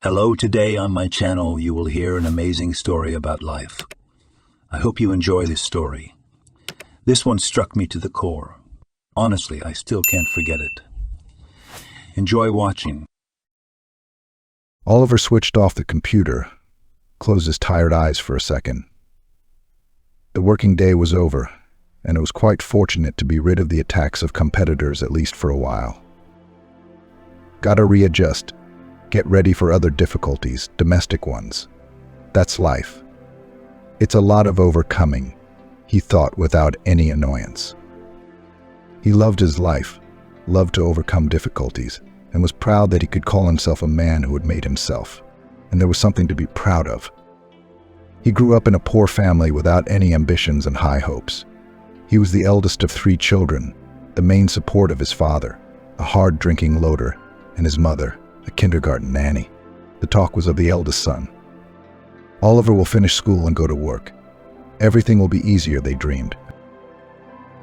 Hello, today on my channel you will hear an amazing story about life. I hope you enjoy this story. This one struck me to the core. Honestly, I still can't forget it. Enjoy watching. Oliver switched off the computer, closed his tired eyes for a second. The working day was over, and it was quite fortunate to be rid of the attacks of competitors at least for a while. Gotta readjust. Get ready for other difficulties, domestic ones. That's life. It's a lot of overcoming, he thought without any annoyance. He loved his life, loved to overcome difficulties, and was proud that he could call himself a man who had made himself, and there was something to be proud of. He grew up in a poor family without any ambitions and high hopes. He was the eldest of 3 children, the main support of his father, a hard-drinking loader, and his mother, a kindergarten nanny. The talk was of the eldest son. Oliver will finish school and go to work. Everything will be easier, they dreamed.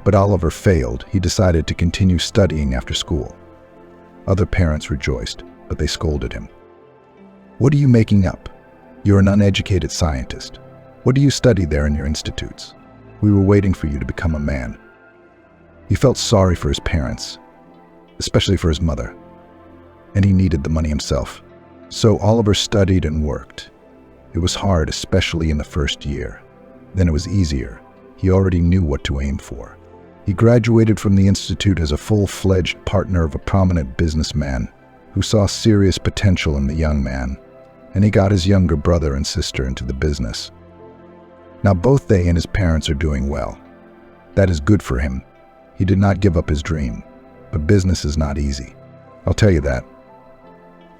But Oliver failed. He decided to continue studying after school. Other parents rejoiced, but they scolded him. "What are you making up? You're an uneducated scientist. What do you study there in your institutes? We were waiting for you to become a man." He felt sorry for his parents, especially for his mother, and he needed the money himself. So Oliver studied and worked. It was hard, especially in the first year. Then it was easier. He already knew what to aim for. He graduated from the institute as a full-fledged partner of a prominent businessman who saw serious potential in the young man, and he got his younger brother and sister into the business. Now both they and his parents are doing well. That is good for him. He did not give up his dream, but business is not easy. I'll tell you that.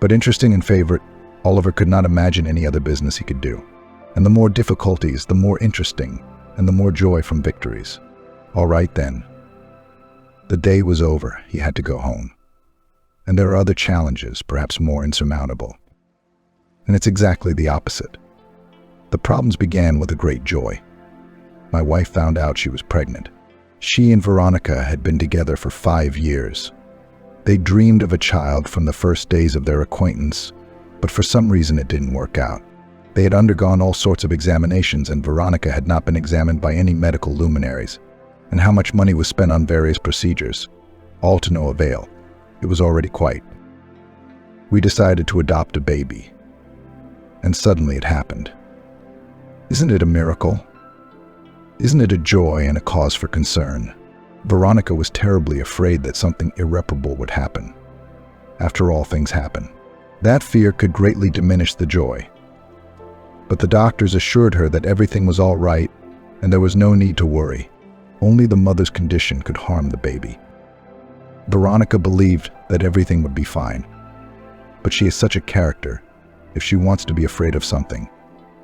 But interesting and favorite, Oliver could not imagine any other business he could do. And the more difficulties, the more interesting, and the more joy from victories. All right then. The day was over. He had to go home. And there are other challenges, perhaps more insurmountable. And it's exactly the opposite. The problems began with a great joy. My wife found out she was pregnant. She and Veronica had been together for 5 years. They dreamed of a child from the first days of their acquaintance, but for some reason it didn't work out. They had undergone all sorts of examinations, and Veronica had not been examined by any medical luminaries, and how much money was spent on various procedures, all to no avail. It was already quite. We decided to adopt a baby, and suddenly it happened. Isn't it a miracle? Isn't it a joy and a cause for concern? Veronica was terribly afraid that something irreparable would happen. After all, things happen. That fear could greatly diminish the joy. But the doctors assured her that everything was all right and there was no need to worry. Only the mother's condition could harm the baby. Veronica believed that everything would be fine. But she is such a character. If she wants to be afraid of something,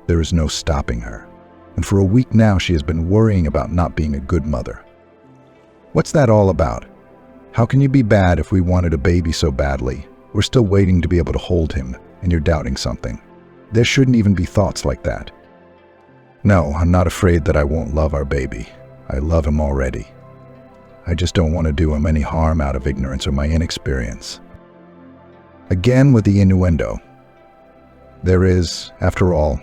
there is no stopping her. And for a week now she has been worrying about not being a good mother. What's that all about? How can you be bad if we wanted a baby so badly? We're still waiting to be able to hold him, and you're doubting something. There shouldn't even be thoughts like that. No, I'm not afraid that I won't love our baby. I love him already. I just don't want to do him any harm out of ignorance or my inexperience. Again with the innuendo. There is, after all,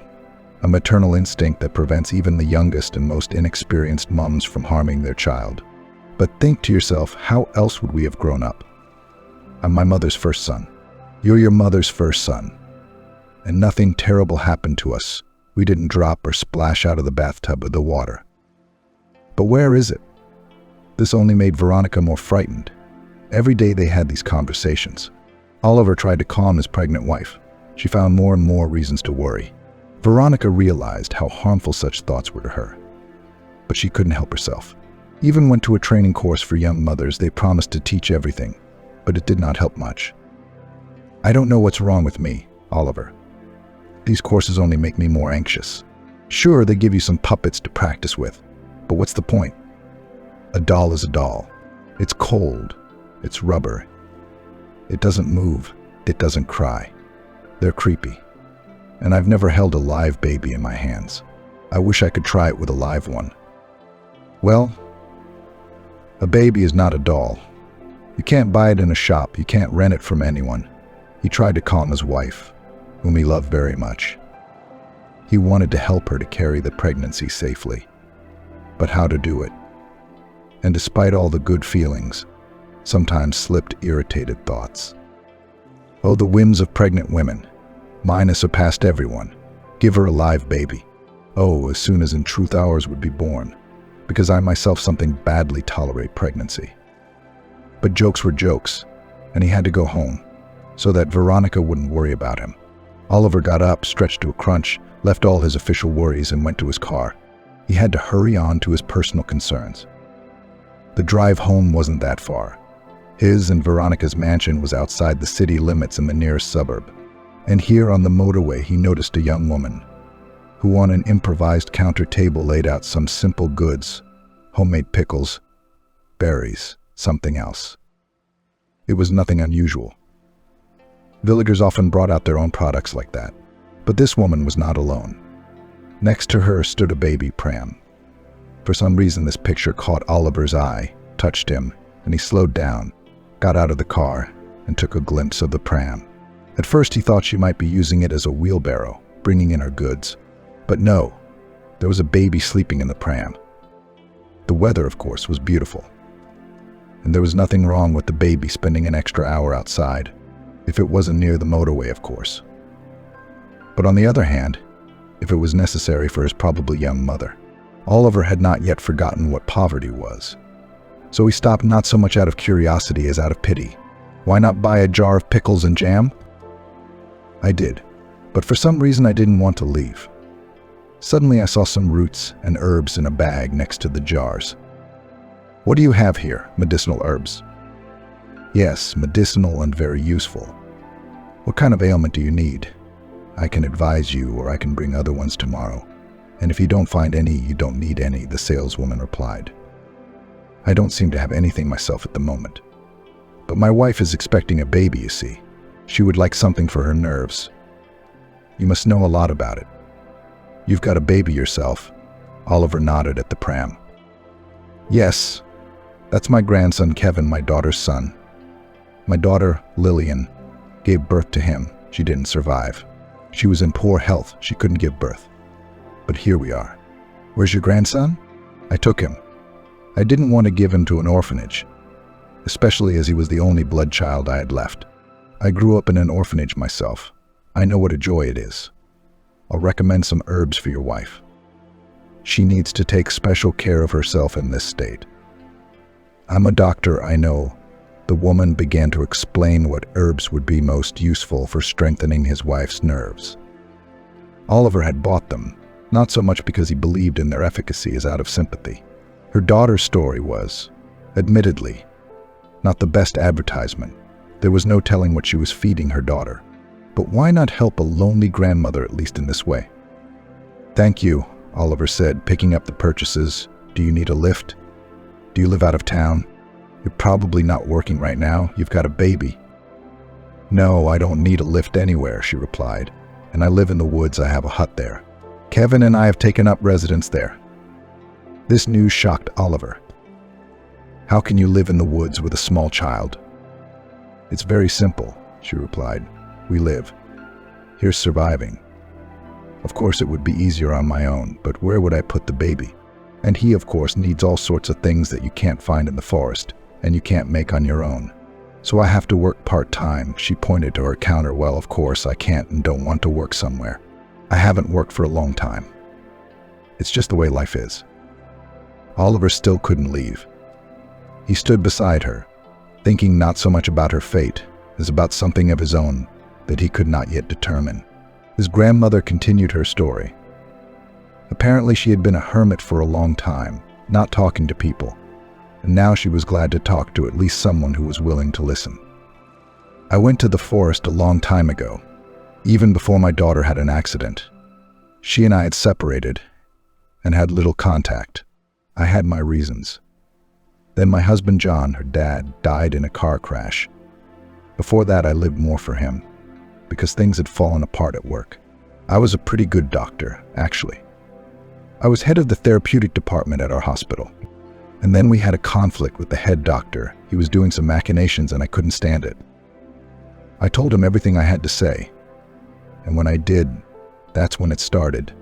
a maternal instinct that prevents even the youngest and most inexperienced moms from harming their child. But think to yourself, how else would we have grown up? I'm my mother's first son. You're your mother's first son. And nothing terrible happened to us. We didn't drop or splash out of the bathtub with the water. But where is it? This only made Veronica more frightened. Every day they had these conversations. Oliver tried to calm his pregnant wife. She found more and more reasons to worry. Veronica realized how harmful such thoughts were to her. But she couldn't help herself. Even went to a training course for young mothers. They promised to teach everything, but it did not help much. I don't know what's wrong with me, Oliver. These courses only make me more anxious. Sure, they give you some puppets to practice with, but what's the point? A doll is a doll. It's cold. It's rubber. It doesn't move. It doesn't cry. They're creepy. And I've never held a live baby in my hands. I wish I could try it with a live one. Well, a baby is not a doll. You can't buy it in a shop. You can't rent it from anyone. He tried to calm his wife. whom he loved very much. He wanted to help her to carry the pregnancy safely. But how to do it? And despite all the good feelings, sometimes slipped irritated thoughts. Oh, the whims of pregnant women. Mine has surpassed everyone. Give her a live baby. Oh, as soon as in truth ours would be born, because I myself something badly tolerate pregnancy. But jokes were jokes, and he had to go home, so that Veronica wouldn't worry about him. Oliver got up, stretched to a crunch, left all his official worries and went to his car. He had to hurry on to his personal concerns. The drive home wasn't that far. His and Veronica's mansion was outside the city limits in the nearest suburb. And here on the motorway he noticed a young woman, who on an improvised counter table laid out some simple goods, homemade pickles, berries, something else. It was nothing unusual. Villagers often brought out their own products like that, but this woman was not alone. Next to her stood a baby pram. For some reason this picture caught Oliver's eye, touched him, and he slowed down, got out of the car, and took a glimpse of the pram. At first he thought she might be using it as a wheelbarrow, bringing in her goods. But no, there was a baby sleeping in the pram. The weather, of course, was beautiful. And there was nothing wrong with the baby spending an extra hour outside, if it wasn't near the motorway, of course. But on the other hand, if it was necessary for his probably young mother. Oliver had not yet forgotten what poverty was. So he stopped not so much out of curiosity as out of pity. Why not buy a jar of pickles and jam? I did, but for some reason I didn't want to leave. Suddenly I saw some roots and herbs in a bag next to the jars. What do you have here? Medicinal herbs? Yes, medicinal and very useful. What kind of ailment do you need? I can advise you, or I can bring other ones tomorrow. And if you don't find any, you don't need any, the saleswoman replied. I don't seem to have anything myself at the moment. But my wife is expecting a baby, you see. She would like something for her nerves. You must know a lot about it. You've got a baby yourself. Oliver nodded at the pram. Yes, that's my grandson Kevin, my daughter's son. My daughter, Lillian, gave birth to him. She didn't survive. She was in poor health. She couldn't give birth. But here we are. Where's your grandson? I took him. I didn't want to give him to an orphanage, especially as he was the only blood child I had left. I grew up in an orphanage myself. I know what a joy it is. I'll recommend some herbs for your wife. She needs to take special care of herself in this state. I'm a doctor, I know. The woman began to explain what herbs would be most useful for strengthening his wife's nerves. Oliver had bought them, not so much because he believed in their efficacy as out of sympathy. Her daughter's story was, admittedly, not the best advertisement. There was no telling what she was feeding her daughter. But why not help a lonely grandmother, at least in this way? Thank you, Oliver said, picking up the purchases. Do you need a lift? Do you live out of town? You're probably not working right now. You've got a baby. No, I don't need a lift anywhere, she replied. And I live in the woods. I have a hut there. Kevin and I have taken up residence there. This news shocked Oliver. How can you live in the woods with a small child? It's very simple, she replied. We live. Here's surviving. Of course, it would be easier on my own, but where would I put the baby? And he, of course, needs all sorts of things that you can't find in the forest, and you can't make on your own. So I have to work part-time. She pointed to her counter. Well, of course, I can't and don't want to work somewhere. I haven't worked for a long time. It's just the way life is. Oliver still couldn't leave. He stood beside her, thinking not so much about her fate as about something of his own that he could not yet determine. His grandmother continued her story. Apparently she had been a hermit for a long time, not talking to people, and now she was glad to talk to at least someone who was willing to listen. I went to the forest a long time ago, even before my daughter had an accident. She and I had separated and had little contact. I had my reasons. Then my husband John, her dad, died in a car crash. Before that, I lived more for him, because things had fallen apart at work. I was a pretty good doctor, actually. I was head of the therapeutic department at our hospital. And then we had a conflict with the head doctor. He was doing some machinations and I couldn't stand it. I told him everything I had to say. And And when I did, that's when it started.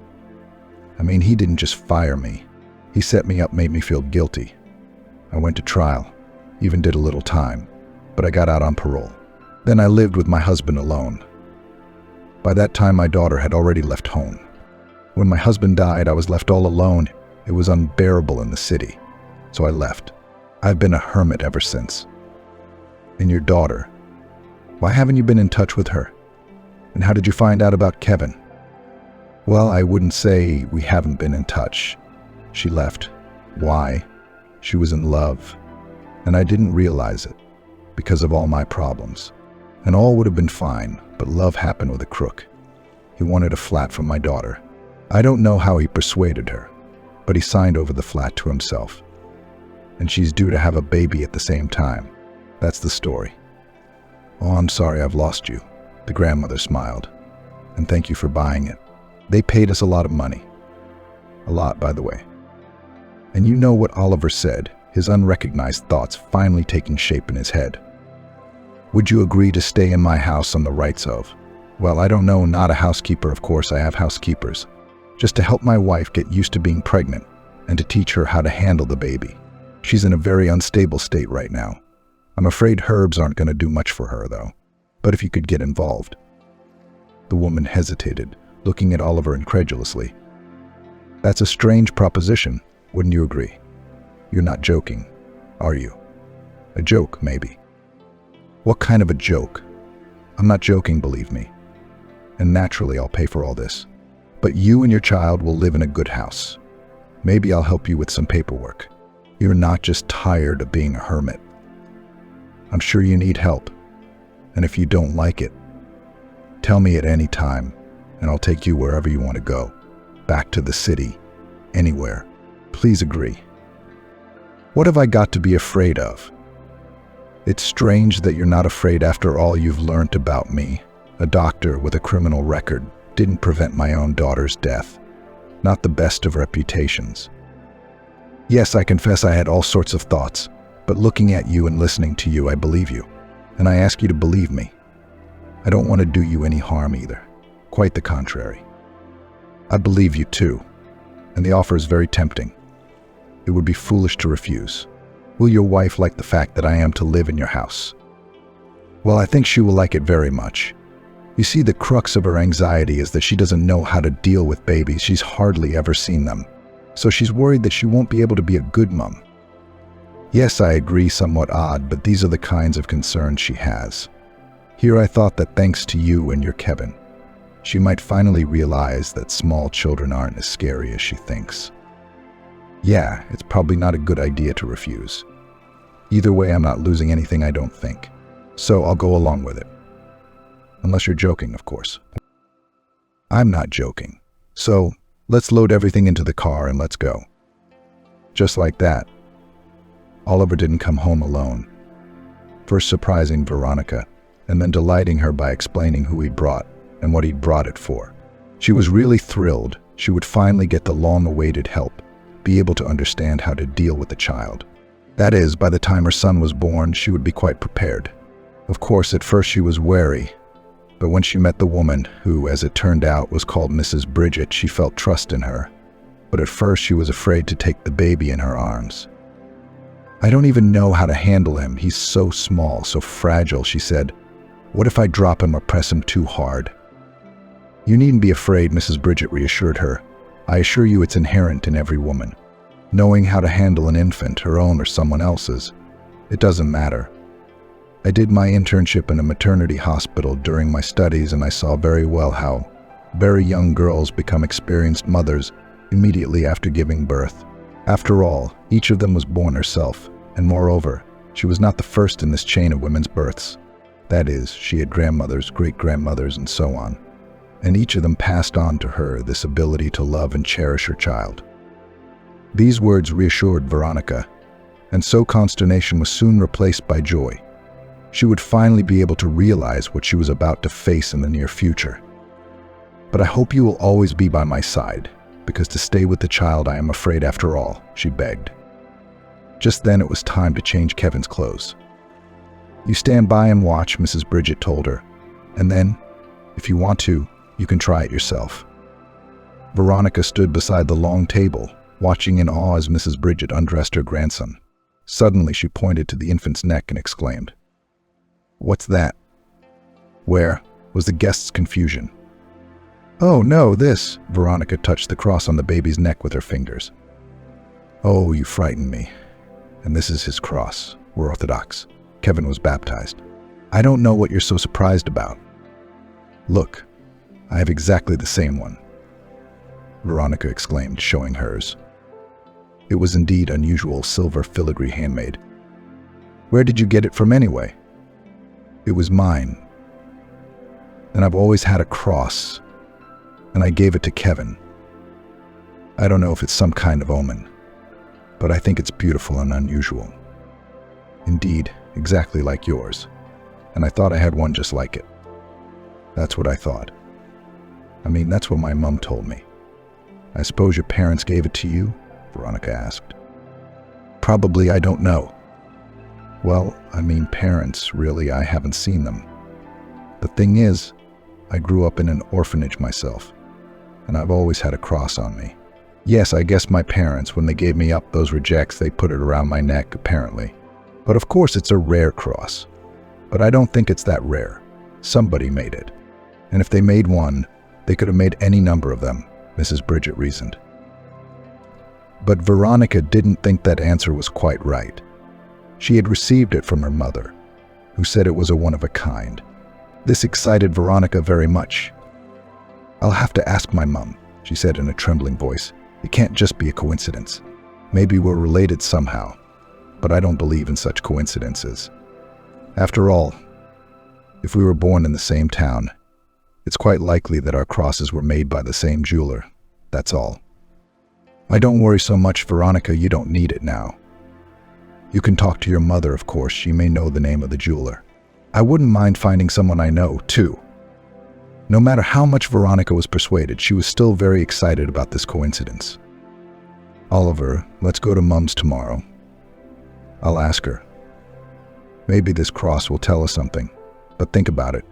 I mean, he didn't just fire me. He set me up, made me feel guilty. I went to trial, even did a little time, but I got out on parole. Then I lived with my husband alone. By that time, my daughter had already left home. When my husband died, I was left all alone. It was unbearable in the city, so I left. I've been a hermit ever since. And your daughter, why haven't you been in touch with her? And how did you find out about Kevin? Well, I wouldn't say we haven't been in touch. She left. Why? She was in love. And I didn't realize it because of all my problems. And all would have been fine, but love happened with a crook. He wanted a flat from my daughter. I don't know how he persuaded her, but he signed over the flat to himself. And she's due to have a baby at the same time. That's the story. Oh, I'm sorry I've lost you. The grandmother smiled. And thank you for buying it. They paid us a lot of money. A lot, by the way. And you know what Oliver said, his unrecognized thoughts finally taking shape in his head. Would you agree to stay in my house on the rights of? Well, I don't know, not a housekeeper, of course, I have housekeepers. Just to help my wife get used to being pregnant and to teach her how to handle the baby. She's in a very unstable state right now. I'm afraid herbs aren't going to do much for her, though. But if you could get involved. The woman hesitated, looking at Oliver incredulously. That's a strange proposition, wouldn't you agree? You're not joking, are you? A joke, maybe. What kind of a joke? I'm not joking, believe me. And naturally, I'll pay for all this. But you and your child will live in a good house. Maybe I'll help you with some paperwork. You're not just tired of being a hermit. I'm sure you need help. And if you don't like it, tell me at any time, and I'll take you wherever you want to go. Back to the city, anywhere. Please agree. What have I got to be afraid of? It's strange that you're not afraid after all you've learned about me. A doctor with a criminal record didn't prevent my own daughter's death. Not the best of reputations. Yes, I confess I had all sorts of thoughts, but looking at you and listening to you, I believe you. And I ask you to believe me. I don't want to do you any harm either. Quite the contrary. I believe you too, and the offer is very tempting. It would be foolish to refuse. Will your wife like the fact that I am to live in your house? Well, I think she will like it very much. You see, the crux of her anxiety is that she doesn't know how to deal with babies. She's hardly ever seen them. So she's worried that she won't be able to be a good mom. Yes, I agree, somewhat odd, but these are the kinds of concerns she has. Here I thought that thanks to you and your Kevin, she might finally realize that small children aren't as scary as she thinks. Yeah, it's probably not a good idea to refuse. Either way, I'm not losing anything, I don't think. So I'll go along with it. Unless you're joking, of course. I'm not joking. So let's load everything into the car and let's go. Just like that. Oliver didn't come home alone. First surprising Veronica, and then delighting her by explaining who he'd brought and what he'd brought it for. She was really thrilled she would finally get the long-awaited help, be able to understand how to deal with the child. That is, by the time her son was born, she would be quite prepared. Of course, at first she was wary, but when she met the woman, who, as it turned out, was called Mrs. Bridget, she felt trust in her. But at first she was afraid to take the baby in her arms. I don't even know how to handle him. He's so small, so fragile, she said. What if I drop him or press him too hard? You needn't be afraid, Mrs. Bridget reassured her. I assure you it's inherent in every woman. Knowing how to handle an infant, her own or someone else's. It doesn't matter. I did my internship in a maternity hospital during my studies, and I saw very well how very young girls become experienced mothers immediately after giving birth. After all, each of them was born herself, and moreover, she was not the first in this chain of women's births. That is, she had grandmothers, great-grandmothers, and so on. And each of them passed on to her this ability to love and cherish her child. These words reassured Veronica, and so consternation was soon replaced by joy. She would finally be able to realize what she was about to face in the near future. But I hope you will always be by my side, because to stay with the child I am afraid after all, she begged. Just then it was time to change Kevin's clothes. You stand by and watch, Mrs. Bridget told her, and then, if you want to, You can try it yourself." Veronica stood beside the long table, watching in awe as Mrs. Bridget undressed her grandson. Suddenly, she pointed to the infant's neck and exclaimed, "What's that?" "Where?" was the guest's confusion. "Oh, no, this." Veronica touched the cross on the baby's neck with her fingers. "Oh, you frightened me. And this is his cross. We're Orthodox. Kevin was baptized. I don't know what you're so surprised about. Look, I have exactly the same one," Veronica exclaimed, showing hers. It was indeed unusual silver filigree handmade. "Where did you get it from anyway?" "It was mine. And I've always had a cross, and I gave it to Kevin. I don't know if it's some kind of omen, but I think it's beautiful and unusual. Indeed, exactly like yours, and I thought I had one just like it." "That's what I thought. I mean, that's what my mom told me." "I suppose your parents gave it to you?" Veronica asked. "Probably, I don't know." "Well, I mean, parents, really, I haven't seen them. The thing is, I grew up in an orphanage myself, and I've always had a cross on me. Yes, I guess my parents, when they gave me up those rejects, they put it around my neck, apparently. But of course it's a rare cross. But I don't think it's that rare. Somebody made it. And if they made one, they could have made any number of them," Mrs. Bridget reasoned. But Veronica didn't think that answer was quite right. She had received it from her mother, who said it was a one-of-a-kind. This excited Veronica very much. "I'll have to ask my mom," she said in a trembling voice. "It can't just be a coincidence. Maybe we're related somehow, but I don't believe in such coincidences. After all, if we were born in the same town, it's quite likely that our crosses were made by the same jeweler. That's all." "I don't worry so much, Veronica. You don't need it now. You can talk to your mother, of course. She may know the name of the jeweler. I wouldn't mind finding someone I know, too." No matter how much Veronica was persuaded, she was still very excited about this coincidence. "Oliver, let's go to Mum's tomorrow. I'll ask her. Maybe this cross will tell us something. But think about it.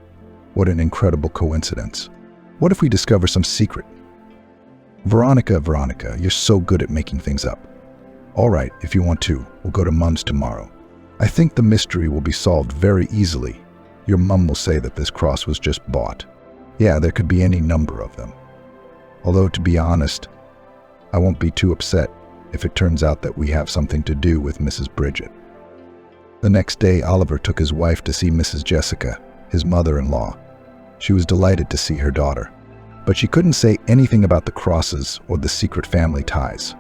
What an incredible coincidence. What if we discover some secret?" Veronica, you're so good at making things up." "All right, if you want to, we'll go to Mum's tomorrow. I think the mystery will be solved very easily. Your mum will say that this cross was just bought. Yeah, there could be any number of them. Although, to be honest, I won't be too upset if it turns out that we have something to do with Mrs. Bridget." The next day, Oliver took his wife to see Mrs. Jessica, his mother-in-law. She was delighted to see her daughter, but she couldn't say anything about the crosses or the secret family ties.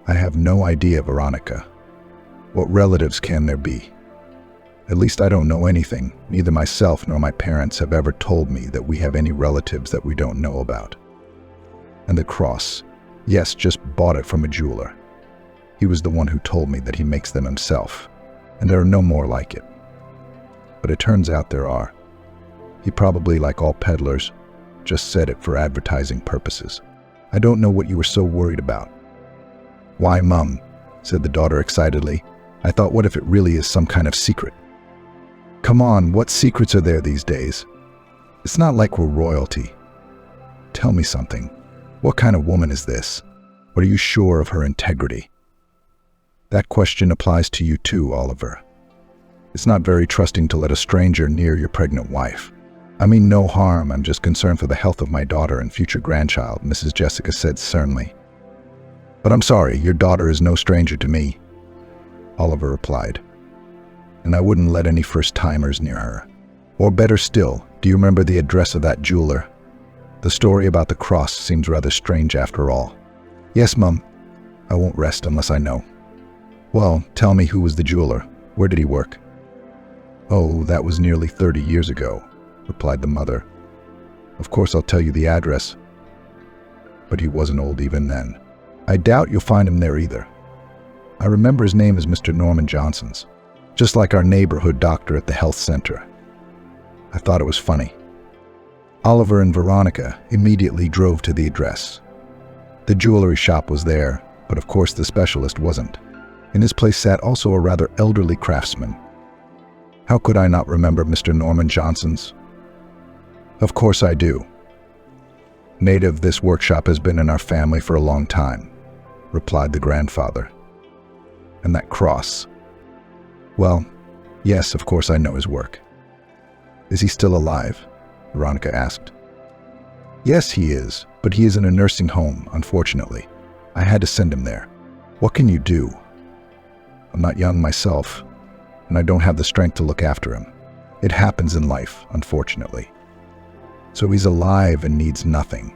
"I have no idea, Veronica. What relatives can there be? At least I don't know anything. Neither myself nor my parents have ever told me that we have any relatives that we don't know about. And the cross, yes, just bought it from a jeweler. He was the one who told me that he makes them himself, and there are no more like it. But it turns out there are. He probably, like all peddlers, just said it for advertising purposes. I don't know what you were so worried about." "Why, Mum," said the daughter excitedly. "I thought, what if it really is some kind of secret?" "Come on, what secrets are there these days? It's not like we're royalty. Tell me something. What kind of woman is this? Are you sure of her integrity?" "That question applies to you too, Oliver. It's not very trusting to let a stranger near your pregnant wife." "I mean no harm. I'm just concerned for the health of my daughter and future grandchild," Mrs. Jessica said sternly. "But I'm sorry, your daughter is no stranger to me," Oliver replied. "And I wouldn't let any first-timers near her. Or better still, do you remember the address of that jeweler? The story about the cross seems rather strange after all." "Yes, Mum. I won't rest unless I know." "Well, tell me, who was the jeweler? Where did he work?" "Oh, that was nearly 30 years ago," replied the mother. "Of course I'll tell you the address. But he wasn't old even then. I doubt you'll find him there either. I remember his name is Mr. Norman Johnson's, just like our neighborhood doctor at the health center." I thought it was funny. Oliver and Veronica immediately drove to the address. The jewelry shop was there, but of course the specialist wasn't. In his place sat also a rather elderly craftsman. How could I not remember Mr. Norman Johnson's? Of course I do. "Native, this workshop has been in our family for a long time," replied the grandfather. "And that cross? Well, yes, of course I know his work." "Is he still alive?" Veronica asked. "Yes, he is, but he is in a nursing home, unfortunately. I had to send him there. What can you do? I'm not young myself, and I don't have the strength to look after him. It happens in life, unfortunately. So he's alive and needs nothing.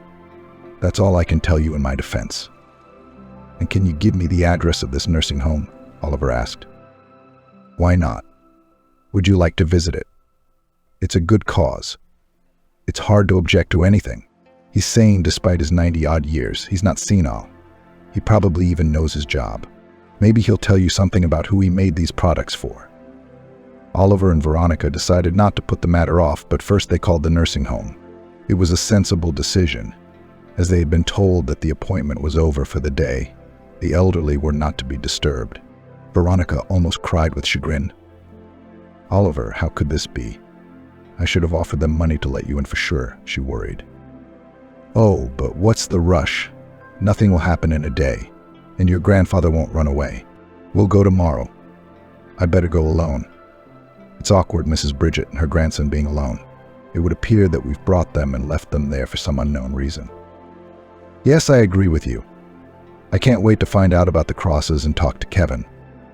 That's all I can tell you in my defense." "And can you give me the address of this nursing home?" Oliver asked. "Why not? Would you like to visit it? It's a good cause. It's hard to object to anything. He's sane despite his 90-odd years. He's not senile. He probably even knows his job. Maybe he'll tell you something about who he made these products for." Oliver and Veronica decided not to put the matter off, but first they called the nursing home. It was a sensible decision, as they had been told that the appointment was over for the day. The elderly were not to be disturbed. Veronica almost cried with chagrin. "Oliver, how could this be? I should have offered them money to let you in for sure," she worried. "Oh, but what's the rush? Nothing will happen in a day, and your grandfather won't run away. We'll go tomorrow. I'd better go alone. It's awkward, Mrs. Bridget and her grandson being alone. It would appear that we've brought them and left them there for some unknown reason." "Yes, I agree with you. I can't wait to find out about the crosses and talk to Kevin.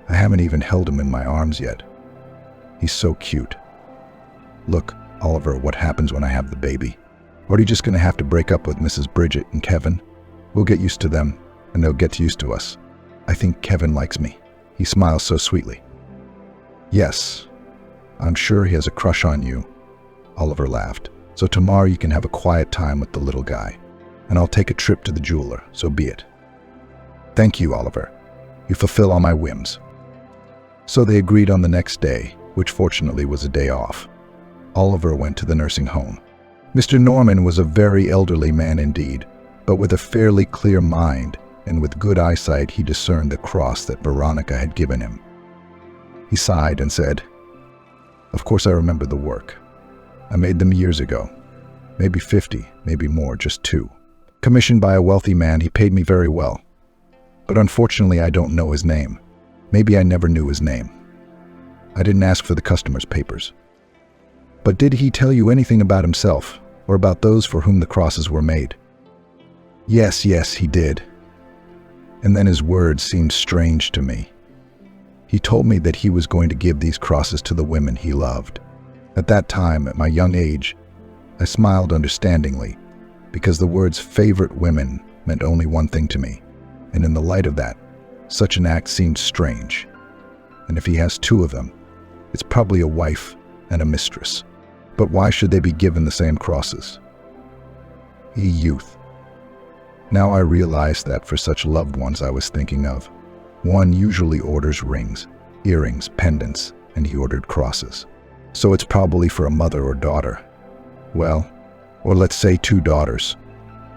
I haven't even held him in my arms yet. He's so cute. Look, Oliver, what happens when I have the baby? Are you just going to have to break up with Mrs. Bridget and Kevin? We'll get used to them, and they'll get used to us. I think Kevin likes me. He smiles so sweetly." "Yes, I'm sure he has a crush on you," Oliver laughed. "So tomorrow you can have a quiet time with the little guy, and I'll take a trip to the jeweler, so be it." "Thank you, Oliver. You fulfill all my whims." So they agreed on the next day, which fortunately was a day off. Oliver went to the nursing home. Mr. Norman was a very elderly man indeed, but with a fairly clear mind, and with good eyesight he discerned the cross that Veronica had given him. He sighed and said, "Of course I remember the work. I made them years ago. Maybe 50, maybe more, just 2. Commissioned by a wealthy man, he paid me very well. But unfortunately I don't know his name. Maybe I never knew his name. I didn't ask for the customer's papers." "But did he tell you anything about himself, or about those for whom the crosses were made?" Yes, he did. And then his words seemed strange to me. He told me that he was going to give these crosses to the women he loved. At that time, at my young age, I smiled understandingly, because the words favorite women meant only one thing to me, and in the light of that, such an act seemed strange. And if he has 2 of them, it's probably a wife and a mistress. But why should they be given the same crosses? Youth. Now I realized that for such loved ones I was thinking of, one usually orders rings, earrings, pendants, and he ordered crosses. So it's probably for a mother or daughter. Well, or let's say 2 daughters.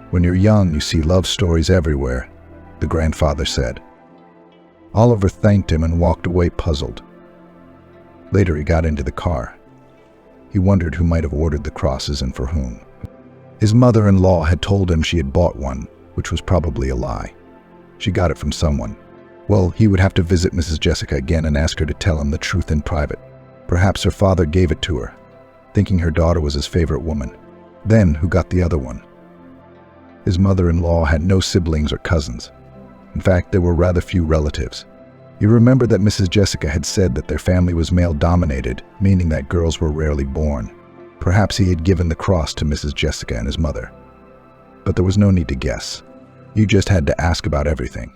When you're young, you see love stories everywhere, the grandfather said. Oliver thanked him and walked away puzzled. Later he got into the car. He wondered who might have ordered the crosses and for whom. His mother-in-law had told him she had bought one, which was probably a lie. She got it from someone. Well, he would have to visit Mrs. Jessica again and ask her to tell him the truth in private. Perhaps her father gave it to her, thinking her daughter was his favorite woman. Then, who got the other one? His mother-in-law had no siblings or cousins. In fact, there were rather few relatives. You remember that Mrs. Jessica had said that their family was male-dominated, meaning that girls were rarely born. Perhaps he had given the cross to Mrs. Jessica and his mother. But there was no need to guess. You just had to ask about everything,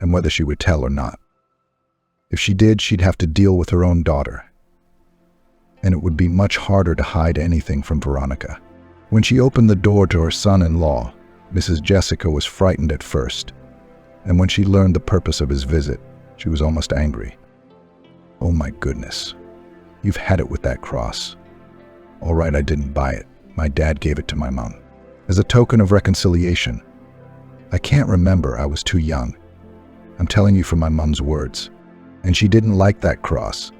and whether she would tell or not. If she did, she'd have to deal with her own daughter. And it would be much harder to hide anything from Veronica. When she opened the door to her son-in-law, Mrs. Jessica was frightened at first, and when she learned the purpose of his visit, she was almost angry. "Oh my goodness, you've had it with that cross." "All right, I didn't buy it. My dad gave it to my mom. As a token of reconciliation. I can't remember, I was too young. I'm telling you from my mom's words. And she didn't like that cross,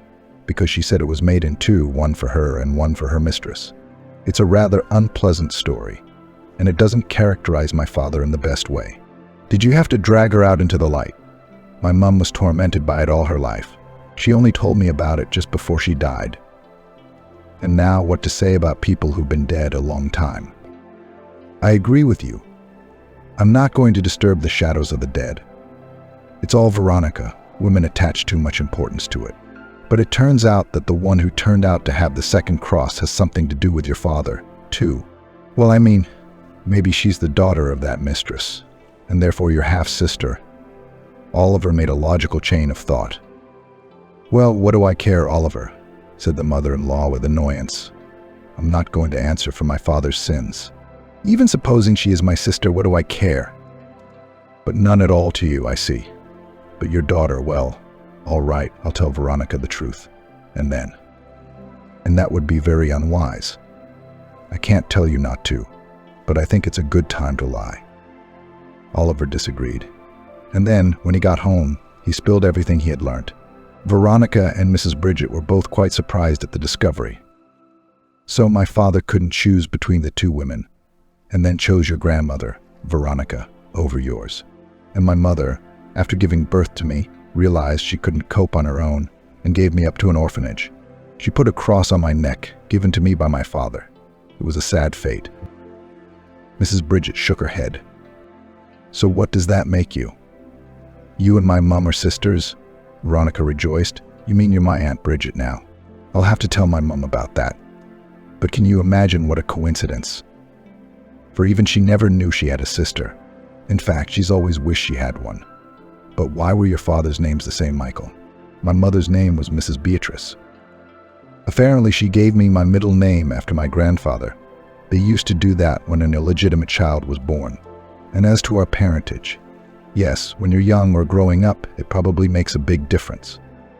because she said it was made in 2, one for her and one for her mistress. It's a rather unpleasant story. and it doesn't characterize my father in the best way. Did you have to drag her out into the light? My mom was tormented by it all her life. She only told me about it just before she died. And now what to say about people who've been dead a long time? I agree with you. I'm not going to disturb the shadows of the dead. It's all Veronica. Women attach too much importance to it. But it turns out that the one who turned out to have the second cross has something to do with your father, too. Well, I mean, maybe she's the daughter of that mistress, and therefore your half-sister. Oliver made a logical chain of thought. Well, what do I care, Oliver? Said the mother-in-law with annoyance. I'm not going to answer for my father's sins. Even supposing she is my sister, what do I care? But none at all to you, I see. But your daughter, well, all right, I'll tell Veronica the truth. And then? And that would be very unwise. I can't tell you not to, but I think it's a good time to lie. Oliver disagreed. And then, when he got home, he spilled everything he had learnt. Veronica and Mrs. Bridget were both quite surprised at the discovery. So my father couldn't choose between the two women, and then chose your grandmother, Veronica, over yours. And my mother, after giving birth to me, realized she couldn't cope on her own and gave me up to an orphanage. She put a cross on my neck, given to me by my father. It was a sad fate. Mrs. Bridget shook her head. So what does that make you? You and my mum are sisters? Veronica rejoiced. You mean you're my Aunt Bridget now? I'll have to tell my mum about that. But can you imagine what a coincidence? For even she never knew she had a sister. In fact, she's always wished she had one. But why were your father's names the same, Michael? My mother's name was Mrs. Beatrice. Apparently, she gave me my middle name after my grandfather. They used to do that when an illegitimate child was born. And as to our parentage, yes, when you're young or growing up, it probably makes a big difference.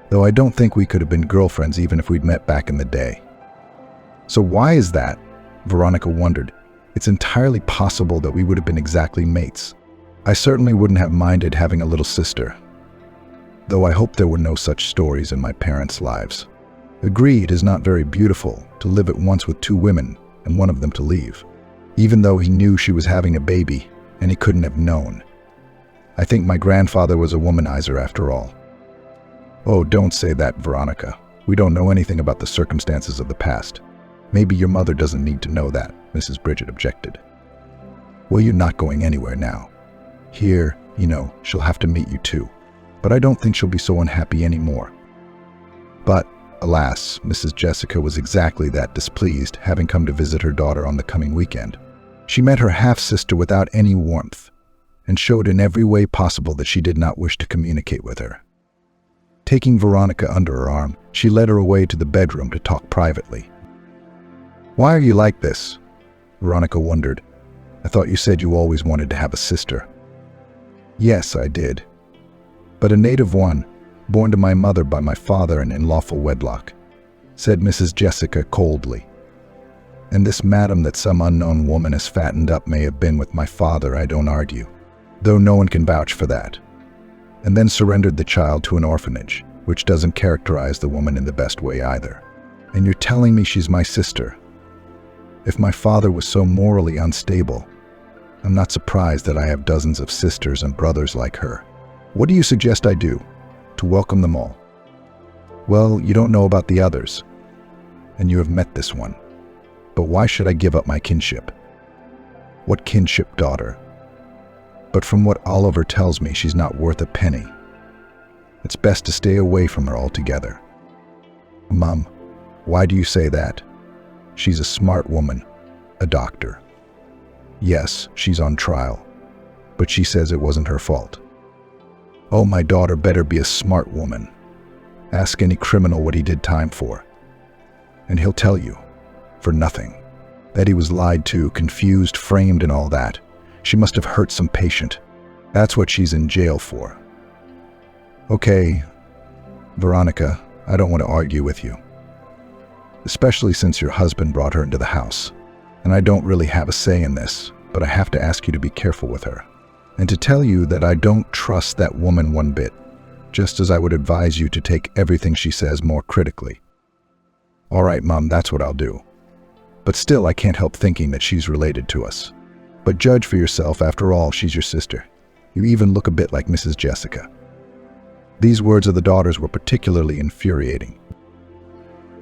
Though I don't think we could have been girlfriends even if we'd met back in the day. So why is that? Veronica wondered. It's entirely possible that we would have been exactly mates. I certainly wouldn't have minded having a little sister, though I hope there were no such stories in my parents' lives. Agreed, it is not very beautiful to live at once with two women and one of them to leave, even though he knew she was having a baby and he couldn't have known. I think my grandfather was a womanizer after all. Oh, don't say that, Veronica. We don't know anything about the circumstances of the past. Maybe your mother doesn't need to know that, Mrs. Bridget objected. Well, you're not going anywhere now. Here, she'll have to meet you too. But I don't think she'll be so unhappy anymore. But, alas, Mrs. Jessica was exactly that displeased, having come to visit her daughter on the coming weekend. She met her half-sister without any warmth, and showed in every way possible that she did not wish to communicate with her. Taking Veronica under her arm, she led her away to the bedroom to talk privately. Why are you like this? Veronica wondered. I thought you said you always wanted to have a sister. Yes, I did. But a native one, born to my mother by my father and in lawful wedlock, said Mrs. Jessica coldly. And this madam that some unknown woman has fattened up may have been with my father, I don't argue, though no one can vouch for that. And then surrendered the child to an orphanage, which doesn't characterize the woman in the best way either. And you're telling me she's my sister? If my father was so morally unstable, I'm not surprised that I have dozens of sisters and brothers like her. What do you suggest I do? To welcome them all? Well, you don't know about the others, and you have met this one. But why should I give up my kinship? What kinship, daughter? But from what Oliver tells me, she's not worth a penny. It's best to stay away from her altogether. Mum, why do you say that? She's a smart woman, a doctor. Yes, she's on trial, but she says it wasn't her fault. Oh, my daughter better be a smart woman. Ask any criminal what he did time for, and he'll tell you, for nothing, that he was lied to, confused, framed, and all that. She must have hurt some patient. That's what she's in jail for. Okay, Veronica, I don't want to argue with you, especially since your husband brought her into the house. And I don't really have a say in this, but I have to ask you to be careful with her. And to tell you that I don't trust that woman one bit, just as I would advise you to take everything she says more critically. All right, Mum, that's what I'll do. But still, I can't help thinking that she's related to us. But judge for yourself, after all, she's your sister. You even look a bit like Mrs. Jessica. These words of the daughters were particularly infuriating.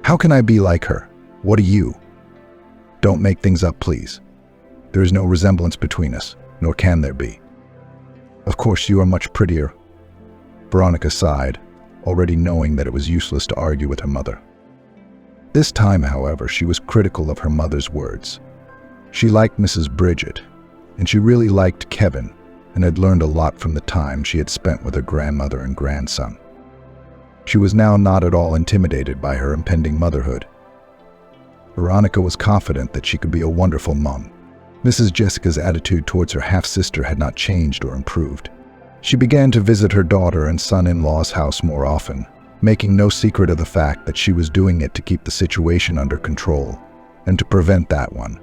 How can I be like her? What are you? Don't make things up, please. There is no resemblance between us, nor can there be. Of course, you are much prettier. Veronica sighed, already knowing that it was useless to argue with her mother. This time, however, she was critical of her mother's words. She liked Mrs. Bridget, and she really liked Kevin, and had learned a lot from the time she had spent with her grandmother and grandson. She was now not at all intimidated by her impending motherhood. Veronica was confident that she could be a wonderful mom. Mrs. Jessica's attitude towards her half-sister had not changed or improved. She began to visit her daughter and son-in-law's house more often, making no secret of the fact that she was doing it to keep the situation under control and to prevent that one.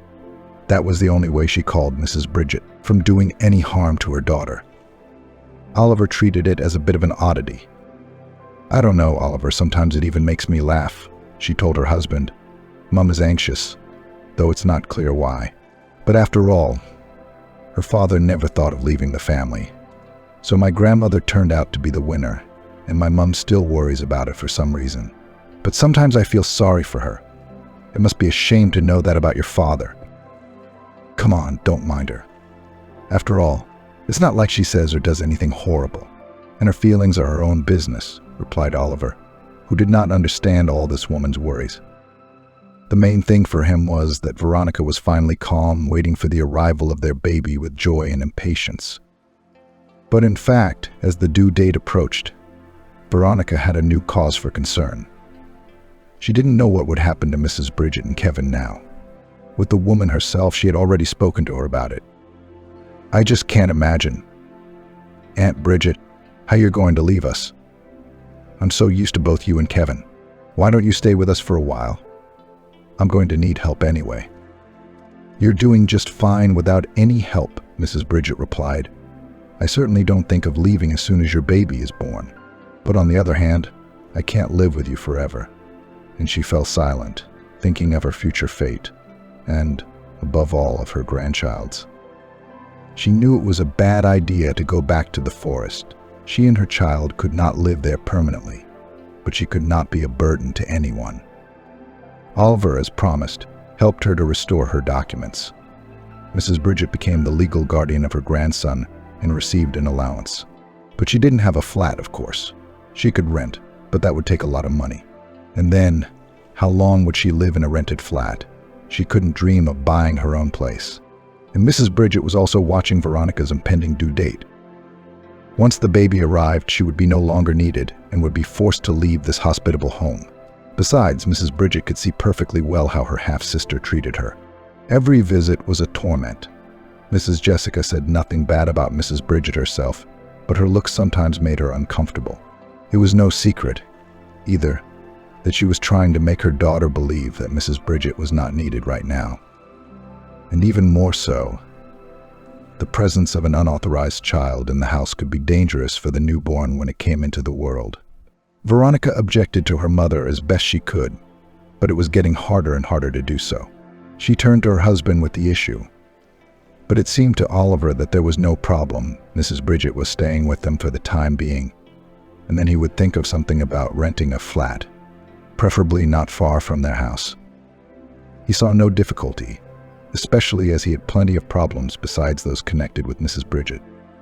That was the only way she called Mrs. Bridget from doing any harm to her daughter. Oliver treated it as a bit of an oddity. "I don't know, Oliver, sometimes it even makes me laugh," she told her husband. "Mum is anxious, though it's not clear why. But after all, her father never thought of leaving the family. So my grandmother turned out to be the winner, and my mum still worries about it for some reason. But sometimes I feel sorry for her. It must be a shame to know that about your father. Come on, don't mind her. After all, it's not like she says or does anything horrible, and her feelings are her own business," replied Oliver, who did not understand all this woman's worries. The main thing for him was that Veronica was finally calm, waiting for the arrival of their baby with joy and impatience. But in fact, as the due date approached, Veronica had a new cause for concern. She didn't know what would happen to Mrs. Bridget and Kevin now. With the woman herself, she had already spoken to her about it. "I just can't imagine. Aunt Bridget, how you're going to leave us. I'm so used to both you and Kevin. Why don't you stay with us for a while? I'm going to need help anyway." "You're doing just fine without any help," Mrs. Bridget replied. "I certainly don't think of leaving as soon as your baby is born. But on the other hand, I can't live with you forever." And she fell silent, thinking of her future fate, and, above all, of her grandchild's. She knew it was a bad idea to go back to the forest. She and her child could not live there permanently, but she could not be a burden to anyone. Oliver, as promised, helped her to restore her documents. Mrs. Bridget became the legal guardian of her grandson and received an allowance. But she didn't have a flat, of course. She could rent, but that would take a lot of money. And then, how long would she live in a rented flat? She couldn't dream of buying her own place. And Mrs. Bridget was also watching Veronica's impending due date. Once the baby arrived, she would be no longer needed and would be forced to leave this hospitable home. Besides, Mrs. Bridget could see perfectly well how her half-sister treated her. Every visit was a torment. Mrs. Jessica said nothing bad about Mrs. Bridget herself, but her looks sometimes made her uncomfortable. It was no secret, either, that she was trying to make her daughter believe that Mrs. Bridget was not needed right now. And even more so, the presence of an unauthorized child in the house could be dangerous for the newborn when it came into the world. Veronica objected to her mother as best she could, but it was getting harder and harder to do so. She turned to her husband with the issue. But it seemed to Oliver that there was no problem. Mrs. Bridget was staying with them for the time being, and then he would think of something about renting a flat, preferably not far from their house. He saw no difficulty, especially as he had plenty of problems besides those connected with Mrs. Bridget.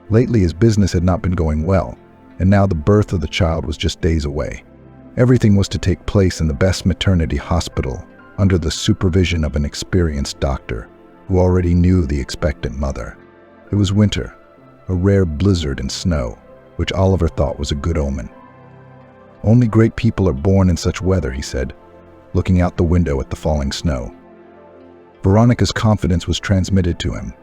Lately, his business had not been going well, and now the birth of the child was just days away. Everything was to take place in the best maternity hospital under the supervision of an experienced doctor who already knew the expectant mother. It was winter, a rare blizzard and snow, which Oliver thought was a good omen. "Only great people are born in such weather," he said, looking out the window at the falling snow. Veronica's confidence was transmitted to him,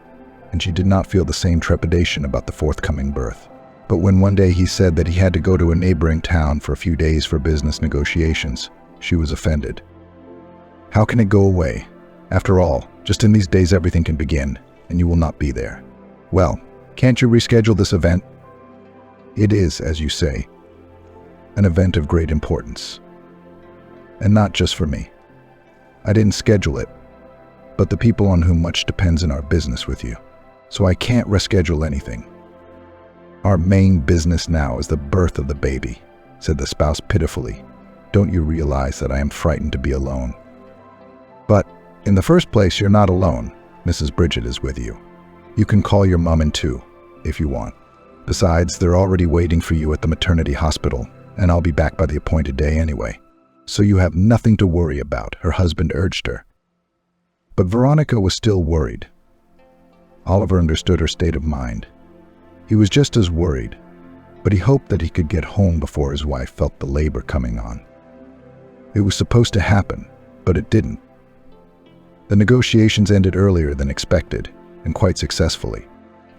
and she did not feel the same trepidation about the forthcoming birth. But when one day he said that he had to go to a neighboring town for a few days for business negotiations, she was offended. "How can it go away? After all, just in these days everything can begin, and you will not be there." "Well, can't you reschedule this event?" "It is, as you say, an event of great importance. And not just for me. I didn't schedule it, but the people on whom much depends in our business with you. so I can't reschedule anything. Our main business now is the birth of the baby, said the spouse pitifully. Don't you realize that I am frightened to be alone? But in the first place, you're not alone. Mrs. Bridget is with you. You can call your mom in too, if you want. Besides, they're already waiting for you at the maternity hospital, and I'll be back by the appointed day anyway. So you have nothing to worry about, her husband urged her. But Veronica was still worried. Oliver understood her state of mind. He was just as worried, but he hoped that he could get home before his wife felt the labor coming on. It was supposed to happen, but it didn't. The negotiations ended earlier than expected, and quite successfully.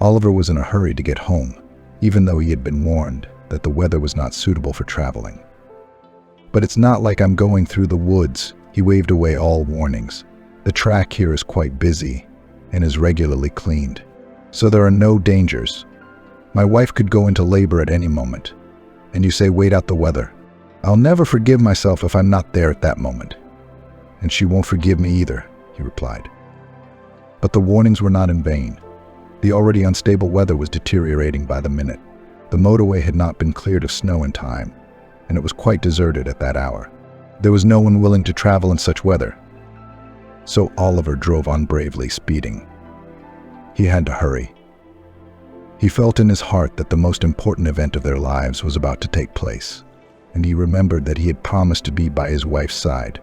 Oliver was in a hurry to get home, even though he had been warned that the weather was not suitable for traveling. But it's not like I'm going through the woods, he waved away all warnings. The track here is quite busy and is regularly cleaned, so there are no dangers. My wife could go into labor at any moment, and you say wait out the weather. I'll never forgive myself if I'm not there at that moment. And she won't forgive me either, he replied. But the warnings were not in vain. The already unstable weather was deteriorating by the minute. The motorway had not been cleared of snow in time, and it was quite deserted at that hour. There was no one willing to travel in such weather. So Oliver drove on bravely, speeding. He had to hurry. He felt in his heart that the most important event of their lives was about to take place, and he remembered that he had promised to be by his wife's side.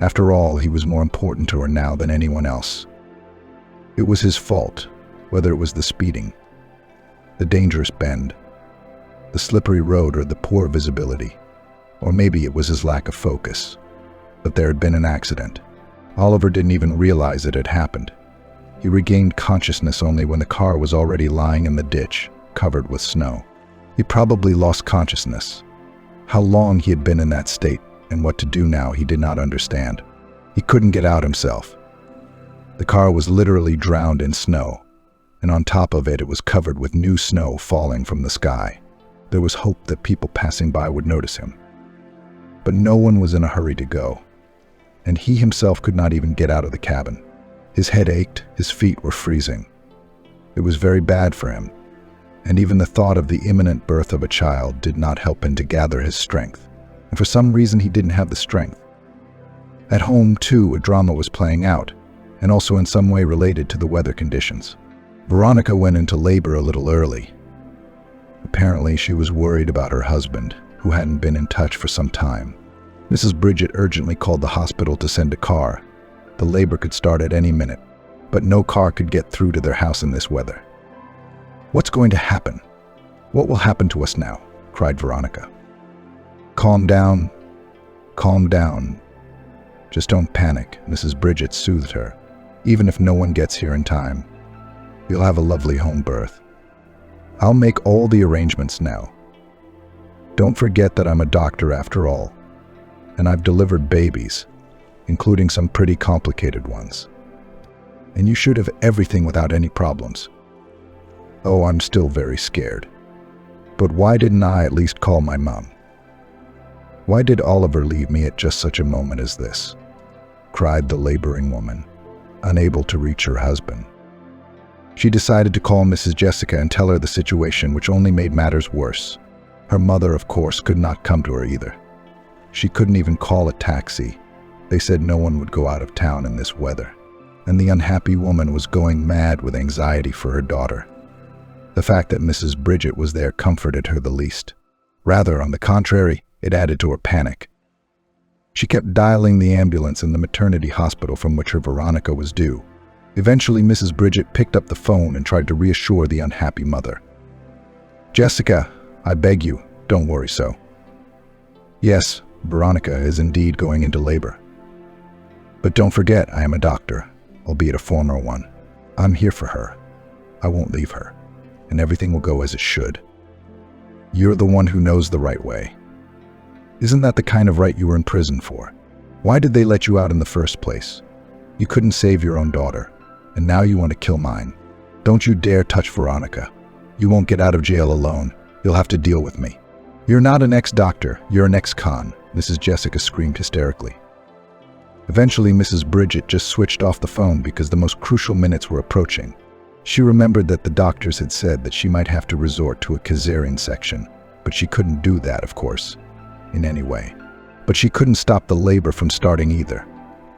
After all, he was more important to her now than anyone else. It was his fault, whether it was the speeding, the dangerous bend, the slippery road, or the poor visibility. Or maybe it was his lack of focus. But there had been an accident. Oliver didn't even realize it had happened. He regained consciousness only when the car was already lying in the ditch, covered with snow. He probably lost consciousness. How long he had been in that state and what to do now he did not understand. He couldn't get out himself. The car was literally drowned in snow, and on top of it, it was covered with new snow falling from the sky. There was hope that people passing by would notice him. But no one was in a hurry to go, and he himself could not even get out of the cabin. His head ached, his feet were freezing. It was very bad for him, and even the thought of the imminent birth of a child did not help him to gather his strength. And for some reason, he didn't have the strength. At home, too, a drama was playing out, and also in some way related to the weather conditions. Veronica went into labor a little early. Apparently, she was worried about her husband, who hadn't been in touch for some time. Mrs. Bridget urgently called the hospital to send a car. The labor could start at any minute, but no car could get through to their house in this weather. What's going to happen? What will happen to us now? Cried Veronica. Calm down. Calm down. Just don't panic, Mrs. Bridget soothed her. Even if no one gets here in time, you'll have a lovely home birth. I'll make all the arrangements now. Don't forget that I'm a doctor after all, and I've delivered babies, including some pretty complicated ones. And you should have everything without any problems. Oh, I'm still very scared. But why didn't I at least call my mom? Why did Oliver leave me at just such a moment as this? Cried the laboring woman, unable to reach her husband. She decided to call Mrs. Jessica and tell her the situation, which only made matters worse. Her mother, of course, could not come to her either. She couldn't even call a taxi. They said no one would go out of town in this weather, and the unhappy woman was going mad with anxiety for her daughter. The fact that Mrs. Bridget was there comforted her the least. Rather, on the contrary, it added to her panic. She kept dialing the ambulance in the maternity hospital from which her Veronica was due. Eventually, Mrs. Bridget picked up the phone and tried to reassure the unhappy mother. Jessica, I beg you, don't worry so. Yes, Veronica is indeed going into labor. But don't forget, I am a doctor, albeit a former one. I'm here for her. I won't leave her, and everything will go as it should. You're the one who knows the right way. Isn't that the kind of right you were in prison for? Why did they let you out in the first place? You couldn't save your own daughter, and now you want to kill mine. Don't you dare touch Veronica. You won't get out of jail alone. You'll have to deal with me. You're not an ex-doctor, you're an ex-con, Mrs. Jessica screamed hysterically. Eventually, Mrs. Bridget just switched off the phone because the most crucial minutes were approaching. She remembered that the doctors had said that she might have to resort to a cesarean section, but she couldn't do that, of course, in any way. But she couldn't stop the labor from starting either.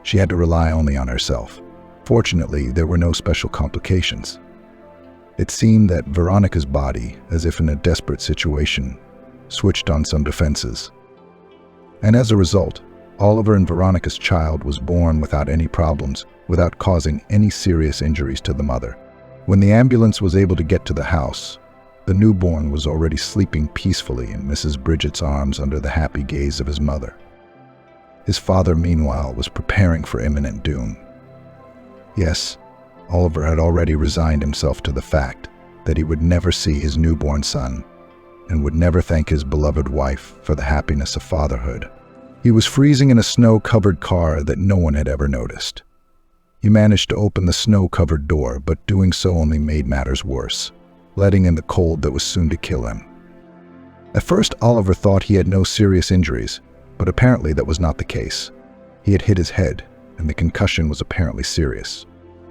She had to rely only on herself. Fortunately, there were no special complications. It seemed that Veronica's body, as if in a desperate situation, switched on some defenses. And as a result, Oliver and Veronica's child was born without any problems, without causing any serious injuries to the mother. When the ambulance was able to get to the house, the newborn was already sleeping peacefully in Mrs. Bridget's arms under the happy gaze of his mother. His father, meanwhile, was preparing for imminent doom. Yes, Oliver had already resigned himself to the fact that he would never see his newborn son and would never thank his beloved wife for the happiness of fatherhood. He was freezing in a snow-covered car that no one had ever noticed. He managed to open the snow-covered door, but doing so only made matters worse, letting in the cold that was soon to kill him. At first, Oliver thought he had no serious injuries, but apparently that was not the case. He had hit his head, and the concussion was apparently serious.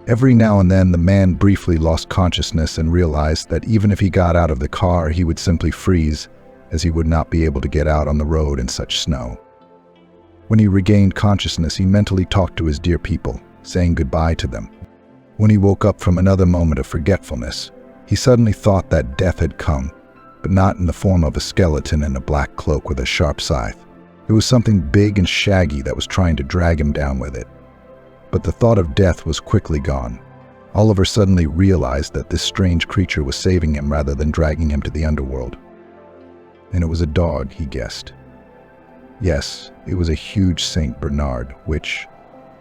Every now and then, the man briefly lost consciousness and realized that even if he got out of the car, he would simply freeze, as he would not be able to get out on the road in such snow. When he regained consciousness, he mentally talked to his dear people, saying goodbye to them. When he woke up from another moment of forgetfulness, he suddenly thought that death had come, but not in the form of a skeleton in a black cloak with a sharp scythe. It was something big and shaggy that was trying to drag him down with it. But the thought of death was quickly gone. Oliver suddenly realized that this strange creature was saving him rather than dragging him to the underworld. And it was a dog, he guessed. Yes, it was a huge Saint Bernard, which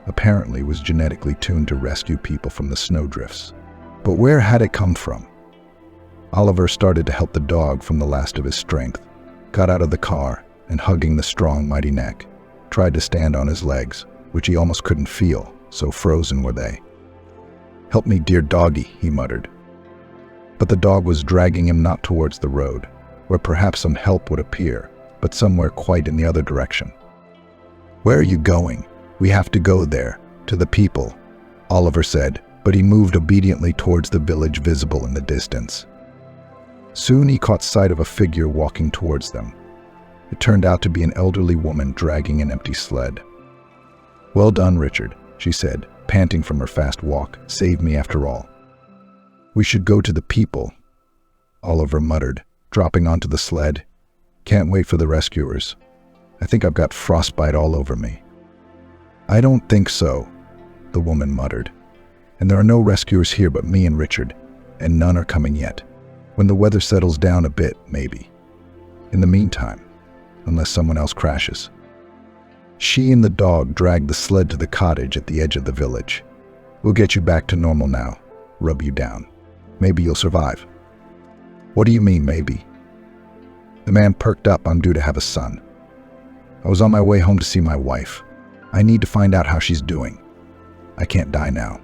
apparently was genetically tuned to rescue people from the snowdrifts. But where had it come from? Oliver started to help the dog from the last of his strength, got out of the car, and hugging the strong, mighty neck, tried to stand on his legs, which he almost couldn't feel, so frozen were they. "Help me, dear doggy," he muttered. But the dog was dragging him not towards the road, where perhaps some help would appear, but somewhere quite in the other direction. "Where are you going? We have to go there, to the people," Oliver said, but he moved obediently towards the village visible in the distance. Soon he caught sight of a figure walking towards them. It turned out to be an elderly woman dragging an empty sled. "Well done, Richard," she said, panting from her fast walk. "Saved me after all." "We should go to the people," Oliver muttered, dropping onto the sled. "Can't wait for the rescuers. I think I've got frostbite all over me." "I don't think so," the woman muttered. "And there are no rescuers here but me and Richard, and none are coming yet. When the weather settles down a bit, maybe. In the meantime, unless someone else crashes." She and the dog dragged the sled to the cottage at the edge of the village. "We'll get you back to normal now, rub you down. Maybe you'll survive." "What do you mean, maybe?" The man perked up. "I'm due to have a son. I was on my way home to see my wife. I need to find out how she's doing. I can't die now."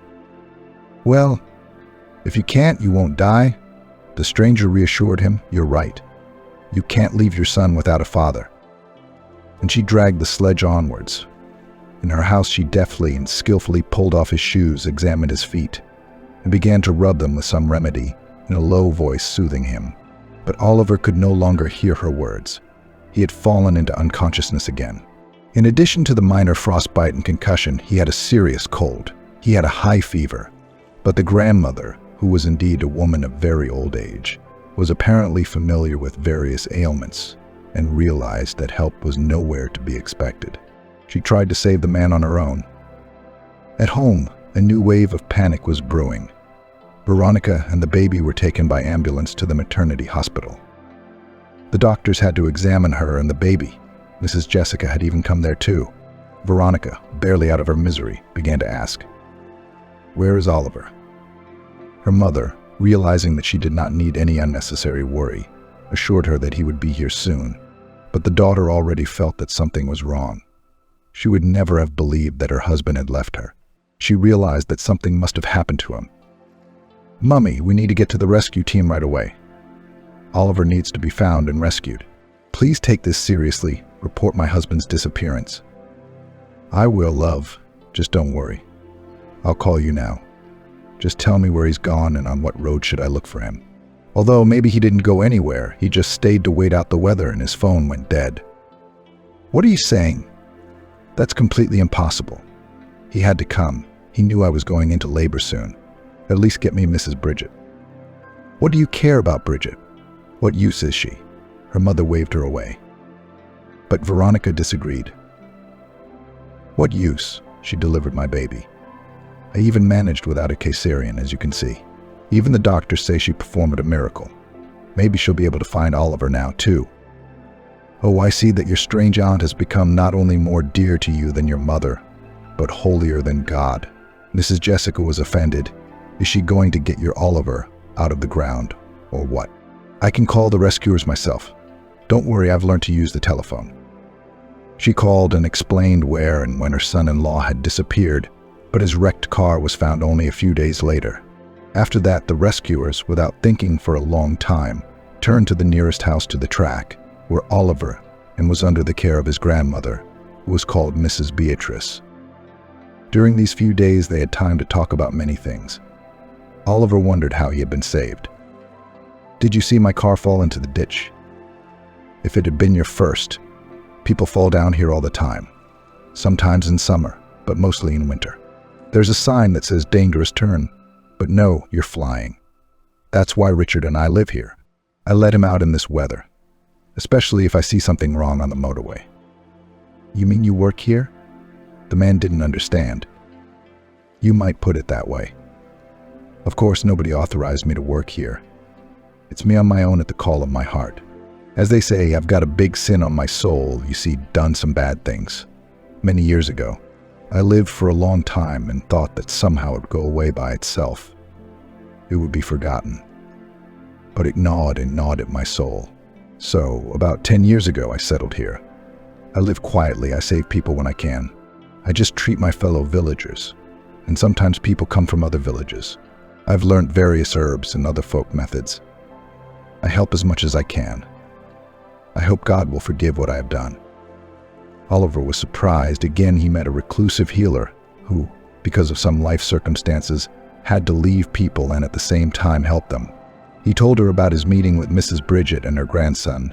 "Well, if you can't, you won't die," the stranger reassured him. "You're right. You can't leave your son without a father." And she dragged the sledge onwards. In her house, she deftly and skillfully pulled off his shoes, examined his feet, and began to rub them with some remedy, in a low voice soothing him. But Oliver could no longer hear her words. He had fallen into unconsciousness again. In addition to the minor frostbite and concussion, he had a serious cold. He had a high fever. But the grandmother, who was indeed a woman of very old age, was apparently familiar with various ailments and realized that help was nowhere to be expected. She tried to save the man on her own. At home, a new wave of panic was brewing. Veronica and the baby were taken by ambulance to the maternity hospital. The doctors had to examine her and the baby. Mrs. Jessica had even come there too. Veronica, barely out of her misery, began to ask, "Where is Oliver?" Her mother, realizing that she did not need any unnecessary worry, assured her that he would be here soon. But the daughter already felt that something was wrong. She would never have believed that her husband had left her. She realized that something must have happened to him. "Mummy, we need to get to the rescue team right away. Oliver needs to be found and rescued. Please take this seriously. Report my husband's disappearance." "I will, love. Just don't worry. I'll call you now." Just tell me where he's gone and on what road should I look for him. Although maybe he didn't go anywhere, he just stayed to wait out the weather and his phone went dead. What are you saying? That's completely impossible. He had to come. He knew I was going into labor soon. At least get me Mrs. Bridget. What do you care about Bridget? What use is she? Her mother waved her away. But Veronica disagreed. What use? She delivered my baby. I even managed without a cesarean, as you can see. Even the doctors say she performed a miracle. Maybe she'll be able to find Oliver now, too. Oh, I see that your strange aunt has become not only more dear to you than your mother, but holier than God. Mrs. Jessica was offended. Is she going to get your Oliver out of the ground, or what? I can call the rescuers myself. Don't worry, I've learned to use the telephone. She called and explained where and when her son-in-law had disappeared, but his wrecked car was found only a few days later. After that, the rescuers, without thinking for a long time, turned to the nearest house to the track, where Oliver and was under the care of his grandmother, who was called Mrs. Beatrice. During these few days, they had time to talk about many things. Oliver wondered how he had been saved. Did you see my car fall into the ditch? If it had been your first, people fall down here all the time, sometimes in summer, but mostly in winter. There's a sign that says dangerous turn, but no, you're flying. That's why Richard and I live here. I let him out in this weather, especially if I see something wrong on the motorway. You mean you work here? The man didn't understand. You might put it that way. Of course, nobody authorized me to work here. It's me on my own at the call of my heart. As they say, I've got a big sin on my soul, you see, done some bad things. Many years ago, I lived for a long time and thought that somehow it would go away by itself. It would be forgotten. But it gnawed and gnawed at my soul. So, about 10 years ago, I settled here. I live quietly, I save people when I can. I just treat my fellow villagers, and sometimes people come from other villages. I've learned various herbs and other folk methods. I help as much as I can. I hope God will forgive what I have done. Oliver was surprised. Again, he met a reclusive healer who, because of some life circumstances, had to leave people and at the same time help them. He told her about his meeting with Mrs. Bridget and her grandson,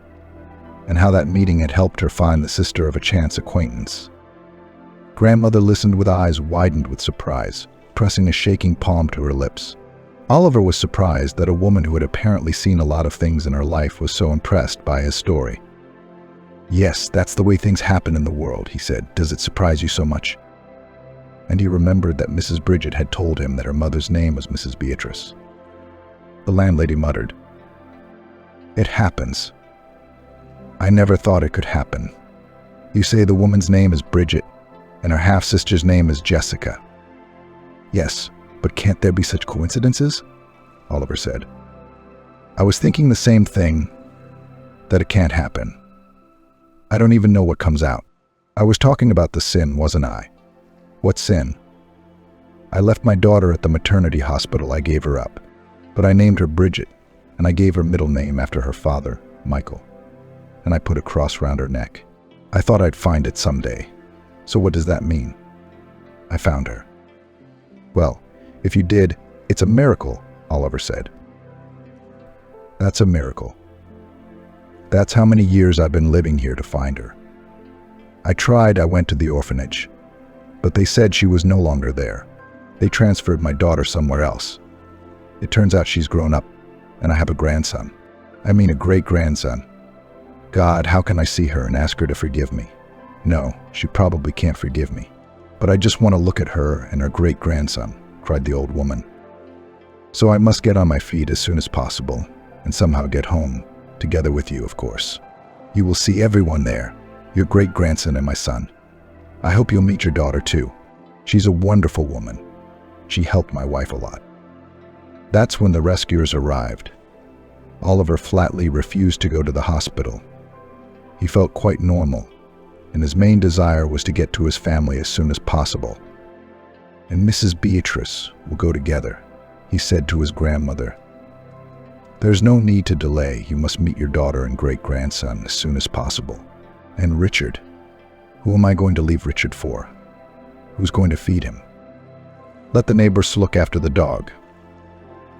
and how that meeting had helped her find the sister of a chance acquaintance. Grandmother listened with eyes widened with surprise, pressing a shaking palm to her lips. Oliver was surprised that a woman who had apparently seen a lot of things in her life was so impressed by his story. Yes, that's the way things happen in the world, he said. Does it surprise you so much? And he remembered that Mrs. Bridget had told him that her mother's name was Mrs. Beatrice. The landlady muttered, "It happens. I never thought it could happen. You say the woman's name is Bridget, and her half-sister's name is Jessica." "Yes, but can't there be such coincidences?" Oliver said. "I was thinking the same thing, that it can't happen. I don't even know what comes out. I was talking about the sin, wasn't I? What sin? I left my daughter at the maternity hospital. I gave her up, but I named her Bridget, and I gave her middle name after her father, Michael, and I put a cross round her neck. I thought I'd find it someday. So what does that mean? I found her." "Well, if you did, it's a miracle," Oliver said. "That's a miracle. That's how many years I've been living here to find her. I went to the orphanage, but they said she was no longer there. They transferred my daughter somewhere else. It turns out she's grown up, and I have a grandson. I mean a great-grandson. God, how can I see her and ask her to forgive me? No, she probably can't forgive me. But I just want to look at her and her great-grandson," cried the old woman. "So I must get on my feet as soon as possible and somehow get home, together with you, of course. You will see everyone there, your great-grandson and my son. I hope you'll meet your daughter too. She's a wonderful woman. She helped my wife a lot." That's when the rescuers arrived. Oliver flatly refused to go to the hospital. He felt quite normal, and his main desire was to get to his family as soon as possible. "And Mrs. Beatrice will go together," he said to his grandmother. "There's no need to delay. You must meet your daughter and great-grandson as soon as possible. And Richard, who am I going to leave Richard for? Who's going to feed him?" Let the neighbors look after the dog."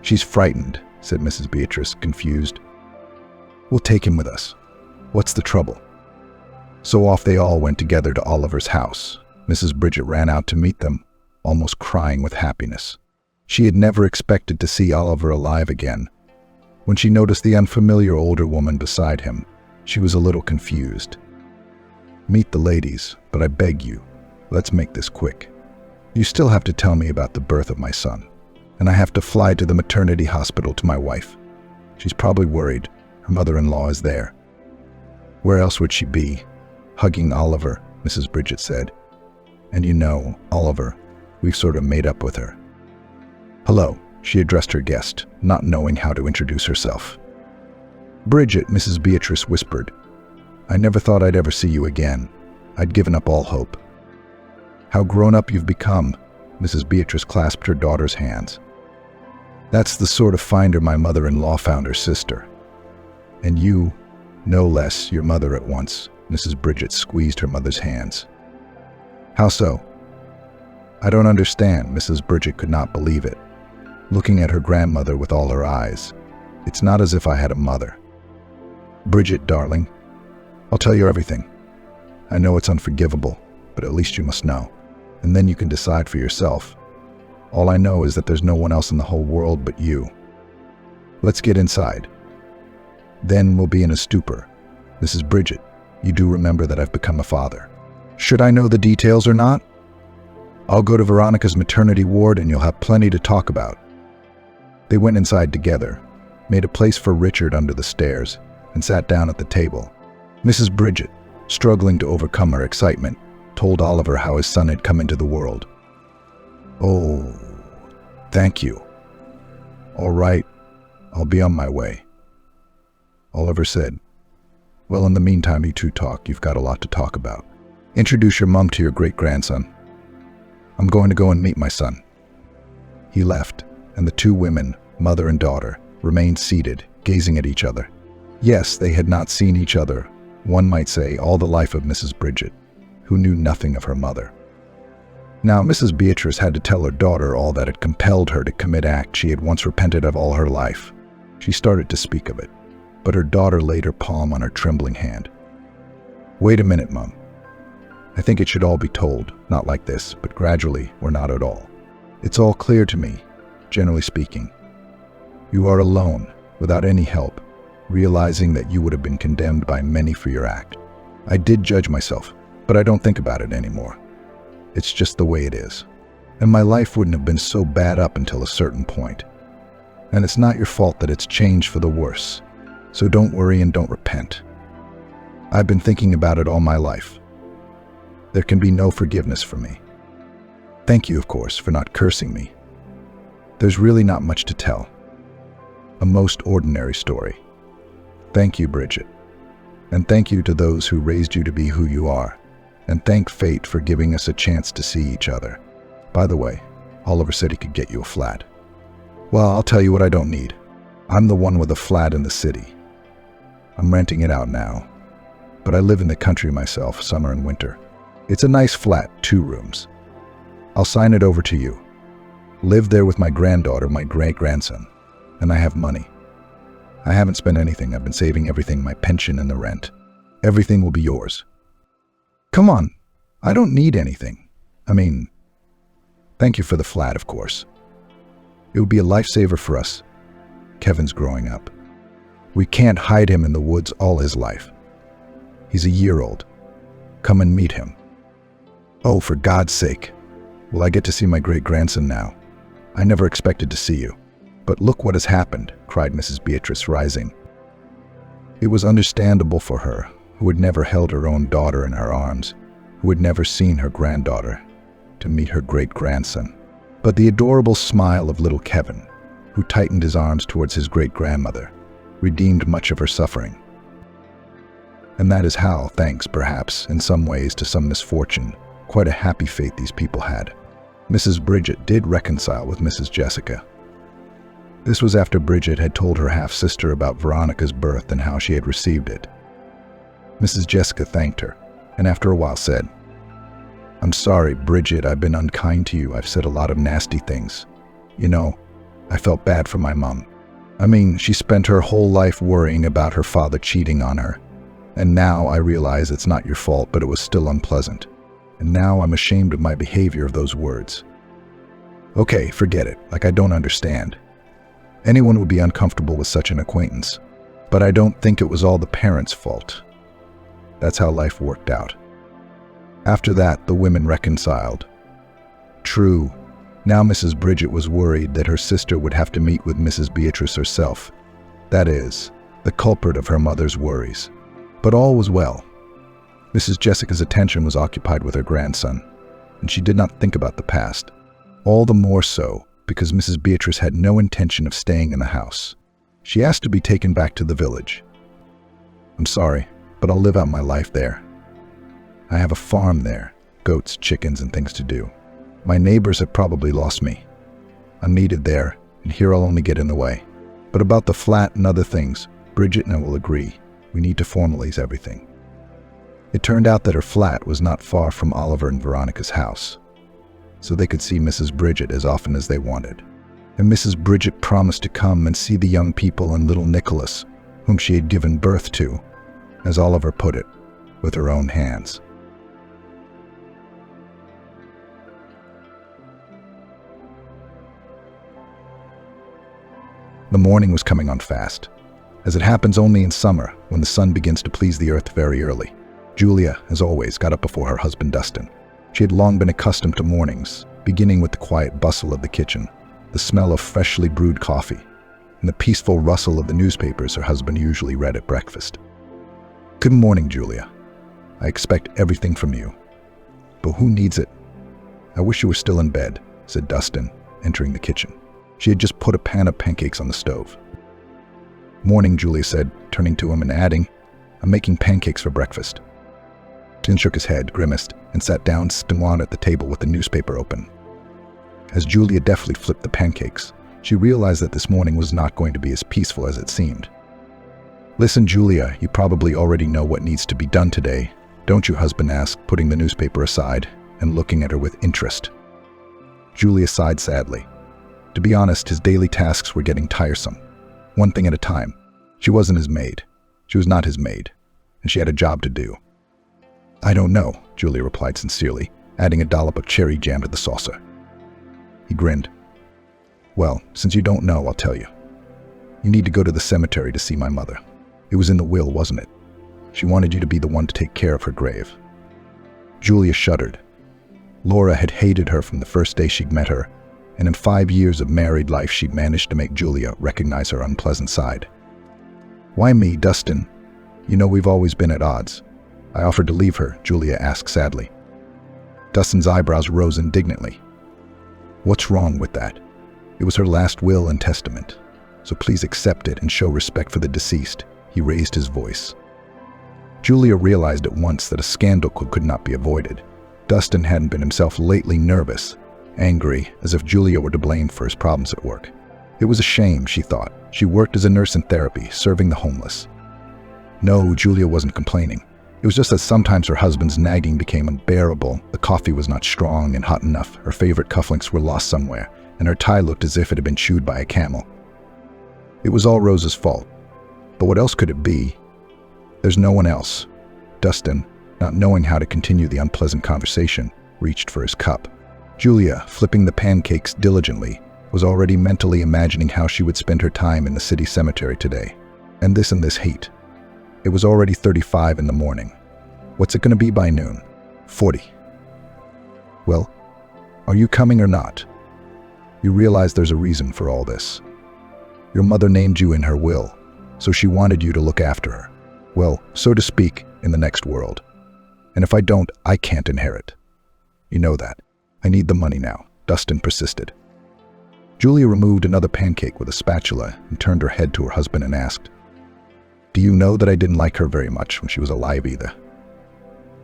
"She's frightened," said Mrs. Beatrice, confused. "We'll take him with us. What's the trouble?" So off they all went together to Oliver's house. Mrs. Bridget ran out to meet them, almost crying with happiness. She had never expected to see Oliver alive again. When she noticed the unfamiliar older woman beside him, she was a little confused. "Meet the ladies, but I beg you, let's make this quick. You still have to tell me about the birth of my son, and I have to fly to the maternity hospital to my wife. She's probably worried. Her mother-in-law is there." "Where else would she be?" Hugging Oliver, Mrs. Bridget said. "And you know, Oliver, we've sort of made up with her." "Hello," she addressed her guest, not knowing how to introduce herself. "Bridget," Mrs. Beatrice whispered. "I never thought I'd ever see you again. I'd given up all hope." "How grown up you've become," Mrs. Beatrice clasped her daughter's hands. "That's the sort of finder my mother-in-law found her sister. And you, no less, your mother at once." Mrs. Bridget squeezed her mother's hands. "How so?" "I don't understand." Mrs. Bridget could not believe it, looking at her grandmother with all her eyes. "It's not as if I had a mother." "Bridget, darling, I'll tell you everything. I know it's unforgivable, but at least you must know, and then you can decide for yourself. All I know is that there's no one else in the whole world but you. Let's get inside. Then we'll be in a stupor. Mrs. Bridget, you do remember that I've become a father. Should I know the details or not? I'll go to Veronica's maternity ward and you'll have plenty to talk about." They went inside together, made a place for Richard under the stairs, and sat down at the table. Mrs. Bridget, struggling to overcome her excitement, told Oliver how his son had come into the world. "Oh, thank you. All right, I'll be on my way," Oliver said. "Well, in the meantime, you two talk. You've got a lot to talk about. Introduce your mom to your great-grandson. I'm going to go and meet my son." He left, and the two women, mother and daughter, remained seated, gazing at each other. Yes, they had not seen each other, one might say, all the life of Mrs. Bridget, who knew nothing of her mother. Now, Mrs. Beatrice had to tell her daughter all that had compelled her to commit act she had once repented of all her life. She started to speak of it, but her daughter laid her palm on her trembling hand. "Wait a minute, Mum. I think it should all be told, not like this, but gradually, or not at all. It's all clear to me, generally speaking. You are alone, without any help, realizing that you would have been condemned by many for your act. I did judge myself, but I don't think about it anymore. It's just the way it is. And my life wouldn't have been so bad up until a certain point. And it's not your fault that it's changed for the worse. So don't worry and don't repent. I've been thinking about it all my life. There can be no forgiveness for me. Thank you, of course, for not cursing me. There's really not much to tell. A most ordinary story. Thank you, Bridget. And thank you to those who raised you to be who you are. And thank fate for giving us a chance to see each other. By the way, Oliver said he could get you a flat. Well, I'll tell you what I don't need. I'm the one with a flat in the city. I'm renting it out now. But I live in the country myself, summer and winter. It's a nice flat, 2 rooms. I'll sign it over to you. Live there with my granddaughter, my great-grandson. And I have money. I haven't spent anything. I've been saving everything, my pension and the rent. Everything will be yours. Come on. I don't need anything. I mean, thank you for the flat, of course. It would be a lifesaver for us. Kevin's growing up. We can't hide him in the woods all his life. He's a year old. Come and meet him. Oh, for God's sake. Will I get to see my great-grandson now? I never expected to see you. But look what has happened, cried Mrs. Beatrice, rising. It was understandable for her, who had never held her own daughter in her arms, who had never seen her granddaughter, to meet her great-grandson. But the adorable smile of little Kevin, who tightened his arms towards his great-grandmother, redeemed much of her suffering. And that is how, thanks perhaps, in some ways to some misfortune, quite a happy fate these people had, Mrs. Bridget did reconcile with Mrs. Jessica. This was after Bridget had told her half-sister about Veronica's birth and how she had received it. Mrs. Jessica thanked her, and after a while said, I'm sorry, Bridget, I've been unkind to you. I've said a lot of nasty things. You know, I felt bad for my mom. I mean, she spent her whole life worrying about her father cheating on her. And now I realize it's not your fault, but it was still unpleasant. And now I'm ashamed of my behavior of those words. Okay, forget it. Like I don't understand. Anyone would be uncomfortable with such an acquaintance. But I don't think it was all the parents' fault. That's how life worked out. After that, the women reconciled. True, now Mrs. Bridget was worried that her sister would have to meet with Mrs. Beatrice herself. That is, the culprit of her mother's worries. But all was well. Mrs. Jessica's attention was occupied with her grandson, and she did not think about the past. All the more so because Mrs. Beatrice had no intention of staying in the house. She asked to be taken back to the village. I'm sorry, but I'll live out my life there. I have a farm there, goats, chickens, and things to do. My neighbors have probably lost me. I'm needed there, and here I'll only get in the way. But about the flat and other things, Bridget and I will agree. We need to formalize everything. It turned out that her flat was not far from Oliver and Veronica's house, so they could see Mrs. Bridget as often as they wanted. And Mrs. Bridget promised to come and see the young people and little Nicholas, whom she had given birth to, as Oliver put it, with her own hands. The morning was coming on fast, as it happens only in summer when the sun begins to please the earth very early. Julia, as always, got up before her husband Dustin. She had long been accustomed to mornings, beginning with the quiet bustle of the kitchen, the smell of freshly brewed coffee, and the peaceful rustle of the newspapers her husband usually read at breakfast. Good morning, Julia. I expect everything from you. But who needs it? I wish you were still in bed, said Dustin, entering the kitchen. She had just put a pan of pancakes on the stove. Morning, Julia said, turning to him and adding, I'm making pancakes for breakfast. Dustin shook his head, grimaced, and sat down still at the table with the newspaper open. As Julia deftly flipped the pancakes, she realized that this morning was not going to be as peaceful as it seemed. Listen, Julia, you probably already know what needs to be done today, don't you? Husband asked, putting the newspaper aside and looking at her with interest. Julia sighed sadly. To be honest, his daily tasks were getting tiresome. One thing at a time. She wasn't his maid. She was not his maid, and she had a job to do. I don't know, Julia replied sincerely, adding a dollop of cherry jam to the saucer. He grinned. Well, since you don't know, I'll tell you. You need to go to the cemetery to see my mother. It was in the will, wasn't it? She wanted you to be the one to take care of her grave. Julia shuddered. Laura had hated her from the first day she'd met her, and in 5 years of married life she'd managed to make Julia recognize her unpleasant side. Why me, Dustin? You know we've always been at odds. I offered to leave her, Julia asked sadly. Dustin's eyebrows rose indignantly. What's wrong with that? It was her last will and testament, so please accept it and show respect for the deceased. He raised his voice. Julia realized at once that a scandal could not be avoided. Dustin hadn't been himself lately, nervous, angry, as if Julia were to blame for his problems at work. It was a shame, she thought. She worked as a nurse in therapy, serving the homeless. No, Julia wasn't complaining. It was just that sometimes her husband's nagging became unbearable. The coffee was not strong and hot enough, her favorite cufflinks were lost somewhere, and her tie looked as if it had been chewed by a camel. It was all Rose's fault. But what else could it be? There's no one else. Dustin, not knowing how to continue the unpleasant conversation, reached for his cup. Julia, flipping the pancakes diligently, was already mentally imagining how she would spend her time in the city cemetery today. And this heat. It was already 35 in the morning. What's it going to be by noon? 40. Well, are you coming or not? You realize there's a reason for all this. Your mother named you in her will, so she wanted you to look after her. Well, so to speak, in the next world. And if I don't, I can't inherit. You know that. I need the money now, Dustin persisted. Julia removed another pancake with a spatula and turned her head to her husband and asked, Do you know that I didn't like her very much when she was alive either?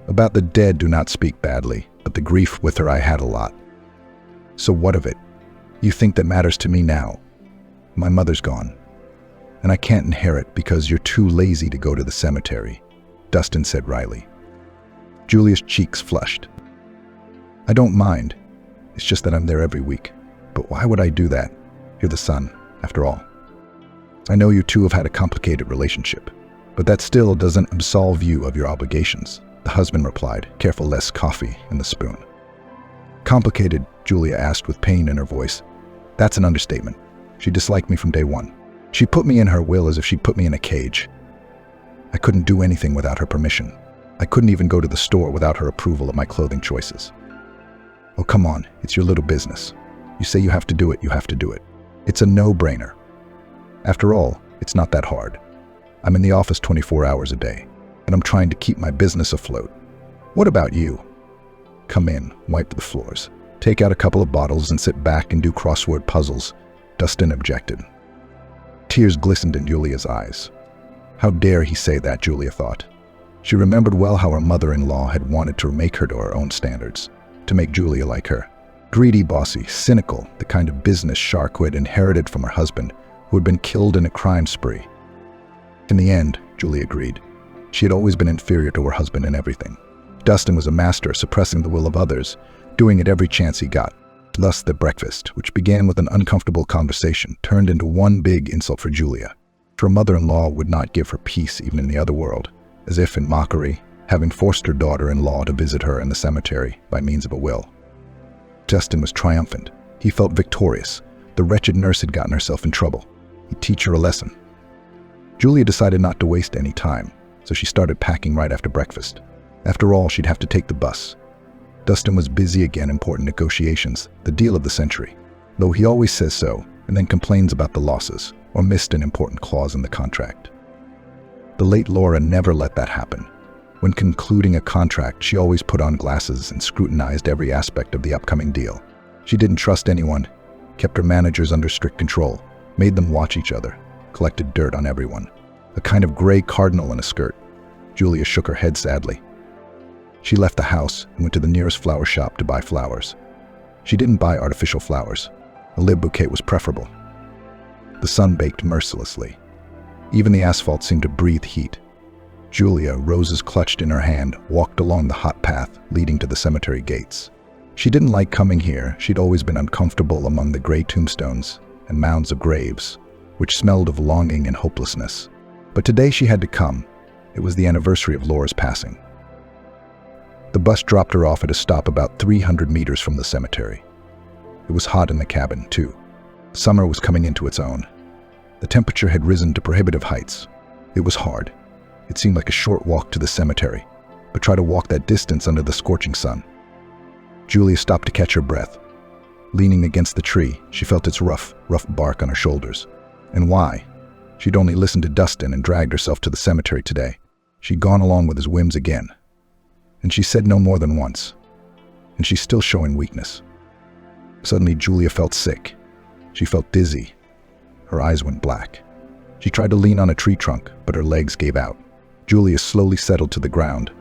About the dead do not speak badly, but the grief with her I had a lot. So what of it? You think that matters to me now? My mother's gone, and I can't inherit because you're too lazy to go to the cemetery, Dustin said wryly. Julia's cheeks flushed. I don't mind. It's just that I'm there every week. But why would I do that? You're the son, after all. I know you two have had a complicated relationship, but that still doesn't absolve you of your obligations, the husband replied, careful less coffee in the spoon. Complicated, Julia asked with pain in her voice. That's an understatement. She disliked me from day one. She put me in her will as if she put me in a cage. I couldn't do anything without her permission. I couldn't even go to the store without her approval of my clothing choices. Oh, come on, it's your little business. You say you have to do it, you have to do it. It's a no-brainer. After all, it's not that hard. I'm in the office 24 hours a day, and I'm trying to keep my business afloat. What about you? Come in, wipe the floors, take out a couple of bottles and sit back and do crossword puzzles, Dustin objected. Tears glistened in Julia's eyes. How dare he say that, Julia thought. She remembered well how her mother-in-law had wanted to make her to her own standards, to make Julia like her. Greedy, bossy, cynical, the kind of business shark who had inherited from her husband, who had been killed in a crime spree. In the end, Julia agreed, she had always been inferior to her husband in everything. Dustin was a master of suppressing the will of others, doing it every chance he got. Thus the breakfast, which began with an uncomfortable conversation, turned into one big insult for Julia. Her mother-in-law would not give her peace even in the other world, as if in mockery, having forced her daughter-in-law to visit her in the cemetery by means of a will. Dustin was triumphant. He felt victorious. The wretched nurse had gotten herself in trouble. He'd teach her a lesson. Julia decided not to waste any time, so she started packing right after breakfast. After all, she'd have to take the bus. Dustin was busy again, important negotiations, the deal of the century, though he always says so and then complains about the losses or missed an important clause in the contract. The late Laura never let that happen. When concluding a contract, she always put on glasses and scrutinized every aspect of the upcoming deal. She didn't trust anyone, kept her managers under strict control, made them watch each other, collected dirt on everyone. A kind of gray cardinal in a skirt. Julia shook her head sadly. She left the house and went to the nearest flower shop to buy flowers. She didn't buy artificial flowers. A lib bouquet was preferable. The sun baked mercilessly. Even the asphalt seemed to breathe heat. Julia, roses clutched in her hand, walked along the hot path leading to the cemetery gates. She didn't like coming here. She'd always been uncomfortable among the gray tombstones and mounds of graves, which smelled of longing and hopelessness. But today she had to come. It was the anniversary of Laura's passing. The bus dropped her off at a stop about 300 meters from the cemetery. It was hot in the cabin, too. Summer was coming into its own. The temperature had risen to prohibitive heights. It was hard. It seemed like a short walk to the cemetery, but try to walk that distance under the scorching sun. Julia stopped to catch her breath. Leaning against the tree, she felt its rough bark on her shoulders. And why? She'd only listened to Dustin and dragged herself to the cemetery today. She'd gone along with his whims again. And she said no more than once. And she's still showing weakness. Suddenly, Julia felt sick. She felt dizzy. Her eyes went black. She tried to lean on a tree trunk, but her legs gave out. Julia slowly settled to the ground,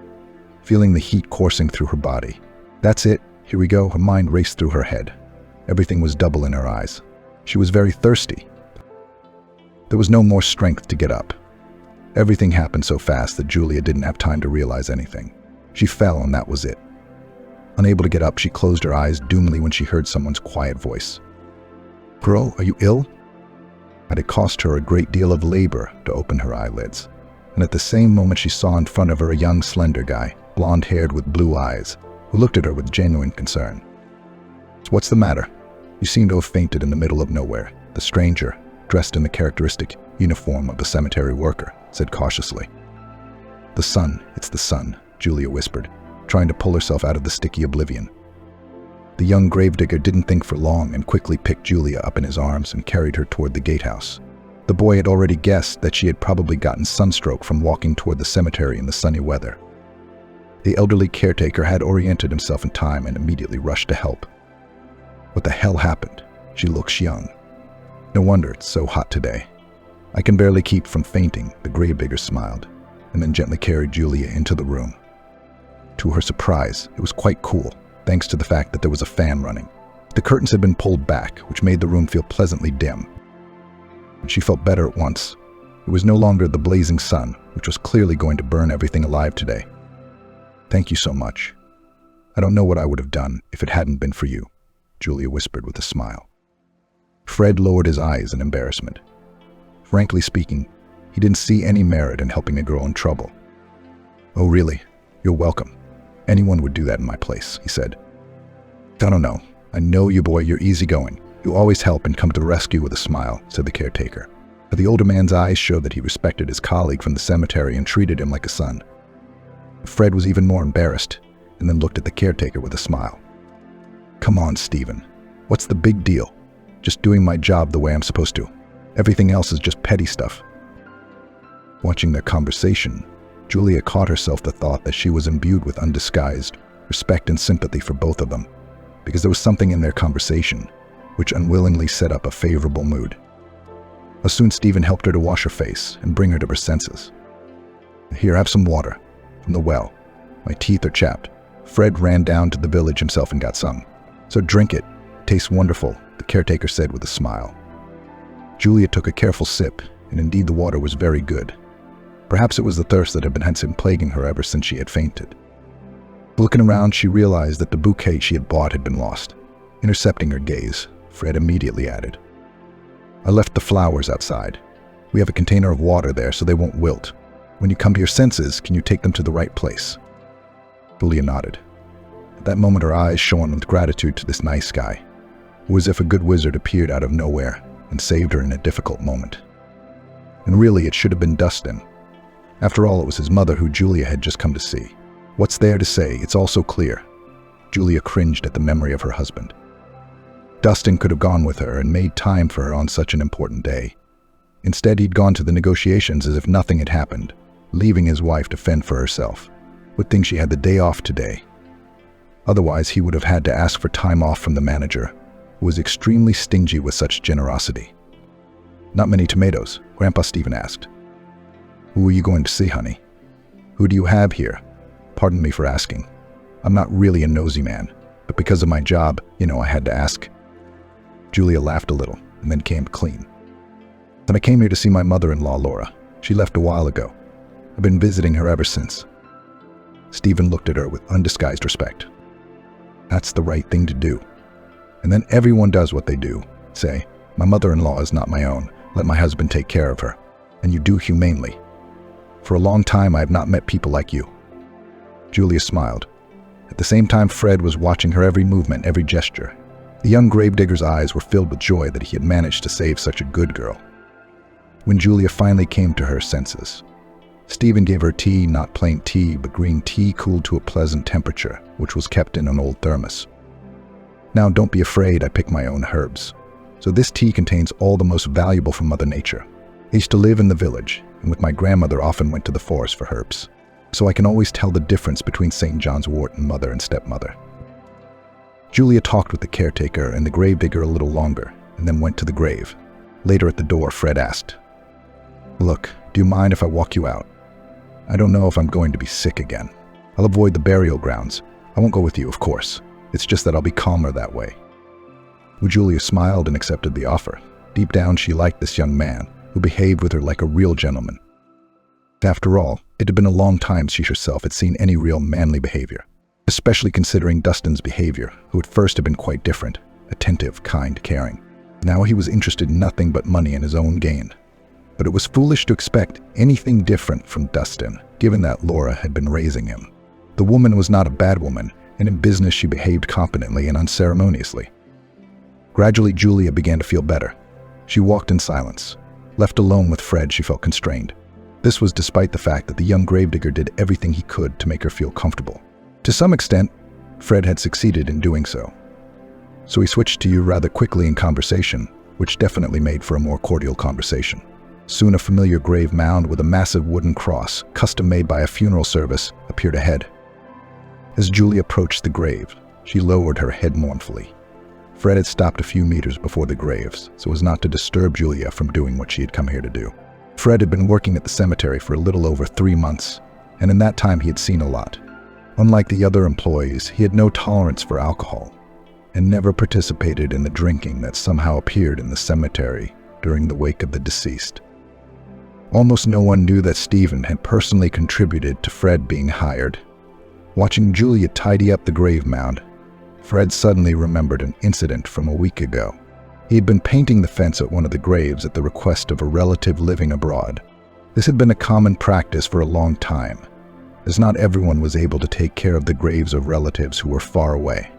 feeling the heat coursing through her body. That's it. Here we go. Her mind raced through her head. Everything was double in her eyes. She was very thirsty. There was no more strength to get up. Everything happened so fast that Julia didn't have time to realize anything. She fell, and that was it. Unable to get up, she closed her eyes doomily when she heard someone's quiet voice. "Girl, are you ill?" It had cost her a great deal of labor to open her eyelids, and at the same moment she saw in front of her a young, slender guy, blonde-haired with blue eyes, who looked at her with genuine concern. "What's the matter? You seem to have fainted in the middle of nowhere," the stranger, dressed in the characteristic uniform of a cemetery worker, said cautiously. "The sun, it's the sun," Julia whispered, trying to pull herself out of the sticky oblivion. The young gravedigger didn't think for long and quickly picked Julia up in his arms and carried her toward the gatehouse. The boy had already guessed that she had probably gotten sunstroke from walking toward the cemetery in the sunny weather. The elderly caretaker had oriented himself in time and immediately rushed to help. "What the hell happened? She looks young. No wonder it's so hot today. I can barely keep from fainting," the gravedigger smiled, and then gently carried Julia into the room. To her surprise, it was quite cool, thanks to the fact that there was a fan running. The curtains had been pulled back, which made the room feel pleasantly dim. She felt better at once. It was no longer the blazing sun, which was clearly going to burn everything alive today. "Thank you so much." I don't know what I would have done if it hadn't been for you," Julia whispered with a smile. Fred lowered his eyes in embarrassment. Frankly speaking, he didn't see any merit in helping a girl in trouble. "Oh, really? You're welcome. Anyone would do that in my place," he said. "I don't know. I know you, boy. You're easygoing. You always help and come to the rescue with a smile," said the caretaker. But the older man's eyes showed that he respected his colleague from the cemetery and treated him like a son. Fred was even more embarrassed, and then looked at the caretaker with a smile. "Come on, Stephen. What's the big deal? Just doing my job the way I'm supposed to. Everything else is just petty stuff." Watching their conversation, Julia caught herself the thought that she was imbued with undisguised respect and sympathy for both of them, because there was something in their conversation which unwillingly set up a favorable mood. Soon Stephen helped her to wash her face and bring her to her senses. "Here, have some water from the well. My teeth are chapped." Fred ran down to the village himself and got some. "So drink it. It tastes wonderful," the caretaker said with a smile. Julia took a careful sip, and indeed the water was very good. Perhaps it was the thirst that had been plaguing her ever since she had fainted. Looking around, she realized that the bouquet she had bought had been lost. Intercepting her gaze, Fred immediately added, "I left the flowers outside. We have a container of water there so they won't wilt. When you come to your senses, can you take them to the right place?" Julia nodded. At that moment, her eyes shone with gratitude to this nice guy. It was as if a good wizard appeared out of nowhere and saved her in a difficult moment. And really, it should have been Dustin. After all, it was his mother who Julia had just come to see. What's there to say? It's all so clear. Julia cringed at the memory of her husband. Dustin could have gone with her and made time for her on such an important day. Instead, he'd gone to the negotiations as if nothing had happened, leaving his wife to fend for herself. Would think she had the day off today. Otherwise, he would have had to ask for time off from the manager, who was extremely stingy with such generosity. "Not many tomatoes?" Grandpa Stephen asked. "Who are you going to see, honey?" "Who do you have here?" "Pardon me for asking. I'm not really a nosy man, but because of my job, I had to ask." Julia laughed a little and then came clean. "Then I came here to see my mother-in-law, Laura. She left a while ago. I've been visiting her ever since." Stephen looked at her with undisguised respect. "That's the right thing to do. And then everyone does what they do. Say, 'My mother-in-law is not my own. Let my husband take care of her.' And you do humanely. For a long time, I have not met people like you." Julia smiled. At the same time, Fred was watching her every movement, every gesture. The young gravedigger's eyes were filled with joy that he had managed to save such a good girl. When Julia finally came to her senses, Stephen gave her tea, not plain tea, but green tea cooled to a pleasant temperature, which was kept in an old thermos. "Now, don't be afraid, I pick my own herbs. So this tea contains all the most valuable from Mother Nature. I used to live in the village, and with my grandmother often went to the forest for herbs. So I can always tell the difference between St. John's wort and mother and stepmother." Julia talked with the caretaker and the gravedigger a little longer, and then went to the grave. Later at the door, Fred asked, "Look, do you mind if I walk you out? I don't know if I'm going to be sick again. I'll avoid the burial grounds. I won't go with you, of course. It's just that I'll be calmer that way." Julia smiled and accepted the offer. Deep down, she liked this young man, who behaved with her like a real gentleman. After all, it had been a long time she herself had seen any real manly behavior, especially considering Dustin's behavior, who at first had been quite different, attentive, kind, caring. Now he was interested in nothing but money and his own gain. But it was foolish to expect anything different from Dustin, given that Laura had been raising him. The woman was not a bad woman, and in business she behaved competently and unceremoniously. Gradually, Julia began to feel better. She walked in silence. Left alone with Fred, she felt constrained. This was despite the fact that the young gravedigger did everything he could to make her feel comfortable. To some extent, Fred had succeeded in doing so. So he switched to you rather quickly in conversation, which definitely made for a more cordial conversation. Soon a familiar grave mound with a massive wooden cross, custom made by a funeral service, appeared ahead. As Julia approached the grave, she lowered her head mournfully. Fred had stopped a few meters before the graves, so as not to disturb Julia from doing what she had come here to do. Fred had been working at the cemetery for a little over 3 months, and in that time he had seen a lot. Unlike the other employees, he had no tolerance for alcohol, and never participated in the drinking that somehow appeared in the cemetery during the wake of the deceased. Almost no one knew that Stephen had personally contributed to Fred being hired. Watching Julia tidy up the grave mound, Fred suddenly remembered an incident from a week ago. He had been painting the fence at one of the graves at the request of a relative living abroad. This had been a common practice for a long time, as not everyone was able to take care of the graves of relatives who were far away.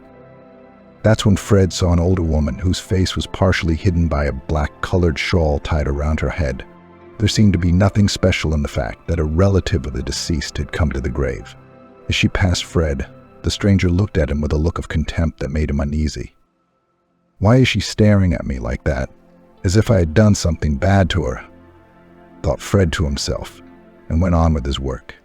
That's when Fred saw an older woman whose face was partially hidden by a black-colored shawl tied around her head. There seemed to be nothing special in the fact that a relative of the deceased had come to the grave. As she passed Fred, the stranger looked at him with a look of contempt that made him uneasy. "Why is she staring at me like that, as if I had done something bad to her?" thought Fred to himself, and went on with his work.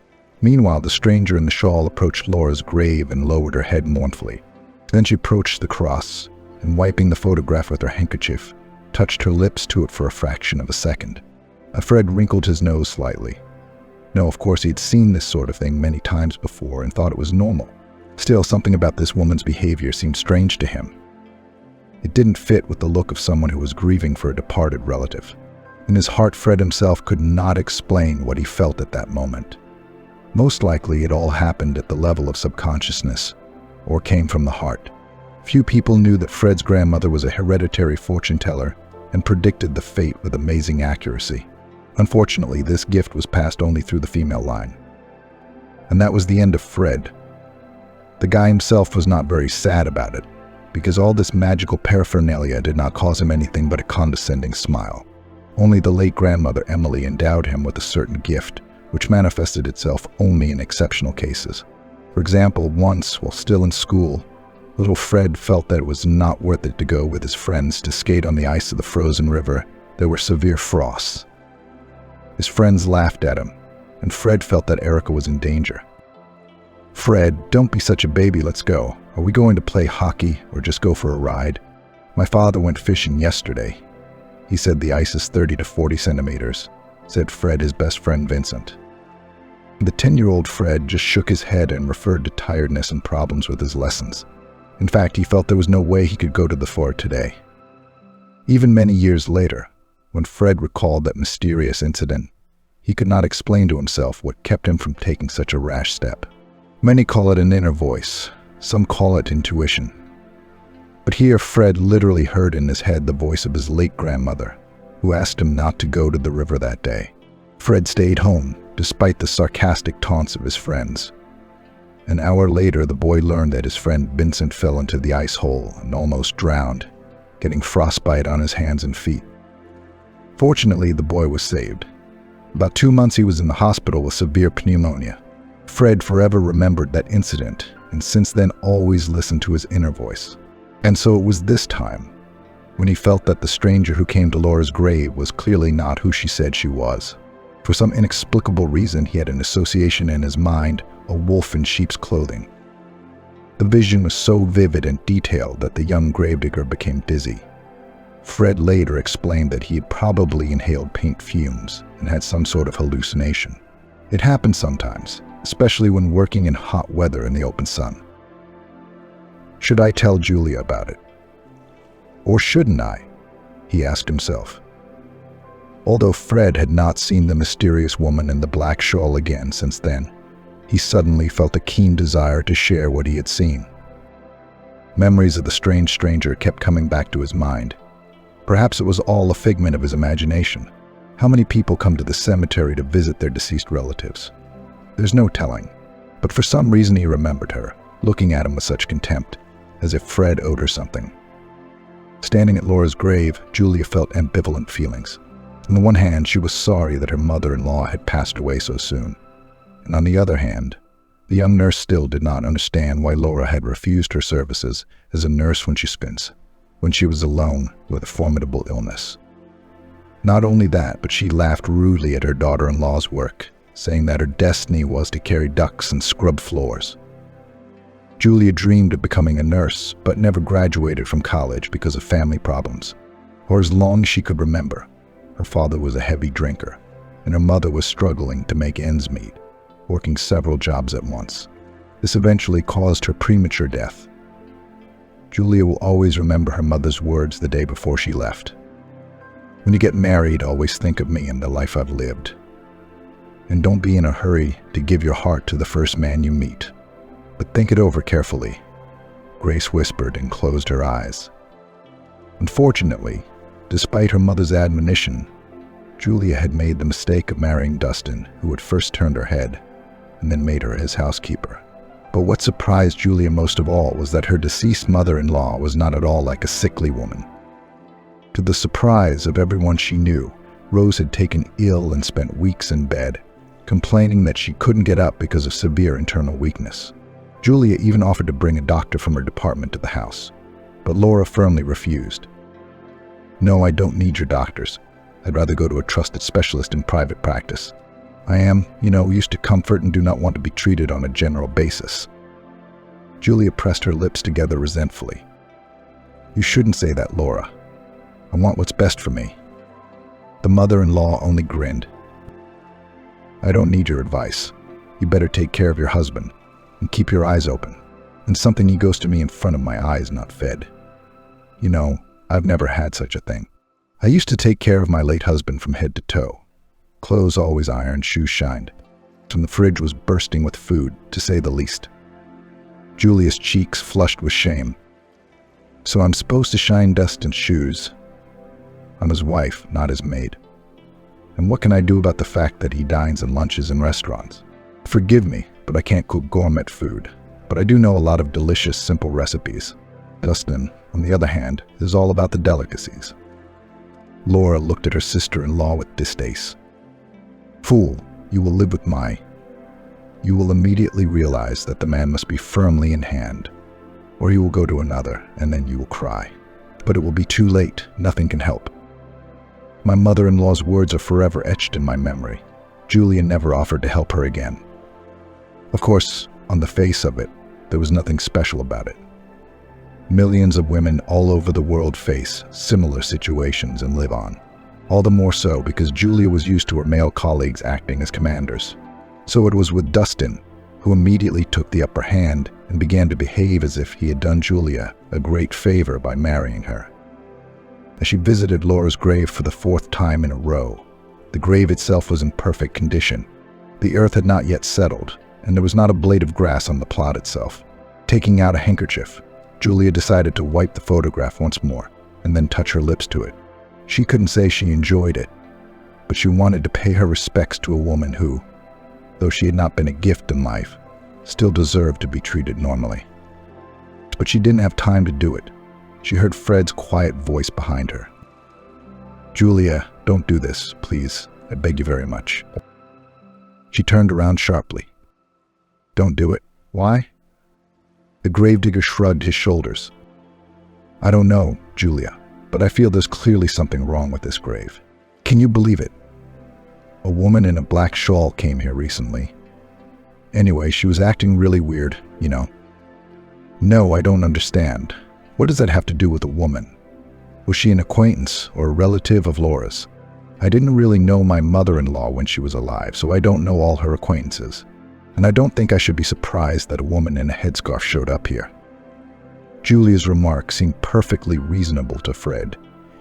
Meanwhile, the stranger in the shawl approached Laura's grave and lowered her head mournfully. Then she approached the cross, and wiping the photograph with her handkerchief, touched her lips to it for a fraction of a second. Fred wrinkled his nose slightly. No, of course he'd seen this sort of thing many times before and thought it was normal. Still, something about this woman's behavior seemed strange to him. It didn't fit with the look of someone who was grieving for a departed relative. In his heart, Fred himself could not explain what he felt at that moment. Most likely it all happened at the level of subconsciousness, or came from the heart. Few people knew that Fred's grandmother was a hereditary fortune teller and predicted the fate with amazing accuracy. Unfortunately, this gift was passed only through the female line. And that was the end of Fred. The guy himself was not very sad about it, because all this magical paraphernalia did not cause him anything but a condescending smile. Only the late grandmother Emily endowed him with a certain gift, which manifested itself only in exceptional cases. For example, once, while still in school, little Fred felt that it was not worth it to go with his friends to skate on the ice of the frozen river. There were severe frosts. His friends laughed at him, and Fred felt that Erica was in danger. "Fred, don't be such a baby, let's go. Are we going to play hockey or just go for a ride? My father went fishing yesterday. He said the ice is 30 to 40 centimeters, said Fred, his best friend Vincent. The 10-year-old Fred just shook his head and referred to tiredness and problems with his lessons. In fact, he felt there was no way he could go to the fort today. Even many years later, when Fred recalled that mysterious incident, he could not explain to himself what kept him from taking such a rash step. Many call it an inner voice, some call it intuition. But here Fred literally heard in his head the voice of his late grandmother, who asked him not to go to the river that day. Fred stayed home, despite the sarcastic taunts of his friends. An hour later, the boy learned that his friend Vincent fell into the ice hole and almost drowned, getting frostbite on his hands and feet. Fortunately, the boy was saved. About 2 months he was in the hospital with severe pneumonia. Fred forever remembered that incident, and since then always listened to his inner voice. And so it was this time, when he felt that the stranger who came to Laura's grave was clearly not who she said she was. For some inexplicable reason, he had an association in his mind, a wolf in sheep's clothing. The vision was so vivid and detailed that the young gravedigger became dizzy. Fred later explained that he had probably inhaled paint fumes and had some sort of hallucination. It happens sometimes, especially when working in hot weather in the open sun. Should I tell Julia about it? Or shouldn't I? He asked himself. Although Fred had not seen the mysterious woman in the black shawl again since then, he suddenly felt a keen desire to share what he had seen. Memories of the strange stranger kept coming back to his mind. Perhaps it was all a figment of his imagination. How many people come to the cemetery to visit their deceased relatives? There's no telling, but for some reason he remembered her, looking at him with such contempt, as if Fred owed her something. Standing at Laura's grave, Julia felt ambivalent feelings. On the one hand, she was sorry that her mother-in-law had passed away so soon. And on the other hand, the young nurse still did not understand why Laura had refused her services as a nurse when she was alone with a formidable illness. Not only that, but she laughed rudely at her daughter-in-law's work, saying that her destiny was to carry ducks and scrub floors. Julia dreamed of becoming a nurse, but never graduated from college because of family problems. For as long as she could remember, her father was a heavy drinker, and her mother was struggling to make ends meet, working several jobs at once. This eventually caused her premature death. Julia will always remember her mother's words the day before she left. When you get married, always think of me and the life I've lived. And don't be in a hurry to give your heart to the first man you meet. But think it over carefully, Grace whispered and closed her eyes. Unfortunately, despite her mother's admonition, Julia had made the mistake of marrying Dustin, who had first turned her head and then made her his housekeeper. But what surprised Julia most of all was that her deceased mother-in-law was not at all like a sickly woman. To the surprise of everyone she knew, Rose had taken ill and spent weeks in bed, complaining that she couldn't get up because of severe internal weakness. Julia even offered to bring a doctor from her department to the house, but Laura firmly refused. "No, I don't need your doctors. I'd rather go to a trusted specialist in private practice. I am, used to comfort and do not want to be treated on a general basis." Julia pressed her lips together resentfully. "You shouldn't say that, Laura. I want what's best for me." The mother-in-law only grinned. "I don't need your advice. You better take care of your husband and keep your eyes open. And something he goes to me in front of my eyes, not fed. I've never had such a thing. I used to take care of my late husband from head to toe. Clothes always ironed, shoes shined, and the fridge was bursting with food, to say the least." Julia's cheeks flushed with shame. "So I'm supposed to shine Dustin's shoes. I'm his wife, not his maid. And what can I do about the fact that he dines and lunches in restaurants? Forgive me, but I can't cook gourmet food. But I do know a lot of delicious, simple recipes. Dustin, on the other hand, is all about the delicacies." Laura looked at her sister-in-law with distaste. "Fool, you will live with You will immediately realize that the man must be firmly in hand, or you will go to another, and then you will cry. But it will be too late, nothing can help." My mother-in-law's words are forever etched in my memory. Julia never offered to help her again. Of course, on the face of it, there was nothing special about it. Millions of women all over the world face similar situations and live on. All the more so because Julia was used to her male colleagues acting as commanders. So it was with Dustin, who immediately took the upper hand and began to behave as if he had done Julia a great favor by marrying her. As she visited Laura's grave for the 4th time in a row, the grave itself was in perfect condition. The earth had not yet settled, and there was not a blade of grass on the plot itself. Taking out a handkerchief, Julia decided to wipe the photograph once more and then touch her lips to it. She couldn't say she enjoyed it, but she wanted to pay her respects to a woman who, though she had not been a gift in life, still deserved to be treated normally. But she didn't have time to do it. She heard Fred's quiet voice behind her. "Julia, don't do this, please. I beg you very much." She turned around sharply. "Don't do it. Why?" The gravedigger shrugged his shoulders. "I don't know, Julia, but I feel there's clearly something wrong with this grave. Can you believe it? A woman in a black shawl came here recently. Anyway, she was acting really weird, No, I don't understand. What does that have to do with a woman? Was she an acquaintance or a relative of Laura's? I didn't really know my mother-in-law when she was alive, so I don't know all her acquaintances. And I don't think I should be surprised that a woman in a headscarf showed up here." Julia's remark seemed perfectly reasonable to Fred.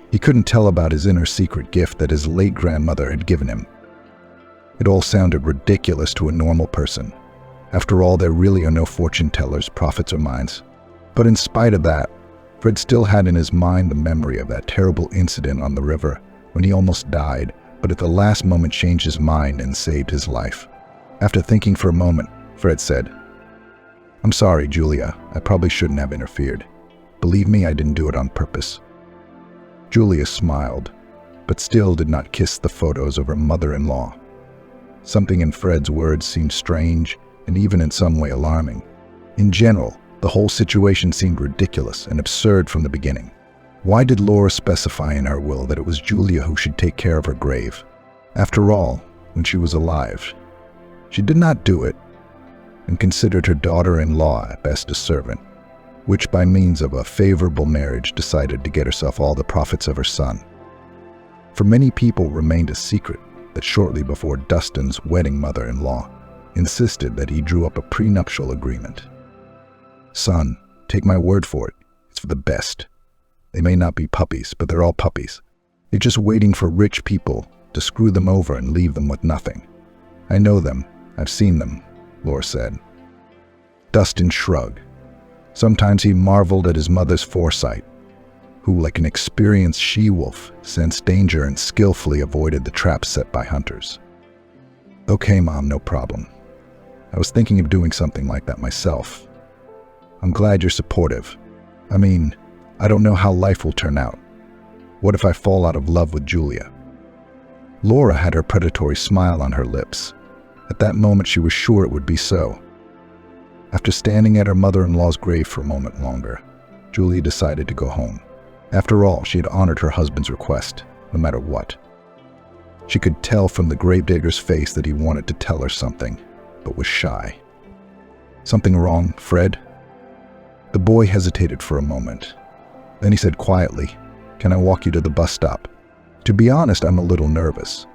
He couldn't tell about his inner secret gift that his late grandmother had given him. It all sounded ridiculous to a normal person. After all, there really are no fortune tellers, prophets, or minds. But in spite of that, Fred still had in his mind the memory of that terrible incident on the river when he almost died, but at the last moment changed his mind and saved his life. After thinking for a moment, Fred said, "I'm sorry, Julia. I probably shouldn't have interfered. Believe me, I didn't do it on purpose." Julia smiled, but still did not kiss the photos of her mother-in-law. Something in Fred's words seemed strange and even in some way alarming. In general, the whole situation seemed ridiculous and absurd from the beginning. Why did Laura specify in her will that it was Julia who should take care of her grave? After all, when she was alive, she did not do it and considered her daughter-in-law at best a servant, which by means of a favorable marriage decided to get herself all the profits of her son. For many people remained a secret that shortly before Dustin's wedding mother-in-law insisted that he drew up a prenuptial agreement. "Son, take my word for it, it's for the best. They may not be puppies, but they're all puppies. They're just waiting for rich people to screw them over and leave them with nothing. I know them, I've seen them," Laura said. Dustin shrugged. Sometimes he marveled at his mother's foresight, who, like an experienced she-wolf, sensed danger and skillfully avoided the traps set by hunters. "Okay, Mom, no problem. I was thinking of doing something like that myself. I'm glad you're supportive. I mean, I don't know how life will turn out. What if I fall out of love with Julia?" Laura had her predatory smile on her lips. At that moment, she was sure it would be so. After standing at her mother-in-law's grave for a moment longer, Julia decided to go home. After all, she had honored her husband's request, no matter what. She could tell from the gravedigger's face that he wanted to tell her something, but was shy. "Something wrong, Fred?" The boy hesitated for a moment. Then he said quietly, "Can I walk you to the bus stop? To be honest, I'm a little nervous.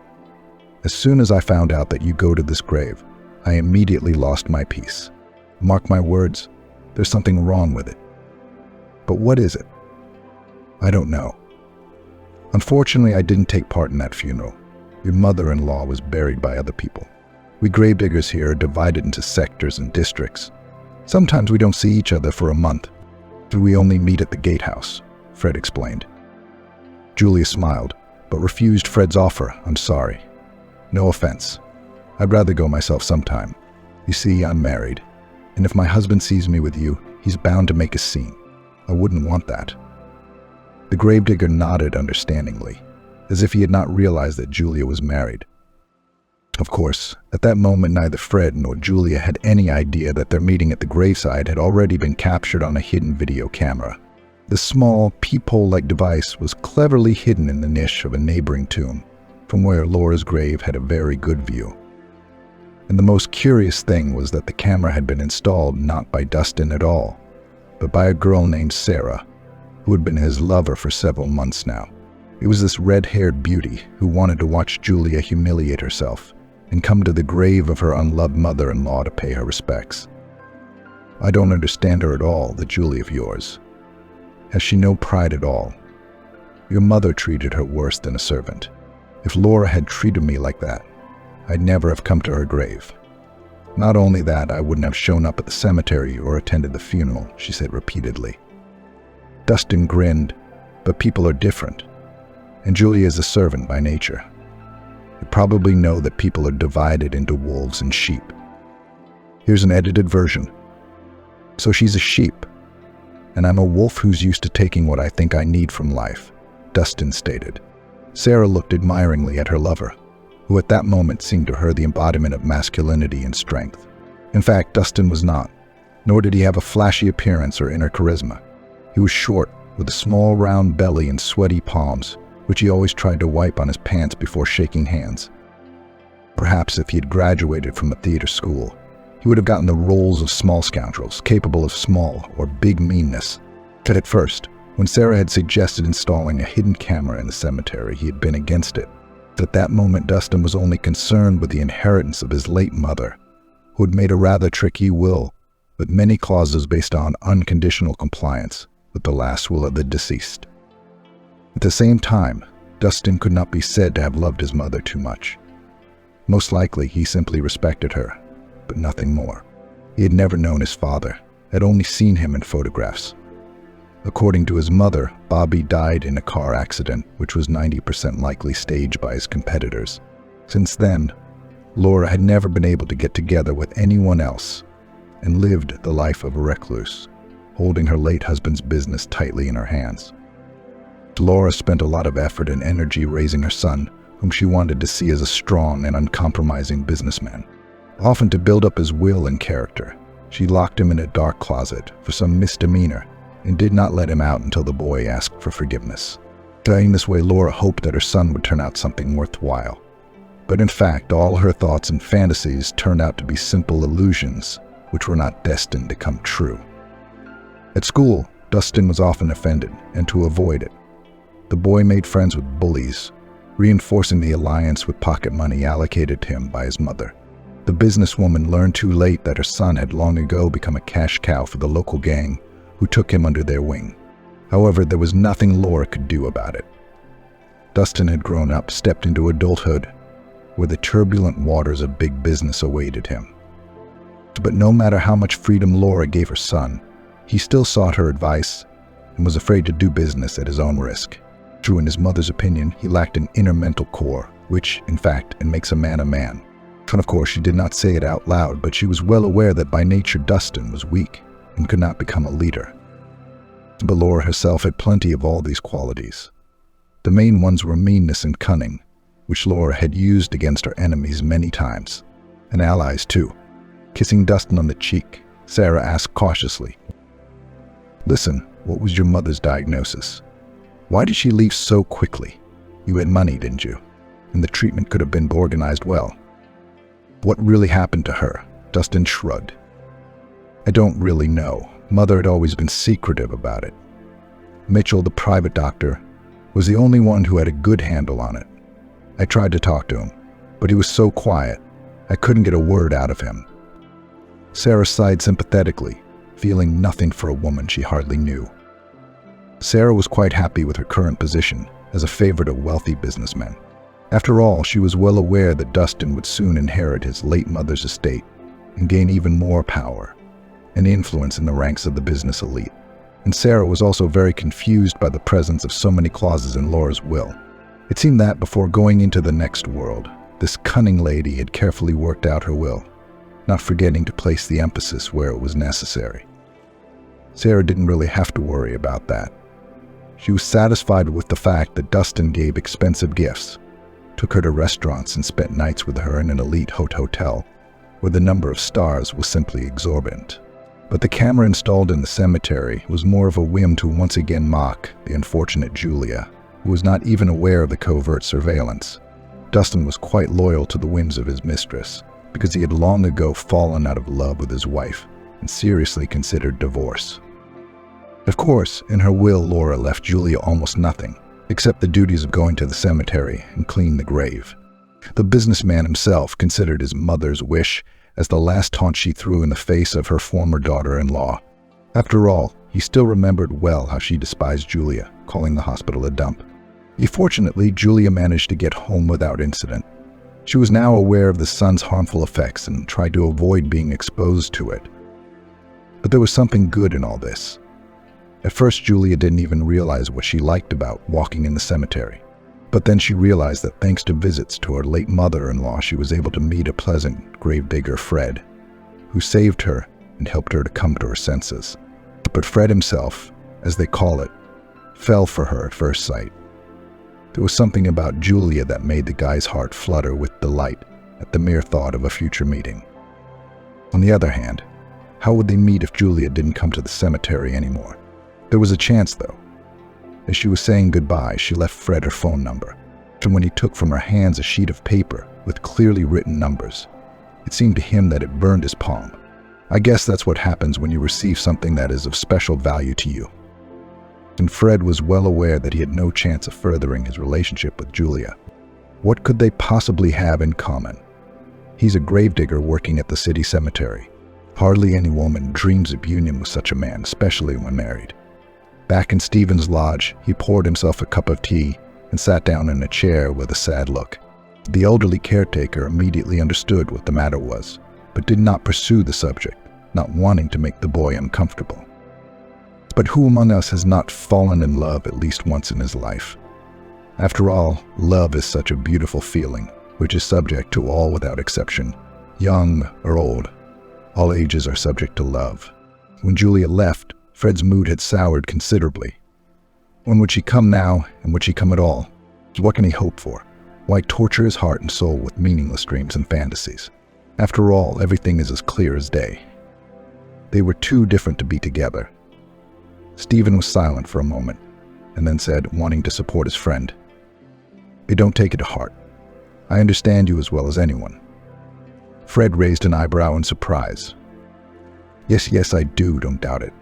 As soon as I found out that you go to this grave, I immediately lost my peace. Mark my words, there's something wrong with it." "But what is it?" "I don't know. Unfortunately, I didn't take part in that funeral. Your mother-in-law was buried by other people. We gravediggers here are divided into sectors and districts. Sometimes we don't see each other for a month. We only meet at the gatehouse," Fred explained. Julia smiled, but refused Fred's offer. "I'm sorry. No offense. I'd rather go myself sometime. You see, I'm married, and if my husband sees me with you, he's bound to make a scene. I wouldn't want that." The gravedigger nodded understandingly, as if he had not realized that Julia was married. Of course, at that moment neither Fred nor Julia had any idea that their meeting at the graveside had already been captured on a hidden video camera. The small, peephole-like device was cleverly hidden in the niche of a neighboring tomb, from where Laura's grave had a very good view. And the most curious thing was that the camera had been installed not by Dustin at all, but by a girl named Sarah, who had been his lover for several months now. It was this red-haired beauty who wanted to watch Julia humiliate herself and come to the grave of her unloved mother-in-law to pay her respects. "I don't understand her at all, the Julia of yours. Has she no pride at all? Your mother treated her worse than a servant. If Laura had treated me like that, I'd never have come to her grave. Not only that, I wouldn't have shown up at the cemetery or attended the funeral," she said repeatedly. Dustin grinned, "But people are different, and Julia is a servant by nature. You probably know that people are divided into wolves and sheep. Here's an edited version. So she's a sheep, and I'm a wolf who's used to taking what I think I need from life," Dustin stated. Sarah looked admiringly at her lover, who at that moment seemed to her the embodiment of masculinity and strength. In fact, Dustin was not, nor did he have a flashy appearance or inner charisma. He was short, with a small round belly and sweaty palms, which he always tried to wipe on his pants before shaking hands. Perhaps if he had graduated from a theater school, he would have gotten the roles of small scoundrels, capable of small or big meanness. But at first, when Sarah had suggested installing a hidden camera in the cemetery, he had been against it. At that moment, Dustin was only concerned with the inheritance of his late mother, who had made a rather tricky will, with many clauses based on unconditional compliance with the last will of the deceased. At the same time, Dustin could not be said to have loved his mother too much. Most likely, he simply respected her, but nothing more. He had never known his father, had only seen him in photographs. According to his mother, Bobby died in a car accident, which was 90% likely staged by his competitors. Since then, Laura had never been able to get together with anyone else and lived the life of a recluse, holding her late husband's business tightly in her hands. Laura spent a lot of effort and energy raising her son, whom she wanted to see as a strong and uncompromising businessman. Often to build up his will and character, she locked him in a dark closet for some misdemeanor and did not let him out until the boy asked for forgiveness. In this way, Laura hoped that her son would turn out something worthwhile. But in fact, all her thoughts and fantasies turned out to be simple illusions, which were not destined to come true. At school, Dustin was often offended, and to avoid it, the boy made friends with bullies, reinforcing the alliance with pocket money allocated to him by his mother. The businesswoman learned too late that her son had long ago become a cash cow for the local gang, who took him under their wing. However, there was nothing Laura could do about it. Dustin had grown up, stepped into adulthood, where the turbulent waters of big business awaited him. But no matter how much freedom Laura gave her son, he still sought her advice and was afraid to do business at his own risk. True, in his mother's opinion, he lacked an inner mental core, which, in fact, makes a man a man. And of course, she did not say it out loud, but she was well aware that by nature Dustin was weak and could not become a leader. But Laura herself had plenty of all these qualities. The main ones were meanness and cunning, which Laura had used against her enemies many times, and allies too. Kissing Dustin on the cheek, Sarah asked cautiously, "Listen, what was your mother's diagnosis? Why did she leave so quickly? You had money, didn't you? And the treatment could have been organized well." "What really happened to her?" Dustin shrugged. "I don't really know. Mother had always been secretive about it. Mitchell, the private doctor, was the only one who had a good handle on it. I tried to talk to him, but he was so quiet, I couldn't get a word out of him." Sarah sighed sympathetically, feeling nothing for a woman she hardly knew. Sarah was quite happy with her current position as a favorite of wealthy businessmen. After all, she was well aware that Dustin would soon inherit his late mother's estate and gain even more power and influence in the ranks of the business elite. And Sarah was also very confused by the presence of so many clauses in Laura's will. It seemed that before going into the next world, this cunning lady had carefully worked out her will, not forgetting to place the emphasis where it was necessary. Sarah didn't really have to worry about that. She was satisfied with the fact that Dustin gave expensive gifts, took her to restaurants and spent nights with her in an elite hotel, where the number of stars was simply exorbitant. But the camera installed in the cemetery was more of a whim to once again mock the unfortunate Julia, who was not even aware of the covert surveillance. Dustin was quite loyal to the whims of his mistress, because he had long ago fallen out of love with his wife and seriously considered divorce. Of course, in her will, Laura left Julia almost nothing, except the duties of going to the cemetery and clean the grave. The businessman himself considered his mother's wish as the last taunt she threw in the face of her former daughter-in-law. After all, he still remembered well how she despised Julia, calling the hospital a dump. Fortunately, Julia managed to get home without incident. She was now aware of the sun's harmful effects and tried to avoid being exposed to it. But there was something good in all this. At first, Julia didn't even realize what she liked about walking in the cemetery. But then she realized that thanks to visits to her late mother-in-law, she was able to meet a pleasant gravedigger, Fred, who saved her and helped her to come to her senses. But Fred himself, as they call it, fell for her at first sight. There was something about Julia that made the guy's heart flutter with delight at the mere thought of a future meeting. On the other hand, how would they meet if Julia didn't come to the cemetery anymore? There was a chance, though. As she was saying goodbye, she left Fred her phone number, and when he took from her hands a sheet of paper with clearly written numbers, it seemed to him that it burned his palm. I guess that's what happens when you receive something that is of special value to you. And Fred was well aware that he had no chance of furthering his relationship with Julia. What could they possibly have in common? He's a gravedigger working at the city cemetery. Hardly any woman dreams of union with such a man, especially when married. Back in Stephen's lodge, he poured himself a cup of tea and sat down in a chair with a sad look. The elderly caretaker immediately understood what the matter was, but did not pursue the subject, not wanting to make the boy uncomfortable. But who among us has not fallen in love at least once in his life? After all, love is such a beautiful feeling, which is subject to all without exception. Young or old, all ages are subject to love. When Julia left, Fred's mood had soured considerably. When would she come now, and would she come at all? What can he hope for? Why torture his heart and soul with meaningless dreams and fantasies? After all, everything is as clear as day. They were too different to be together. Stephen was silent for a moment, and then said, wanting to support his friend, "I don't take it to heart. I understand you as well as anyone." Fred raised an eyebrow in surprise. Yes, I do, don't doubt it.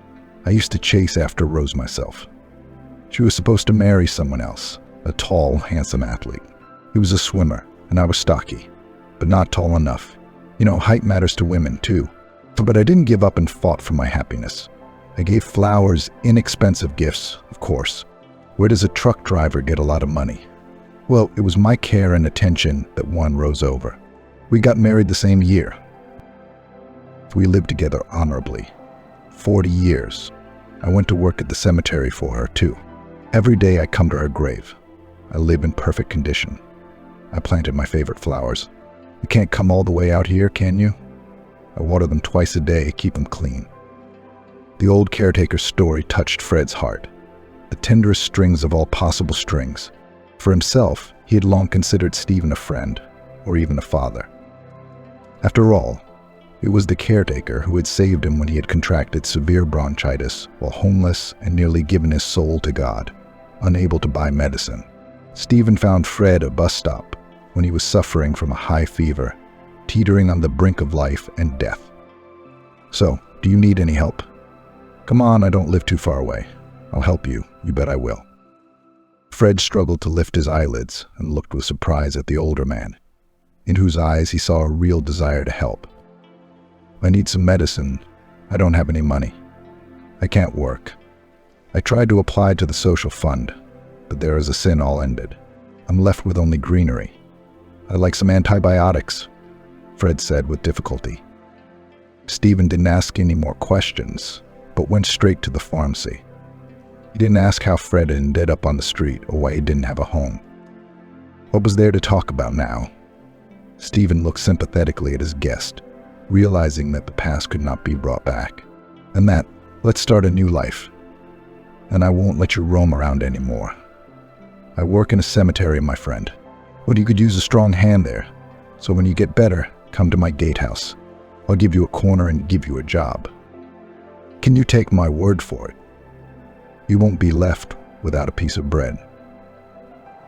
I used to chase after Rose myself. She was supposed to marry someone else, a tall, handsome athlete. He was a swimmer, and I was stocky, but not tall enough. You know, height matters to women, too. But I didn't give up and fought for my happiness. I gave flowers, inexpensive gifts, of course. Where does a truck driver get a lot of money? Well, it was my care and attention that won Rose over. We got married the same year. We lived together honorably. 40 years. I went to work at the cemetery for her, too. Every day I come to her grave. I live in perfect condition. I planted my favorite flowers. You can't come all the way out here, can you? I water them twice a day, keep them clean. The old caretaker's story touched Fred's heart. The tenderest strings of all possible strings. For himself, he had long considered Stephen a friend, or even a father. After all, it was the caretaker who had saved him when he had contracted severe bronchitis while homeless and nearly given his soul to God, unable to buy medicine. Stephen found Fred at a bus stop when he was suffering from a high fever, teetering on the brink of life and death. So, do you need any help? Come on, I don't live too far away. I'll help you, you bet I will. Fred struggled to lift his eyelids and looked with surprise at the older man, in whose eyes he saw a real desire to help. I need some medicine. I don't have any money. I can't work. I tried to apply to the social fund, but there is a sin all ended. I'm left with only greenery. I'd like some antibiotics, Fred said with difficulty. Stephen didn't ask any more questions, but went straight to the pharmacy. He didn't ask how Fred had ended up on the street or why he didn't have a home. What was there to talk about now? Stephen looked sympathetically at his guest, realizing that the past could not be brought back, and that, let's start a new life. And I won't let you roam around anymore. I work in a cemetery, my friend. But you could use a strong hand there. So when you get better, come to my gatehouse. I'll give you a corner and give you a job. Can you take my word for it? You won't be left without a piece of bread.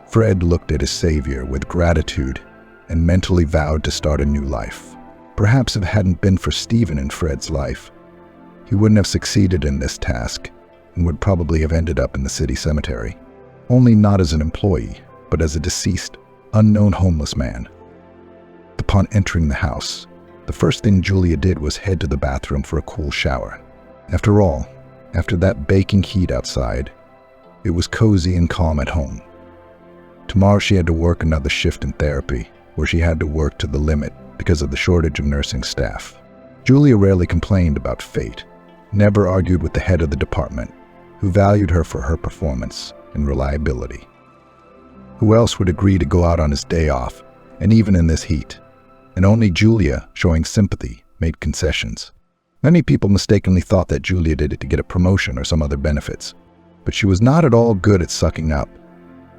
Fred looked at his savior with gratitude and mentally vowed to start a new life. Perhaps if it hadn't been for Stephen in Fred's life, he wouldn't have succeeded in this task and would probably have ended up in the city cemetery. Only not as an employee, but as a deceased, unknown homeless man. Upon entering the house, the first thing Julia did was head to the bathroom for a cool shower. After all, after that baking heat outside, it was cozy and calm at home. Tomorrow she had to work another shift in therapy, where she had to work to the limit because of the shortage of nursing staff. Julia rarely complained about fate, never argued with the head of the department, who valued her for her performance and reliability. Who else would agree to go out on his day off, and even in this heat? And only Julia, showing sympathy, made concessions. Many people mistakenly thought that Julia did it to get a promotion or some other benefits, but she was not at all good at sucking up.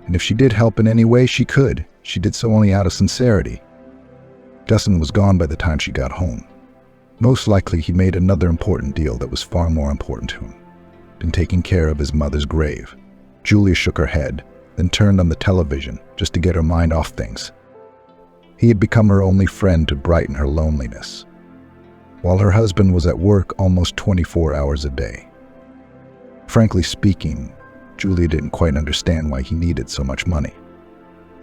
And if she did help in any way she could, she did so only out of sincerity. Dustin was gone by the time she got home. Most likely he made another important deal that was far more important to him, in taking care of his mother's grave. Julia shook her head, then turned on the television just to get her mind off things. He had become her only friend to brighten her loneliness, while her husband was at work almost 24 hours a day. Frankly speaking, Julia didn't quite understand why he needed so much money.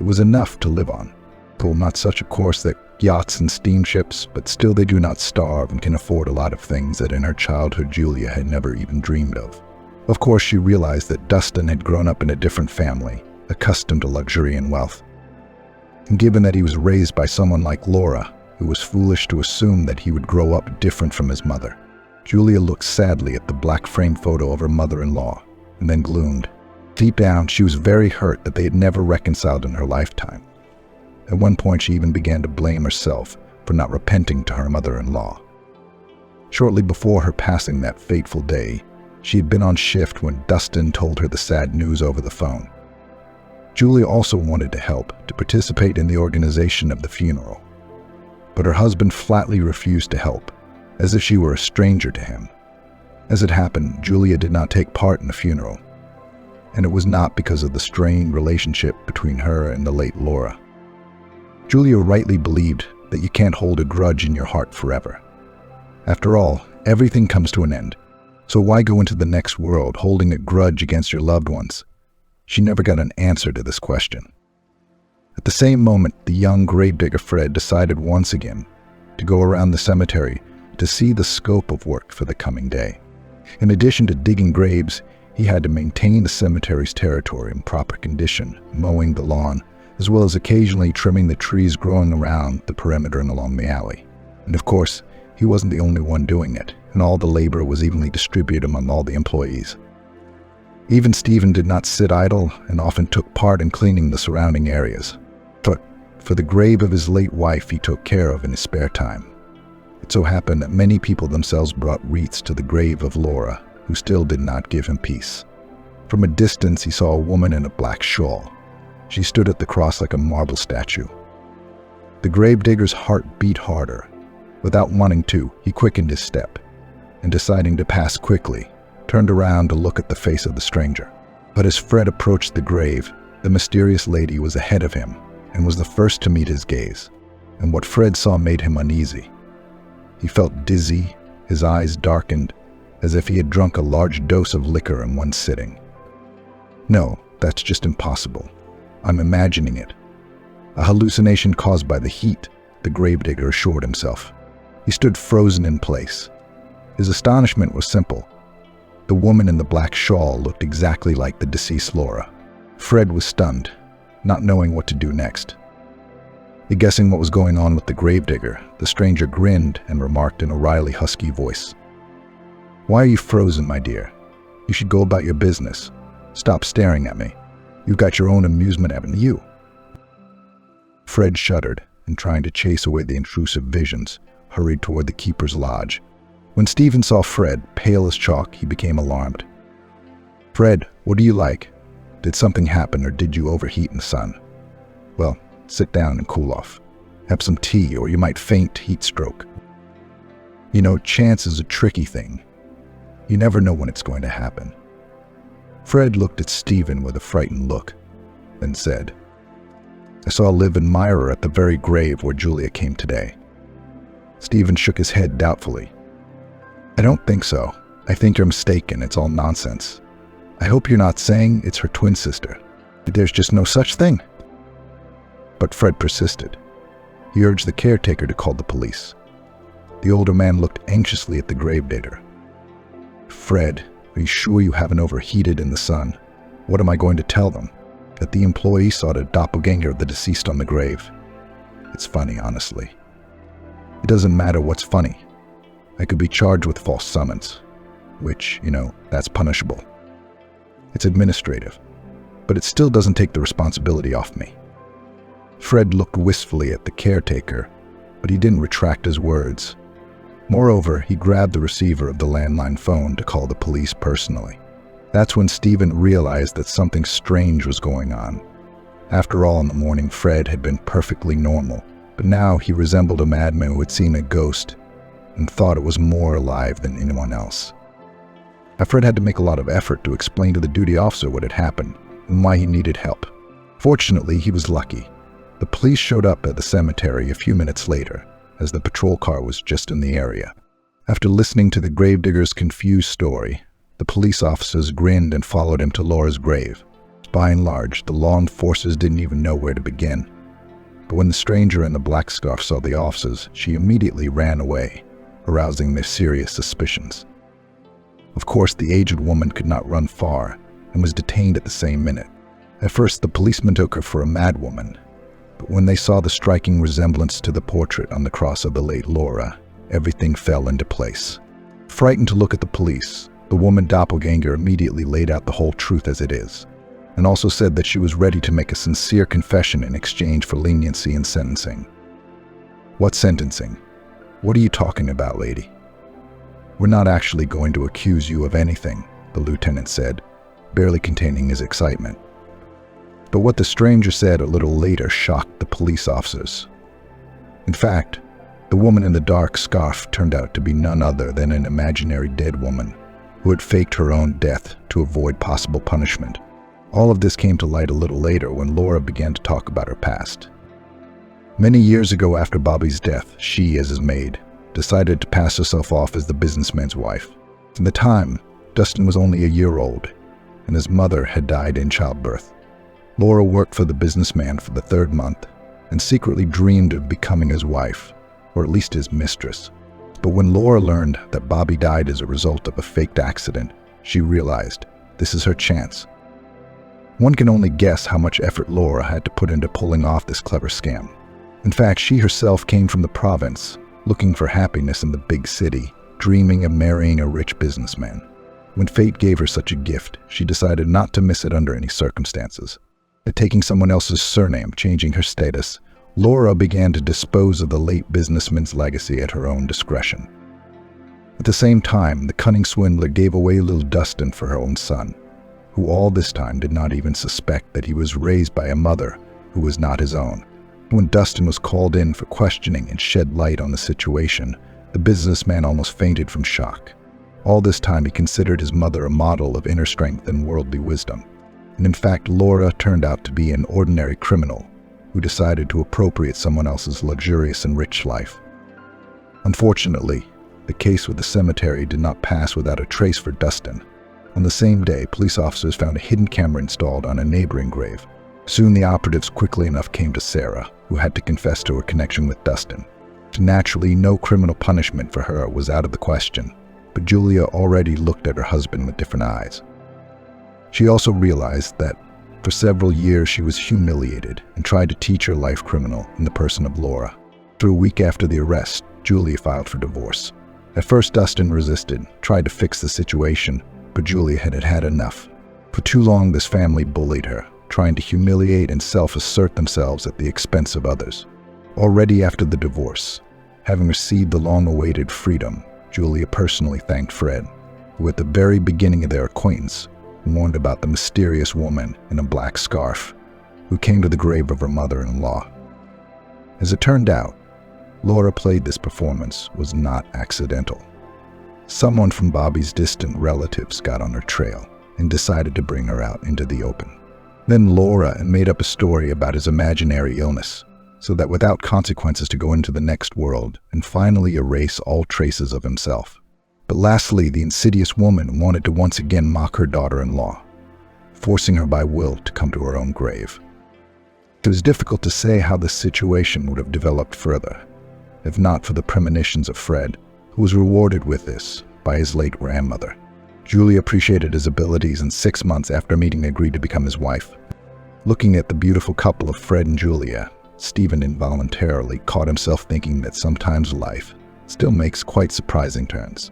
It was enough to live on. Though not such a course that yachts and steamships, but still they do not starve and can afford a lot of things that in her childhood Julia had never even dreamed of. Of course, she realized that Dustin had grown up in a different family, accustomed to luxury and wealth. And given that he was raised by someone like Laura, who was foolish to assume that he would grow up different from his mother, Julia looked sadly at the black frame photo of her mother-in-law, and then gloomed. Deep down, she was very hurt that they had never reconciled in her lifetime. At one point, she even began to blame herself for not repenting to her mother-in-law. Shortly before her passing that fateful day, she had been on shift when Dustin told her the sad news over the phone. Julia also wanted to help, to participate in the organization of the funeral. But her husband flatly refused to help, as if she were a stranger to him. As it happened, Julia did not take part in the funeral, and it was not because of the strained relationship between her and the late Laura. Julia rightly believed that you can't hold a grudge in your heart forever. After all, everything comes to an end, so why go into the next world holding a grudge against your loved ones? She never got an answer to this question. At the same moment, the young gravedigger Fred decided once again to go around the cemetery to see the scope of work for the coming day. In addition to digging graves, he had to maintain the cemetery's territory in proper condition, mowing the lawn, as well as occasionally trimming the trees growing around the perimeter and along the alley. And of course, He wasn't the only one doing it, and all the labor was evenly distributed among all the employees. Even Stephen did not sit idle and often took part in cleaning the surrounding areas. But for the grave of his late wife he took care of in his spare time. It so happened that many people themselves brought wreaths to the grave of Laura, who still did not give him peace. From a distance he saw a woman in a black shawl. She stood at the cross like a marble statue. The gravedigger's heart beat harder. Without wanting to, he quickened his step, and deciding to pass quickly, turned around to look at the face of the stranger. But as Fred approached the grave, the mysterious lady was ahead of him and was the first to meet his gaze, and what Fred saw made him uneasy. He felt dizzy, his eyes darkened, as if he had drunk a large dose of liquor in one sitting. No, that's just impossible. I'm imagining it. A hallucination caused by the heat, the gravedigger assured himself. He stood frozen in place. His astonishment was simple. The woman in the black shawl looked exactly like the deceased Laura. Fred was stunned, not knowing what to do next. Guessing what was going on with the gravedigger, the stranger grinned and remarked in a wryly husky voice, "Why are you frozen, my dear? You should go about your business. Stop staring at me. You've got your own amusement, haven't you?" Fred shuddered and, trying to chase away the intrusive visions, hurried toward the keeper's lodge. When Stephen saw Fred, pale as chalk, he became alarmed. "Fred, what do you like? Did something happen or did you overheat in the sun? Well, sit down and cool off. Have some tea or you might faint heat stroke. You know, chance is a tricky thing. You never know when it's going to happen." Fred looked at Stephen with a frightened look, then said, "I saw a live admirer at the very grave where Julia came today." Stephen shook his head doubtfully. "I don't think so. I think you're mistaken. It's all nonsense. I hope you're not saying it's her twin sister. There's just no such thing." But Fred persisted. He urged the caretaker to call the police. The older man looked anxiously at the gravedigger. "Fred, are you sure you haven't overheated in the sun? What am I going to tell them? That the employee saw the doppelganger of the deceased on the grave? It's funny, honestly." "It doesn't matter what's funny. I could be charged with false summons, which, that's punishable. It's administrative, but it still doesn't take the responsibility off me." Fred looked wistfully at the caretaker, but he didn't retract his words. Moreover, he grabbed the receiver of the landline phone to call the police personally. That's when Stephen realized that something strange was going on. After all, in the morning, Fred had been perfectly normal, but now he resembled a madman who had seen a ghost and thought it was more alive than anyone else. Fred had to make a lot of effort to explain to the duty officer what had happened and why he needed help. Fortunately, he was lucky. The police showed up at the cemetery a few minutes later, as the patrol car was just in the area. After listening to the gravedigger's confused story, the police officers grinned and followed him to Laura's grave. By and large, the law enforcers didn't even know where to begin. But when the stranger in the black scarf saw the officers, she immediately ran away, arousing their serious suspicions. Of course, the aged woman could not run far and was detained at the same minute. At first, the policemen took her for a madwoman, but when they saw the striking resemblance to the portrait on the cross of the late Laura, everything fell into place. Frightened to look at the police, the woman doppelganger immediately laid out the whole truth as it is, and also said that she was ready to make a sincere confession in exchange for leniency in sentencing. "What sentencing? What are you talking about, lady?" "We're not actually going to accuse you of anything," the lieutenant said, barely containing his excitement. But what the stranger said a little later shocked the police officers. In fact, the woman in the dark scarf turned out to be none other than an imaginary dead woman who had faked her own death to avoid possible punishment. All of this came to light a little later when Laura began to talk about her past. Many years ago, after Bobby's death, she, as his maid, decided to pass herself off as the businessman's wife. At the time, Dustin was only a year old, and his mother had died in childbirth. Laura worked for the businessman for the third month and secretly dreamed of becoming his wife, or at least his mistress. But when Laura learned that Bobby died as a result of a faked accident, she realized this is her chance. One can only guess how much effort Laura had to put into pulling off this clever scam. In fact, she herself came from the province, looking for happiness in the big city, dreaming of marrying a rich businessman. When fate gave her such a gift, she decided not to miss it under any circumstances. By taking someone else's surname, changing her status, Laura began to dispose of the late businessman's legacy at her own discretion. At the same time, the cunning swindler gave away little Dustin for her own son, who all this time did not even suspect that he was raised by a mother who was not his own. When Dustin was called in for questioning and shed light on the situation, the businessman almost fainted from shock. All this time he considered his mother a model of inner strength and worldly wisdom. And in fact, Laura turned out to be an ordinary criminal who decided to appropriate someone else's luxurious and rich life. Unfortunately, the case with the cemetery did not pass without a trace for Dustin. On the same day, police officers found a hidden camera installed on a neighboring grave. Soon the operatives quickly enough came to Sarah, who had to confess to her connection with Dustin. Naturally, no criminal punishment for her was out of the question, but Julia already looked at her husband with different eyes. She also realized that for several years she was humiliated and tried to teach her life criminal in the person of Laura. After a week after the arrest, Julia filed for divorce. At first, Dustin resisted, tried to fix the situation, but Julia had had enough. For too long, this family bullied her, trying to humiliate and self-assert themselves at the expense of others. Already after the divorce, having received the long-awaited freedom, Julia personally thanked Fred, who at the very beginning of their acquaintance warned about the mysterious woman in a black scarf who came to the grave of her mother-in-law. As it turned out, Laura played this performance was not accidental. Someone from Bobby's distant relatives got on her trail and decided to bring her out into the open. Then Laura made up a story about his imaginary illness, so that without consequences to go into the next world and finally erase all traces of himself. But lastly, the insidious woman wanted to once again mock her daughter-in-law, forcing her by will to come to her own grave. It was difficult to say how the situation would have developed further, if not for the premonitions of Fred, who was rewarded with this by his late grandmother. Julia appreciated his abilities and 6 months after meeting agreed to become his wife. Looking at the beautiful couple of Fred and Julia, Stephen involuntarily caught himself thinking that sometimes life still makes quite surprising turns.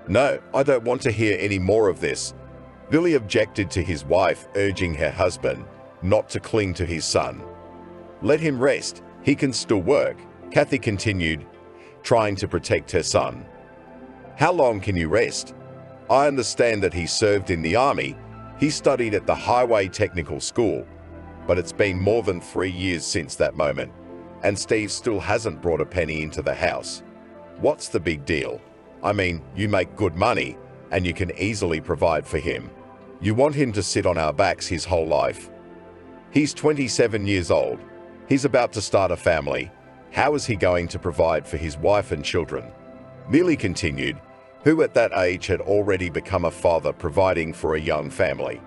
No, I don't want to hear any more of this. Billy objected to his wife urging her husband not to cling to his son. Let him rest, he can still work, Kathy continued, trying to protect her son. How long can you rest? I understand that he served in the army, he studied at the Highway Technical School, but it's been more than 3 years since that moment, and Steve still hasn't brought a penny into the house. What's the big deal? I mean, you make good money, and you can easily provide for him. You want him to sit on our backs his whole life. He's 27 years old. He's about to start a family. How is he going to provide for his wife and children? Millie continued, who at that age had already become a father providing for a young family.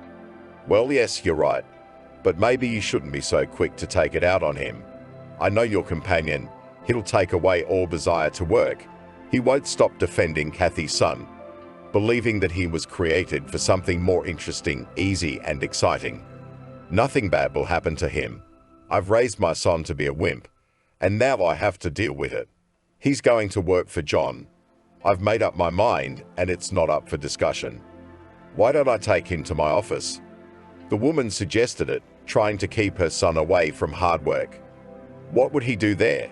Well, yes, you're right, but maybe you shouldn't be so quick to take it out on him. I know your companion. He'll take away all desire to work. He won't stop defending Kathy's son, believing that he was created for something more interesting, easy, and exciting. Nothing bad will happen to him. I've raised my son to be a wimp, and now I have to deal with it. He's going to work for John. I've made up my mind, and it's not up for discussion. Why don't I take him to my office? The woman suggested it, trying to keep her son away from hard work. What would he do there?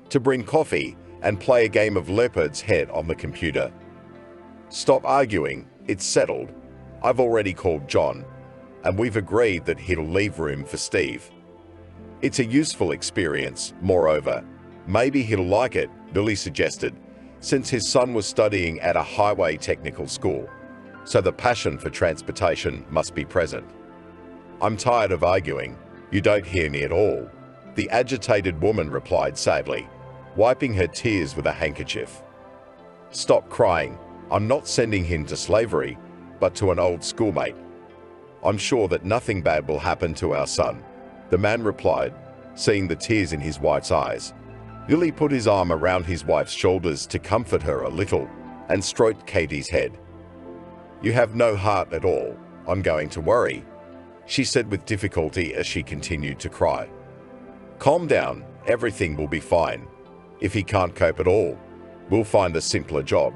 To bring coffee and play a game of Leopard's Head on the computer. Stop arguing, it's settled. I've already called John, and we've agreed that he'll leave room for Steve. It's a useful experience, moreover. Maybe he'll like it, Billy suggested, since his son was studying at a highway technical school, so the passion for transportation must be present. I'm tired of arguing. You don't hear me at all, the agitated woman replied sadly, wiping her tears with a handkerchief. Stop crying. I'm not sending him to slavery, but to an old schoolmate. I'm sure that nothing bad will happen to our son, the man replied, seeing the tears in his wife's eyes. Billy put his arm around his wife's shoulders to comfort her a little and stroked Katie's head. You have no heart at all. I'm going to worry," she said with difficulty as she continued to cry. "Calm down, everything will be fine. If he can't cope at all, we'll find a simpler job.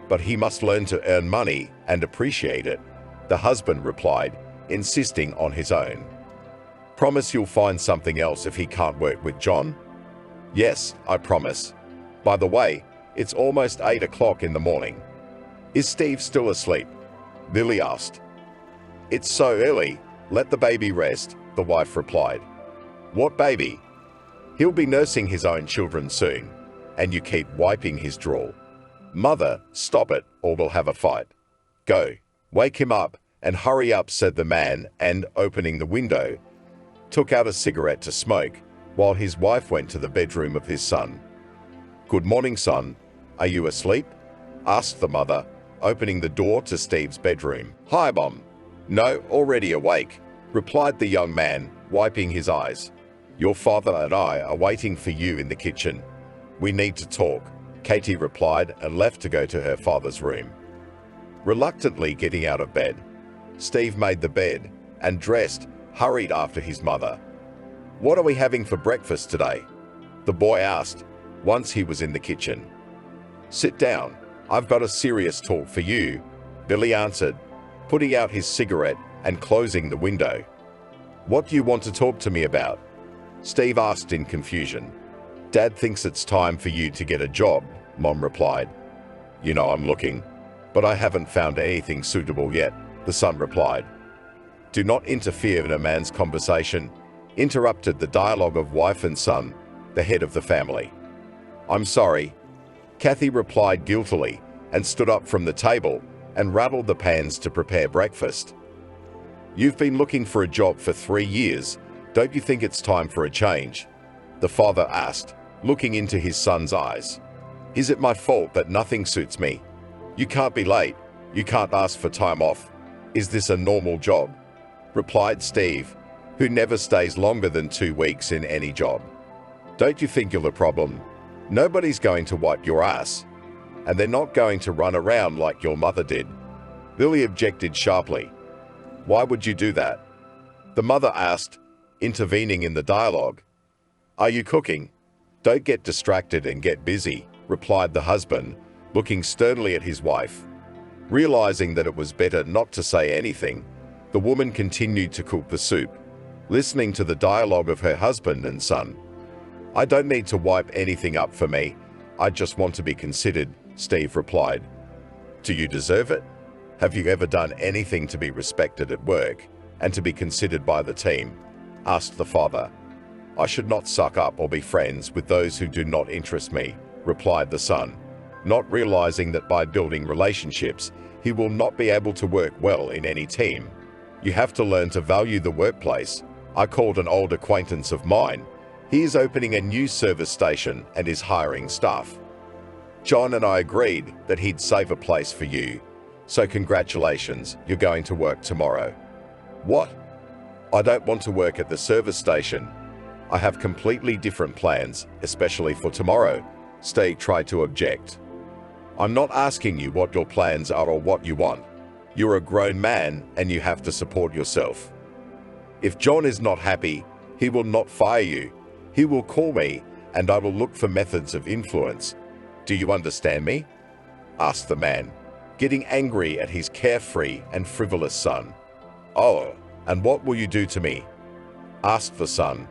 But he must learn to earn money and appreciate it," the husband replied, insisting on his own. "Promise you'll find something else if he can't work with John?" "Yes, I promise. By the way, it's almost 8 o'clock in the morning. Is Steve still asleep?" Billy asked. "It's so early. Let the baby rest," the wife replied. "What baby? He'll be nursing his own children soon, and you keep wiping his drool. Mother, stop it, or we'll have a fight. Go, wake him up, and hurry up," said the man, and, opening the window, took out a cigarette to smoke, while his wife went to the bedroom of his son. "Good morning, son. Are you asleep?" asked the mother, opening the door to Steve's bedroom. "Hi, Mom. No, already awake," replied the young man, wiping his eyes. "Your father and I are waiting for you in the kitchen. We need to talk," Katie replied and left to go to her father's room. Reluctantly getting out of bed, Steve made the bed and, dressed, hurried after his mother. "What are we having for breakfast today?" the boy asked once he was in the kitchen. "Sit down. I've got a serious talk for you," Billy answered, putting out his cigarette and closing the window. "What do you want to talk to me about?" Steve asked in confusion. "Dad thinks it's time for you to get a job," Mom replied. "You know I'm looking, but I haven't found anything suitable yet," the son replied. "Do not interfere in a man's conversation," interrupted the dialogue of wife and son, the head of the family. "I'm sorry," Kathy replied guiltily and stood up from the table and rattled the pans to prepare breakfast. "You've been looking for a job for 3 years. Don't you think it's time for a change?" the father asked, looking into his son's eyes. "Is it my fault that nothing suits me? You can't be late. You can't ask for time off. Is this a normal job?" replied Steve, who never stays longer than 2 weeks in any job. "Don't you think you're the problem? Nobody's going to wipe your ass, and they're not going to run around like your mother did." Billy objected sharply. "Why would you do that?" the mother asked, intervening in the dialogue. "Are you cooking? Don't get distracted and get busy," replied the husband, looking sternly at his wife. Realizing that it was better not to say anything, the woman continued to cook the soup, listening to the dialogue of her husband and son. "I don't need to wipe anything up for me. I just want to be considered," Steve replied. "Do you deserve it? Have you ever done anything to be respected at work and to be considered by the team?" asked the father. "I should not suck up or be friends with those who do not interest me," replied the son, not realizing that by building relationships, he will not be able to work well in any team. "You have to learn to value the workplace. I called an old acquaintance of mine. He is opening a new service station and is hiring staff. John and I agreed that he'd save a place for you. So congratulations, you're going to work tomorrow." "What? I don't want to work at the service station. I have completely different plans, especially for tomorrow," Steve tried to object. "I'm not asking you what your plans are or what you want. You're a grown man and you have to support yourself. If John is not happy, he will not fire you. He will call me and I will look for methods of influence. Do you understand me?" asked the man, getting angry at his carefree and frivolous son. "Oh, and what will you do to me?" asked the son,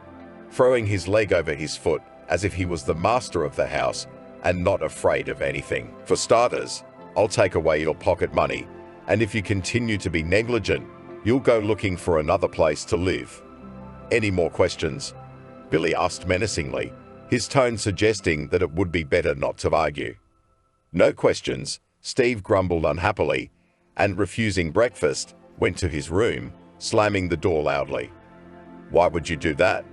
throwing his leg over his foot as if he was the master of the house and not afraid of anything. "For starters, I'll take away your pocket money, and if you continue to be negligent, you'll go looking for another place to live." "Any more questions?" Billy asked menacingly, his tone suggesting that it would be better not to argue. "No questions," Steve grumbled unhappily, and refusing breakfast, went to his room, slamming the door loudly. "Why would you do that?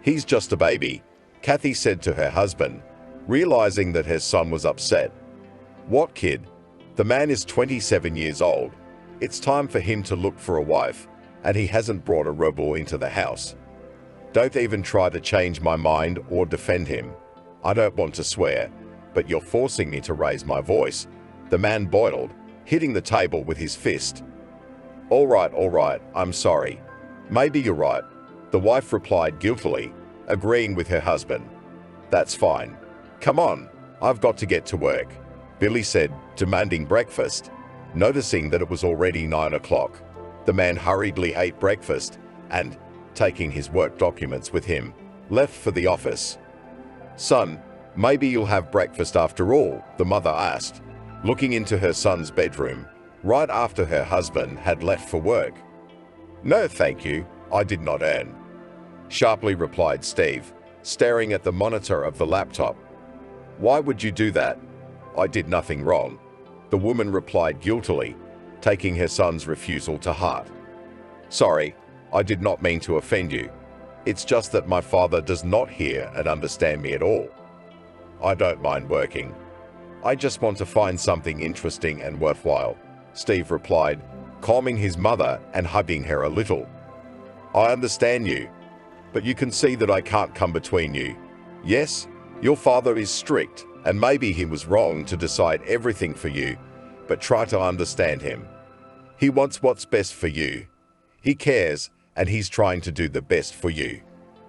He's just a baby," Kathy said to her husband, realizing that her son was upset. "What kid? The man is 27 years old. It's time for him to look for a wife, and he hasn't brought a rebel into the house. Don't even try to change my mind or defend him. I don't want to swear, but you're forcing me to raise my voice," the man boiled, hitting the table with his fist. All right, I'm sorry. Maybe you're right. The wife replied guiltily, agreeing with her husband. That's fine. Come on, I've got to get to work, Billy said, demanding breakfast. Noticing that it was already 9 o'clock, the man hurriedly ate breakfast and, taking his work documents with him, left for the office. Son, maybe you'll have breakfast after all, the mother asked, looking into her son's bedroom, right after her husband had left for work. No, thank you, I did not earn, sharply replied Steve, staring at the monitor of the laptop. Why would you do that? I did nothing wrong, the woman replied guiltily, taking her son's refusal to heart. Sorry, I did not mean to offend you. It's just that my father does not hear and understand me at all. I don't mind working. I just want to find something interesting and worthwhile, Steve replied, calming his mother and hugging her a little. I understand you, but you can see that I can't come between you. Yes, your father is strict, and maybe he was wrong to decide everything for you, but try to understand him. He wants what's best for you. He cares, and he's trying to do the best for you.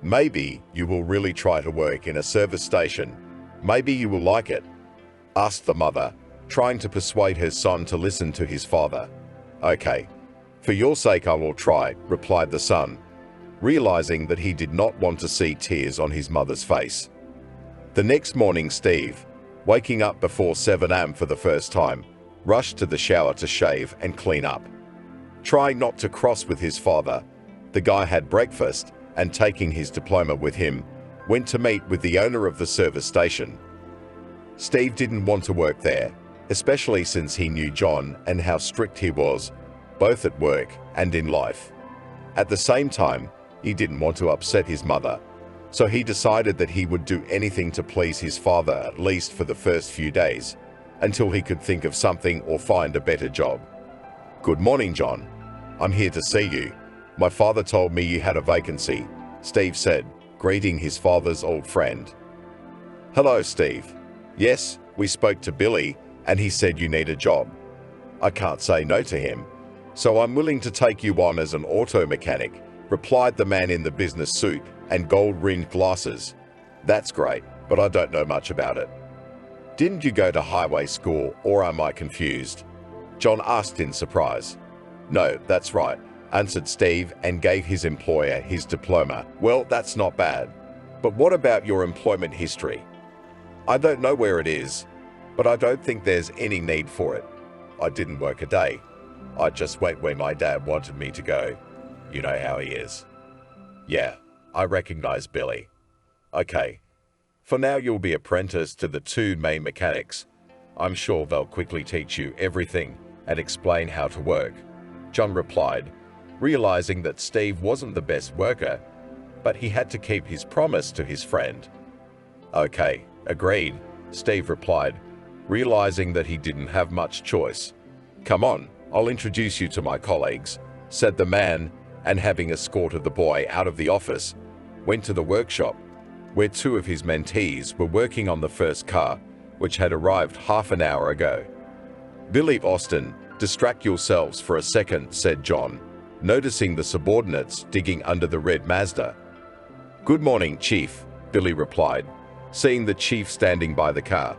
Maybe you will really try to work in a service station. Maybe you will like it, asked the mother, trying to persuade her son to listen to his father. Okay, for your sake I will try, replied the son, realizing that he did not want to see tears on his mother's face. The next morning, Steve, waking up before 7 a.m. for the first time, rushed to the shower to shave and clean up. Trying not to cross with his father, the guy had breakfast and, taking his diploma with him, went to meet with the owner of the service station. Steve didn't want to work there, especially since he knew John and how strict he was, both at work and in life. At the same time, he didn't want to upset his mother, so he decided that he would do anything to please his father, at least for the first few days, until he could think of something or find a better job. Good morning, John. I'm here to see you. My father told me you had a vacancy, Steve said, greeting his father's old friend. Hello, Steve. Yes, we spoke to Billy, and he said you need a job. I can't say no to him, so I'm willing to take you on as an auto mechanic, replied the man in the business suit and gold-rimmed glasses. That's great, but I don't know much about it. Didn't you go to highway school, or am I confused? John asked in surprise. No, that's right, answered Steve and gave his employer his diploma. Well, that's not bad. But what about your employment history? I don't know where it is, but I don't think there's any need for it. I didn't work a day. I just went where my dad wanted me to go. You know how he is. Yeah, I recognize Billy. Okay, for now you'll be apprenticed to the two main mechanics. I'm sure they'll quickly teach you everything and explain how to work, John replied, realizing that Steve wasn't the best worker, but he had to keep his promise to his friend. Okay, agreed, Steve replied, realizing that he didn't have much choice. Come on, I'll introduce you to my colleagues, said the man, and having escorted the boy out of the office, went to the workshop, where two of his mentees were working on the first car, which had arrived half an hour ago. Billy, Austin, distract yourselves for a second, said John, noticing the subordinates digging under the red Mazda. Good morning, Chief, Billy replied, seeing the chief standing by the car.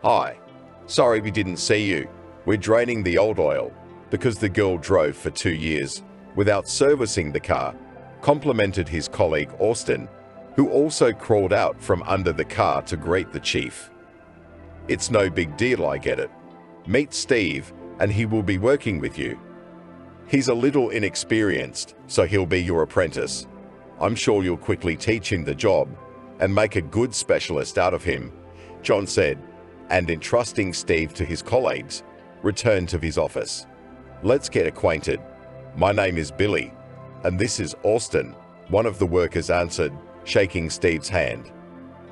Hi, sorry we didn't see you. We're draining the old oil because the girl drove for 2 years without servicing the car, complimented his colleague Austin, who also crawled out from under the car to greet the chief. It's no big deal, I get it. Meet Steve and he will be working with you. He's a little inexperienced, so he'll be your apprentice. I'm sure you'll quickly teach him the job and make a good specialist out of him, John said, and entrusting Steve to his colleagues, returned to his office. Let's get acquainted. My name is Billy, and this is Austin, one of the workers answered, shaking Steve's hand.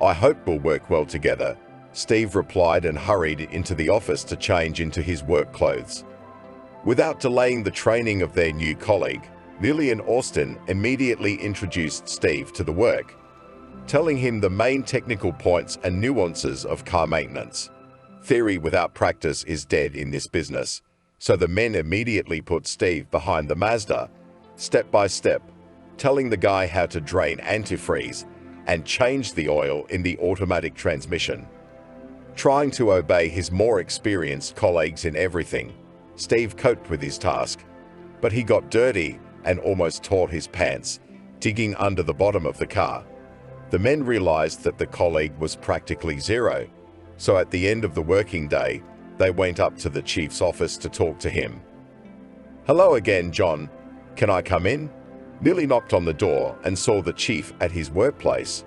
I hope we'll work well together, Steve replied and hurried into the office to change into his work clothes. Without delaying the training of their new colleague, Billy and Austin immediately introduced Steve to the work, telling him the main technical points and nuances of car maintenance. Theory without practice is dead in this business, So the men immediately put Steve behind the Mazda, step by step, telling the guy how to drain antifreeze and change the oil in the automatic transmission. Trying to obey his more experienced colleagues in everything, Steve coped with his task, but he got dirty and almost tore his pants, digging under the bottom of the car. The men realized that the colleague was practically zero, so at the end of the working day, they went up to the chief's office to talk to him. "Hello again, John. Can I come in?" Billy knocked on the door and saw the chief at his workplace.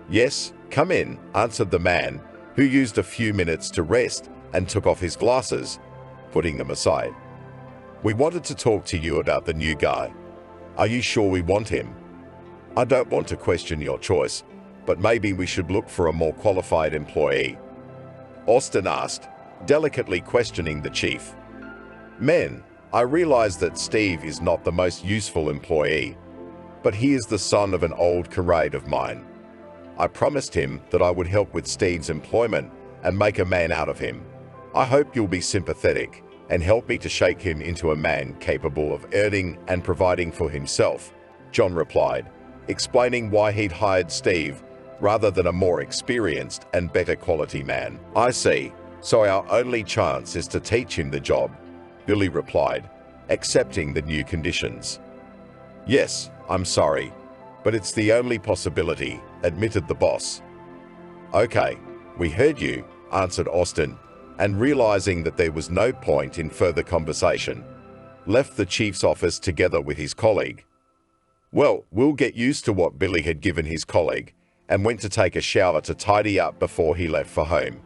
"Yes, come in," answered the man, who used a few minutes to rest and took off his glasses, putting them aside. "We wanted to talk to you about the new guy. Are you sure we want him?" "I don't want to question your choice, but maybe we should look for a more qualified employee," Austin asked, delicately questioning the chief. "Men, I realize that Steve is not the most useful employee, but he is the son of an old comrade of mine. I promised him that I would help with Steve's employment and make a man out of him. I hope you'll be sympathetic and help me to shake him into a man capable of earning and providing for himself," John replied, explaining why he'd hired Steve rather than a more experienced and better quality man. "I see, so our only chance is to teach him the job," Billy replied, accepting the new conditions. "Yes, I'm sorry, but it's the only possibility," admitted the boss. "Okay, we heard you," answered Austin, and realizing that there was no point in further conversation, left the chief's office together with his colleague. Well, we'll get used to what Billy had given his colleague, and went to take a shower to tidy up before he left for home.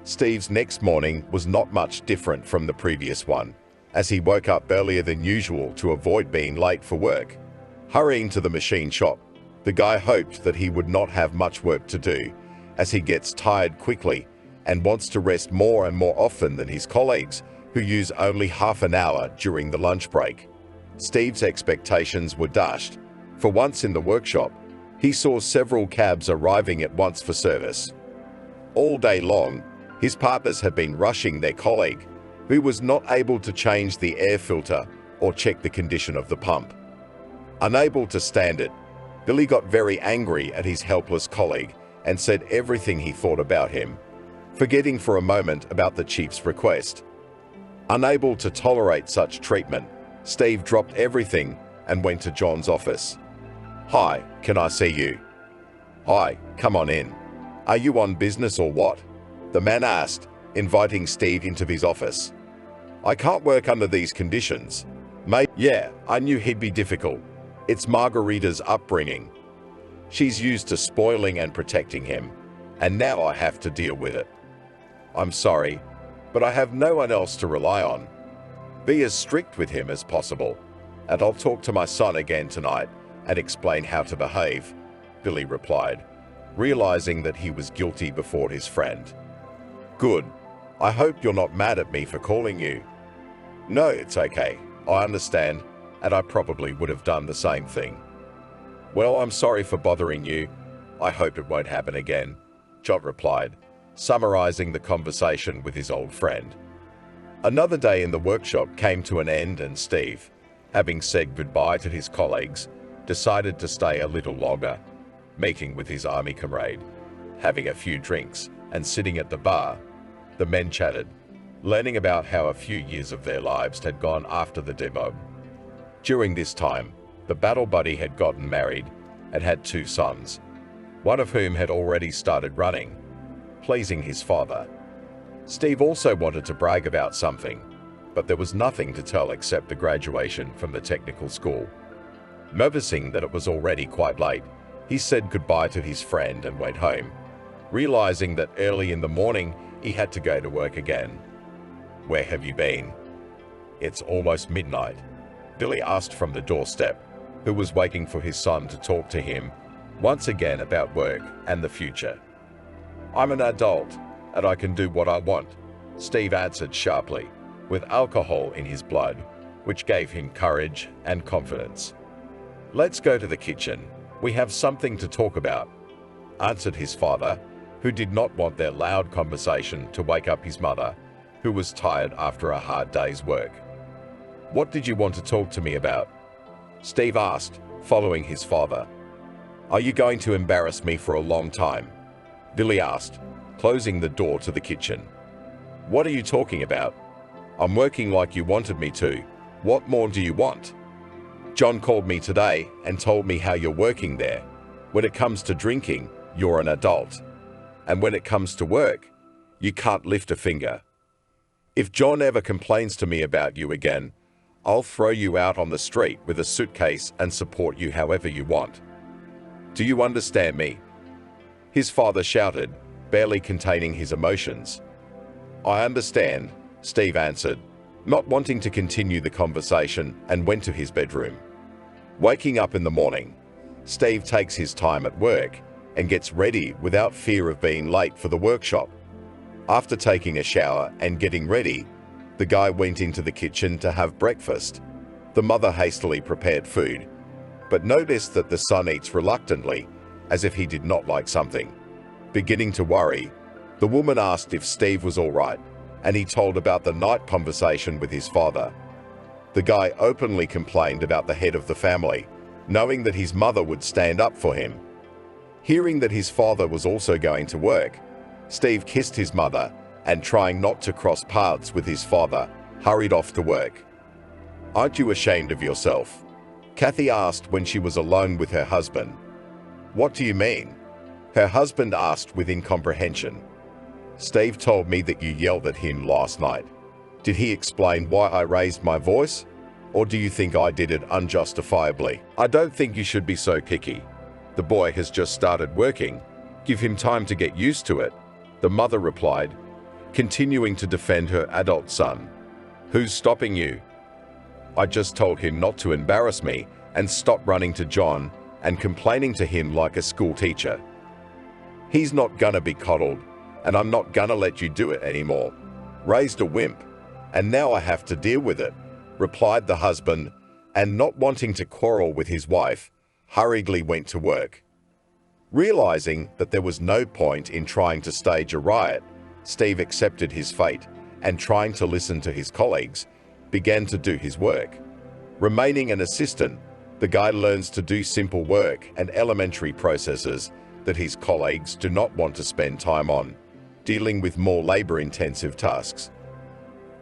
Steve's next morning was not much different from the previous one, as he woke up earlier than usual to avoid being late for work. Hurrying to the machine shop, the guy hoped that he would not have much work to do, as he gets tired quickly and wants to rest more and more often than his colleagues, who use only half an hour during the lunch break. Steve's expectations were dashed. For once in the workshop, he saw several cabs arriving at once for service. All day long, his partners had been rushing their colleague, who was not able to change the air filter or check the condition of the pump. Unable to stand it, Billy got very angry at his helpless colleague and said everything he thought about him, forgetting for a moment about the chief's request. Unable to tolerate such treatment, Steve dropped everything and went to John's office. "Hi, can I see you?" "Hi, come on in. Are you on business or what?" the man asked, inviting Steve into his office. "I can't work under these conditions." "Mate, yeah, I knew he'd be difficult. It's Margarita's upbringing. She's used to spoiling and protecting him, and now I have to deal with it. I'm sorry, but I have no one else to rely on. Be as strict with him as possible, and I'll talk to my son again tonight and explain how to behave," Billy replied, realizing that he was guilty before his friend. "Good. I hope you're not mad at me for calling you." "No, it's okay. I understand, and I probably would have done the same thing." "Well, I'm sorry for bothering you. I hope it won't happen again," John replied, summarizing the conversation with his old friend. Another day in the workshop came to an end, and Steve, having said goodbye to his colleagues, decided to stay a little longer, meeting with his army comrade. Having a few drinks and sitting at the bar, the men chatted, learning about how a few years of their lives had gone after the demob. During this time, the battle buddy had gotten married and had 2 sons, one of whom had already started running, pleasing his father. Steve also wanted to brag about something, but there was nothing to tell except the graduation from the technical school. Noticing that it was already quite late, he said goodbye to his friend and went home, realizing that early in the morning he had to go to work again. "Where have you been?" "It's almost midnight," Billy asked from the doorstep, who was waiting for his son to talk to him once again about work and the future. "I'm an adult, and I can do what I want," Steve answered sharply, with alcohol in his blood, which gave him courage and confidence. "Let's go to the kitchen. We have something to talk about," answered his father, who did not want their loud conversation to wake up his mother, who was tired after a hard day's work. "What did you want to talk to me about?" Steve asked, following his father. "Are you going to embarrass me for a long time?" Billy asked, closing the door to the kitchen. "What are you talking about? I'm working like you wanted me to. What more do you want?" "John called me today and told me how you're working there. When it comes to drinking, you're an adult. And when it comes to work, you can't lift a finger. If John ever complains to me about you again, I'll throw you out on the street with a suitcase and support you however you want. Do you understand me?" His father shouted, barely containing his emotions. "I understand," Steve answered, not wanting to continue the conversation, and went to his bedroom. Waking up in the morning, Steve takes his time at work and gets ready without fear of being late for the workshop. After taking a shower and getting ready, the guy went into the kitchen to have breakfast. The mother hastily prepared food, but noticed that the son eats reluctantly, as if he did not like something. Beginning to worry, the woman asked if Steve was all right, and he told about the night conversation with his father. The guy openly complained about the head of the family, knowing that his mother would stand up for him. Hearing that his father was also going to work, Steve kissed his mother and, trying not to cross paths with his father, hurried off to work. "Aren't you ashamed of yourself?" Kathy asked when she was alone with her husband. "What do you mean?" her husband asked with incomprehension. "Steve told me that you yelled at him last night. Did he explain why I raised my voice? Or do you think I did it unjustifiably? I don't think you should be so picky. The boy has just started working. Give him time to get used to it," the mother replied, continuing to defend her adult son. "Who's stopping you?" "I just told him not to embarrass me and stop running to John and complaining to him like a school teacher. He's not gonna be coddled, and I'm not gonna let you do it anymore. Raised a wimp, and now I have to deal with it," replied the husband, and, not wanting to quarrel with his wife, hurriedly went to work. Realizing that there was no point in trying to stage a riot, Steve accepted his fate and, trying to listen to his colleagues, began to do his work. Remaining an assistant, the guy learns to do simple work and elementary processes that his colleagues do not want to spend time on, dealing with more labor-intensive tasks.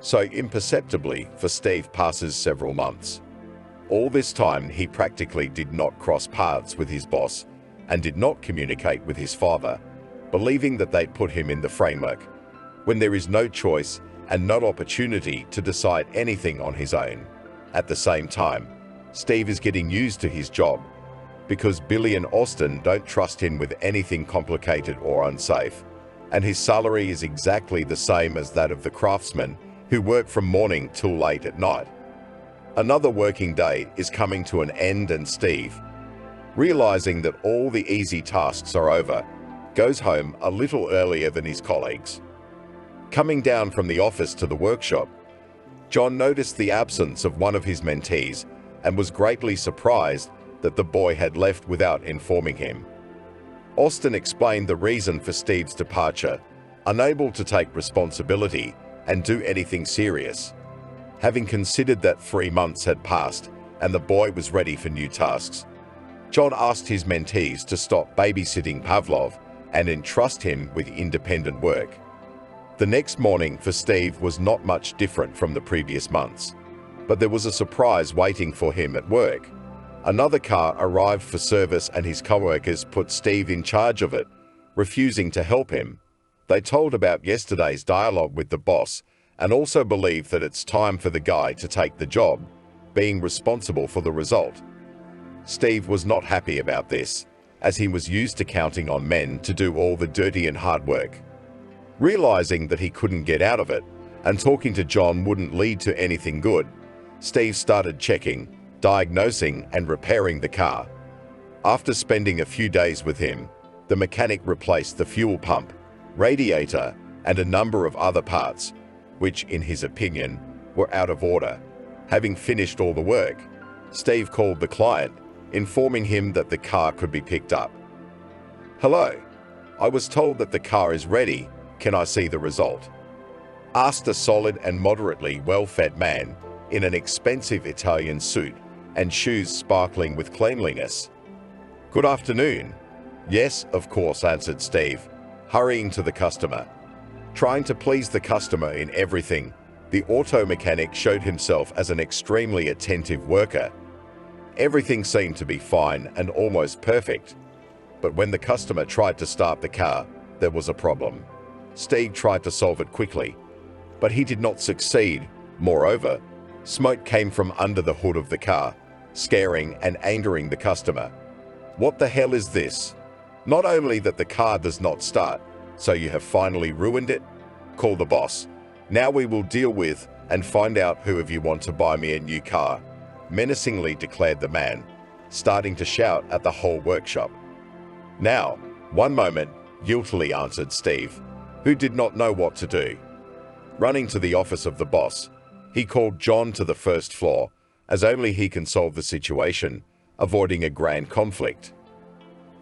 So imperceptibly, for Steve, passes several months. All this time, he practically did not cross paths with his boss and did not communicate with his father, believing that they'd put him in the framework, when there is no choice and no opportunity to decide anything on his own. At the same time, Steve is getting used to his job, because Billy and Austin don't trust him with anything complicated or unsafe, and his salary is exactly the same as that of the craftsmen who work from morning till late at night. Another working day is coming to an end, and Steve, realizing that all the easy tasks are over, goes home a little earlier than his colleagues. Coming down from the office to the workshop, John noticed the absence of one of his mentees and was greatly surprised that the boy had left without informing him. Austin explained the reason for Steve's departure, unable to take responsibility and do anything serious. Having considered that 3 months had passed and the boy was ready for new tasks, John asked his mentees to stop babysitting Pavlov and entrust him with independent work. The next morning for Steve was not much different from the previous months, but there was a surprise waiting for him at work. Another car arrived for service and his co-workers put Steve in charge of it, refusing to help him. They told about yesterday's dialogue with the boss and also believe that it's time for the guy to take the job, being responsible for the result. Steve was not happy about this, as he was used to counting on men to do all the dirty and hard work. Realizing that he couldn't get out of it, and talking to John wouldn't lead to anything good, Steve started checking, diagnosing, and repairing the car. After spending a few days with him, the mechanic replaced the fuel pump, radiator, and a number of other parts, which, in his opinion, were out of order. Having finished all the work, Steve called the client, informing him that the car could be picked up. "Hello, I was told that the car is ready. Can I see the result?" asked a solid and moderately well-fed man in an expensive Italian suit and shoes sparkling with cleanliness. "Good afternoon." "Yes, of course," answered Steve, hurrying to the customer. Trying to please the customer in everything, the auto mechanic showed himself as an extremely attentive worker. Everything seemed to be fine and almost perfect. But when the customer tried to start the car, there was a problem. Steve tried to solve it quickly, but he did not succeed. Moreover, smoke came from under the hood of the car, scaring and angering the customer. "What the hell is this? Not only that the car does not start, so you have finally ruined it? Call the boss. Now we will deal with and find out who of you want to buy me a new car," menacingly declared the man, starting to shout at the whole workshop. "Now, one moment," guiltily answered Steve, who did not know what to do. Running to the office of the boss, he called John to the first floor, as only he can solve the situation, avoiding a grand conflict.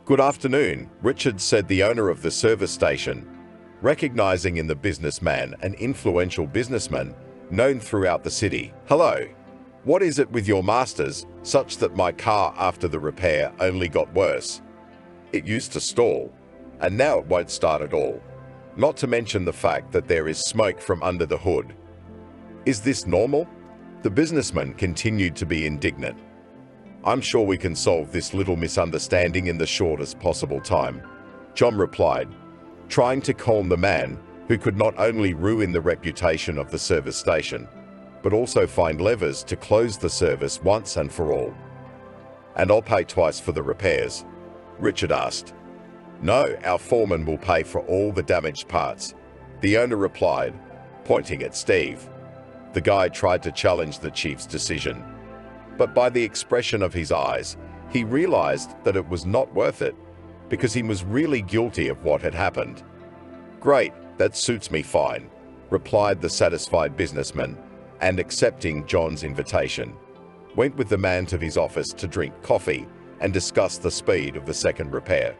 "Good afternoon," Richard said, the owner of the service station, recognizing in the businessman an influential businessman known throughout the city. "Hello. What is it with your masters, such that my car after the repair only got worse? It used to stall, and now it won't start at all. Not to mention the fact that there is smoke from under the hood. Is this normal?" The businessman continued to be indignant. "I'm sure we can solve this little misunderstanding in the shortest possible time," John replied, trying to calm the man who could not only ruin the reputation of the service station, but also find levers to close the service once and for all. "And I'll pay twice for the repairs?" Richard asked. "No, our foreman will pay for all the damaged parts," the owner replied, pointing at Steve. The guy tried to challenge the chief's decision, but by the expression of his eyes, he realized that it was not worth it, because he was really guilty of what had happened. "Great, that suits me fine," replied the satisfied businessman, and accepting John's invitation, went with the man to his office to drink coffee and discuss the speed of the second repair.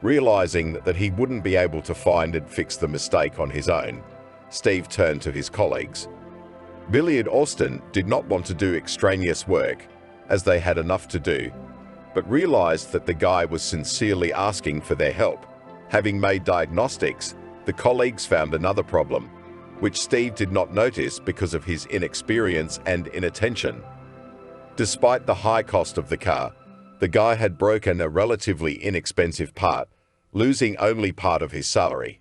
Realizing that he wouldn't be able to find and fix the mistake on his own, Steve turned to his colleagues. Billy and Austin did not want to do extraneous work, as they had enough to do, but realized that the guy was sincerely asking for their help. Having made diagnostics, the colleagues found another problem, which Steve did not notice because of his inexperience and inattention. Despite the high cost of the car, the guy had broken a relatively inexpensive part, losing only part of his salary.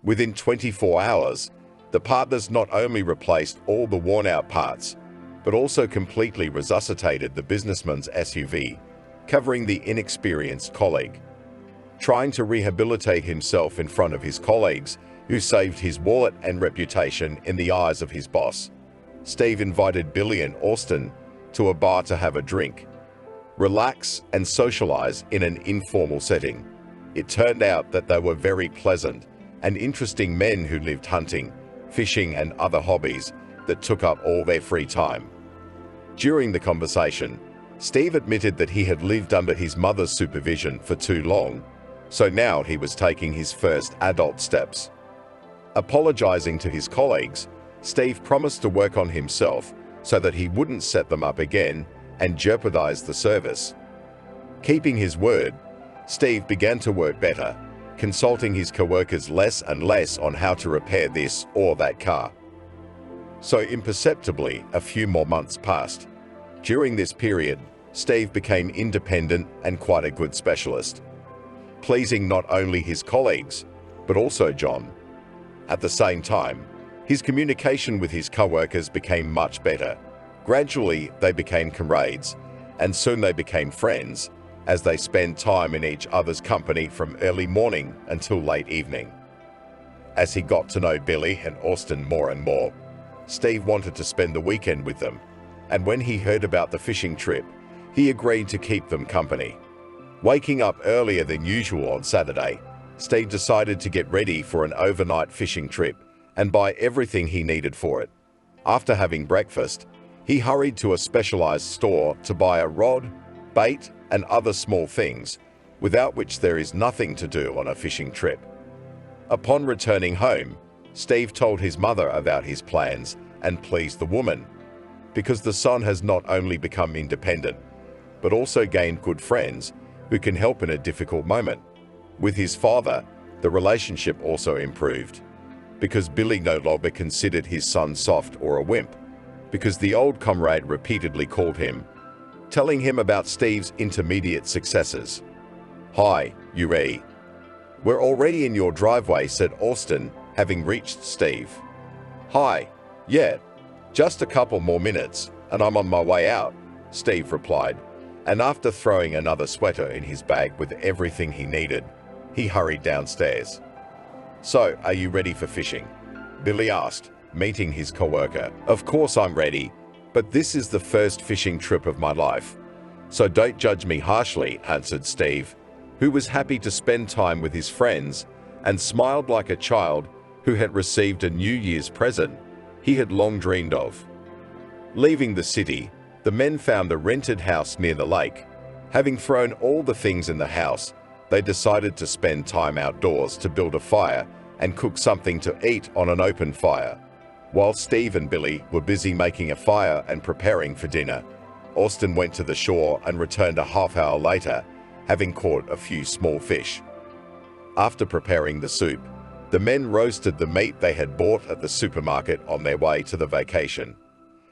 Within 24 hours, the partners not only replaced all the worn-out parts, but also completely resuscitated the businessman's SUV, covering the inexperienced colleague. Trying to rehabilitate himself in front of his colleagues, who saved his wallet and reputation in the eyes of his boss, Steve invited Billy and Austin to a bar to have a drink, relax and socialize in an informal setting. It turned out that they were very pleasant and interesting men who lived hunting, fishing and other hobbies that took up all their free time. During the conversation, Steve admitted that he had lived under his mother's supervision for too long, so now he was taking his first adult steps. Apologizing to his colleagues, Steve promised to work on himself so that he wouldn't set them up again and jeopardize the service. Keeping his word, Steve began to work better, consulting his coworkers less and less on how to repair this or that car. So imperceptibly, a few more months passed. During this period, Steve became independent and quite a good specialist, pleasing not only his colleagues, but also John. At the same time, his communication with his coworkers became much better. Gradually, they became comrades, and soon they became friends, as they spent time in each other's company from early morning until late evening. As he got to know Billy and Austin more and more, Steve wanted to spend the weekend with them, and when he heard about the fishing trip, he agreed to keep them company. Waking up earlier than usual on Saturday, Steve decided to get ready for an overnight fishing trip and buy everything he needed for it. After having breakfast, he hurried to a specialized store to buy a rod, bait, and other small things, without which there is nothing to do on a fishing trip. Upon returning home, Steve told his mother about his plans and pleased the woman, because the son has not only become independent, but also gained good friends who can help in a difficult moment. With his father, the relationship also improved, because Billy no longer considered his son soft or a wimp, because the old comrade repeatedly called him, telling him about Steve's intermediate successes. "Hi, Uri. We're already in your driveway," said Austin, having reached Steve. "Hi. Yeah, just a couple more minutes, and I'm on my way out," Steve replied, and after throwing another sweater in his bag with everything he needed, he hurried downstairs. "So, are you ready for fishing?" Billy asked, meeting his coworker. "Of course I'm ready, but this is the first fishing trip of my life, so don't judge me harshly," answered Steve, who was happy to spend time with his friends and smiled like a child who had received a New Year's present he had long dreamed of. Leaving the city, the men found a rented house near the lake. Having thrown all the things in the house, they decided to spend time outdoors to build a fire and cook something to eat on an open fire. While Steve and Billy were busy making a fire and preparing for dinner, Austin went to the shore and returned a half hour later, having caught a few small fish. After preparing the soup, the men roasted the meat they had bought at the supermarket on their way to the vacation.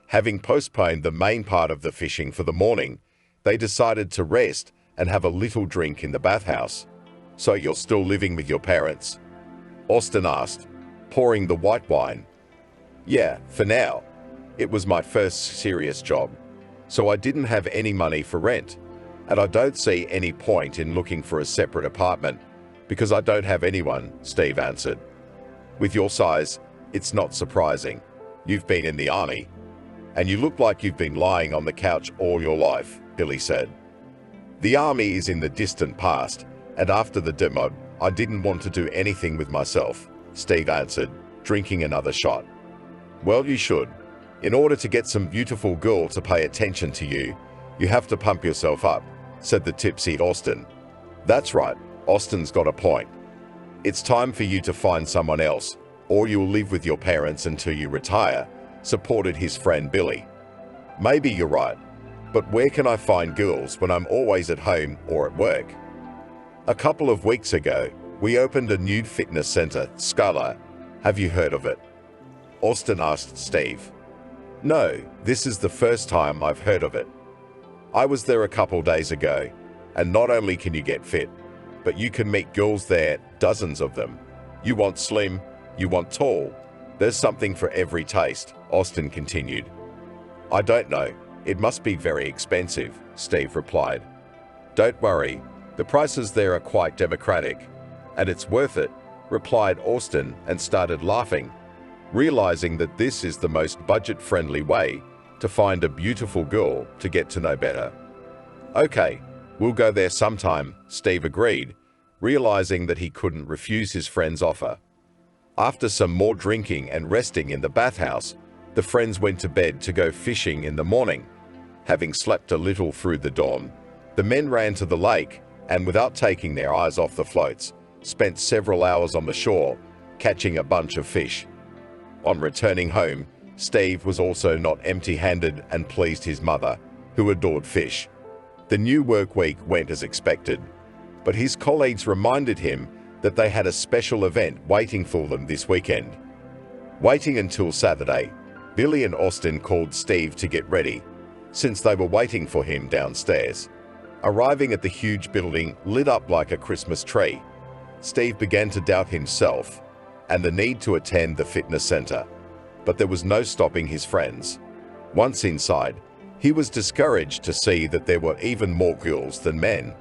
Having postponed the main part of the fishing for the morning, they decided to rest and have a little drink in the bathhouse. "So you're still living with your parents?" Austin asked, pouring the white wine. "Yeah, for now. It was my first serious job, so I didn't have any money for rent, and I don't see any point in looking for a separate apartment because I don't have anyone," Steve answered. "With your size, it's not surprising. You've been in the army, and you look like you've been lying on the couch all your life," Billy said. "The army is in the distant past, and after the demo, I didn't want to do anything with myself," Steve answered, drinking another shot. "Well, you should. In order to get some beautiful girl to pay attention to you, you have to pump yourself up," said the tipsy Austin. "That's right, Austin's got a point. It's time for you to find someone else, or you'll live with your parents until you retire," supported his friend Billy. "Maybe you're right, but where can I find girls when I'm always at home or at work?" "A couple of weeks ago, we opened a new fitness center, Scala. Have you heard of it?" Austin asked Steve. "No, this is the first time I've heard of it. I was there a couple days ago, and not only can you get fit, but you can meet girls there, dozens of them. You want slim, you want tall. There's something for every taste," Austin continued. "I don't know. It must be very expensive," Steve replied. "Don't worry. The prices there are quite democratic, and it's worth it," replied Austin and started laughing, realizing that this is the most budget-friendly way to find a beautiful girl to get to know better. "Okay, we'll go there sometime," Steve agreed, realizing that he couldn't refuse his friend's offer. After some more drinking and resting in the bathhouse, the friends went to bed to go fishing in the morning. Having slept a little through the dawn, the men ran to the lake and, without taking their eyes off the floats, spent several hours on the shore, catching a bunch of fish. On returning home, Steve was also not empty-handed and pleased his mother, who adored fish. The new work week went as expected, but his colleagues reminded him that they had a special event waiting for them this weekend. Waiting until Saturday, Billy and Austin called Steve to get ready, since they were waiting for him downstairs. Arriving at the huge building lit up like a Christmas tree, Steve began to doubt himself and the need to attend the fitness center, but there was no stopping his friends. Once inside, he was discouraged to see that there were even more girls than men.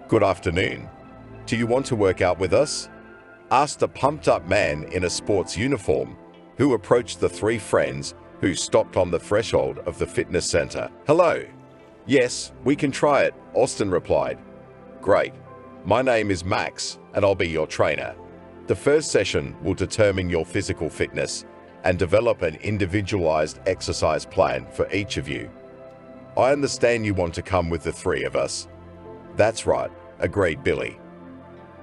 "Good afternoon. Do you want to work out with us?" asked a pumped-up man in a sports uniform, who approached the three friends who stopped on the threshold of the fitness center. "Hello. Yes, we can try it," Austin replied. "Great. My name is Max, and I'll be your trainer. The first session will determine your physical fitness and develop an individualized exercise plan for each of you. I understand you want to come with the three of us." "That's right," agreed Billy.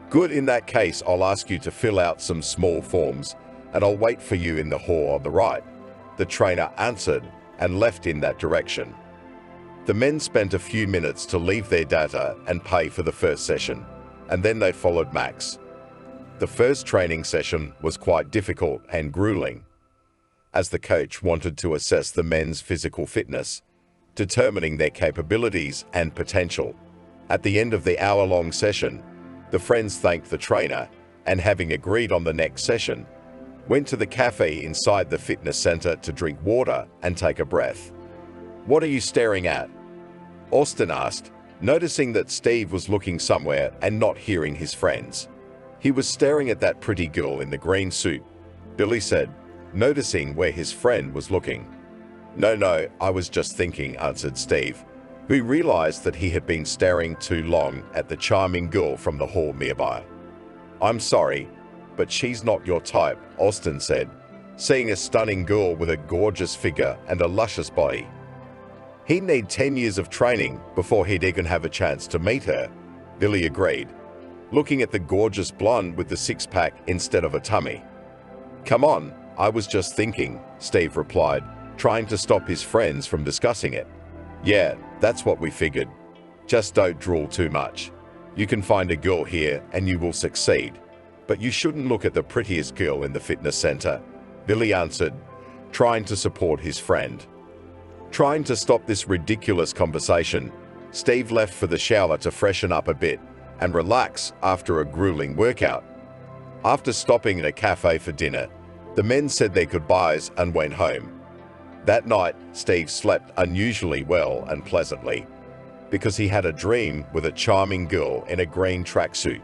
"Good, in that case, I'll ask you to fill out some small forms, and I'll wait for you in the hall on the right," the trainer answered and left in that direction. The men spent a few minutes to leave their data and pay for the first session, and then they followed Max. The first training session was quite difficult and grueling, as the coach wanted to assess the men's physical fitness, determining their capabilities and potential. At the end of the hour-long session, the friends thanked the trainer and, having agreed on the next session, went to the cafe inside the fitness center to drink water and take a breath. "What are you staring at?" Austin asked, noticing that Steve was looking somewhere and not hearing his friends. "He was staring at that pretty girl in the green suit," Billy said, noticing where his friend was looking. No, I was just thinking," answered Steve, who realized that he had been staring too long at the charming girl from the hall nearby. "I'm sorry, but she's not your type," Austin said, seeing a stunning girl with a gorgeous figure and a luscious body. He'd need 10 years of training before he'd even have a chance to meet her, Billy agreed, looking at the gorgeous blonde with the six-pack instead of a tummy. "Come on, I was just thinking," Steve replied, trying to stop his friends from discussing it. "Yeah, that's what we figured. Just don't drool too much. You can find a girl here and you will succeed. But you shouldn't look at the prettiest girl in the fitness center," Billy answered, trying to support his friend. Trying to stop this ridiculous conversation, Steve left for the shower to freshen up a bit and relax after a grueling workout. After stopping in a cafe for dinner, the men said their goodbyes and went home. That night, Steve slept unusually well and pleasantly, because he had a dream with a charming girl in a green tracksuit.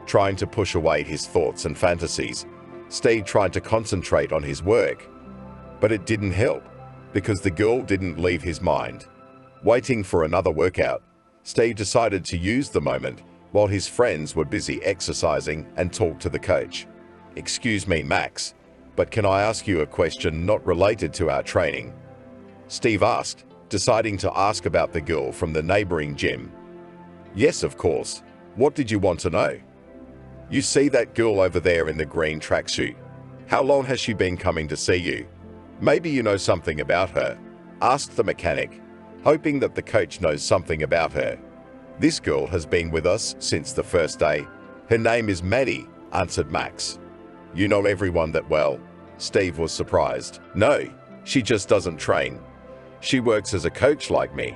Trying to push away his thoughts and fantasies, Steve tried to concentrate on his work, but it didn't help, because the girl didn't leave his mind. Waiting for another workout, Steve decided to use the moment while his friends were busy exercising and talk to the coach. "Excuse me, Max, but can I ask you a question not related to our training?" Steve asked, deciding to ask about the girl from the neighboring gym. "Yes, of course. What did you want to know?" "You see that girl over there in the green tracksuit? How long has she been coming to see you? Maybe you know something about her," asked the mechanic, hoping that the coach knows something about her. "This girl has been with us since the first day. Her name is Maddie," answered Max. "You know everyone that well?" Steve was surprised. "No, she just doesn't train. She works as a coach like me.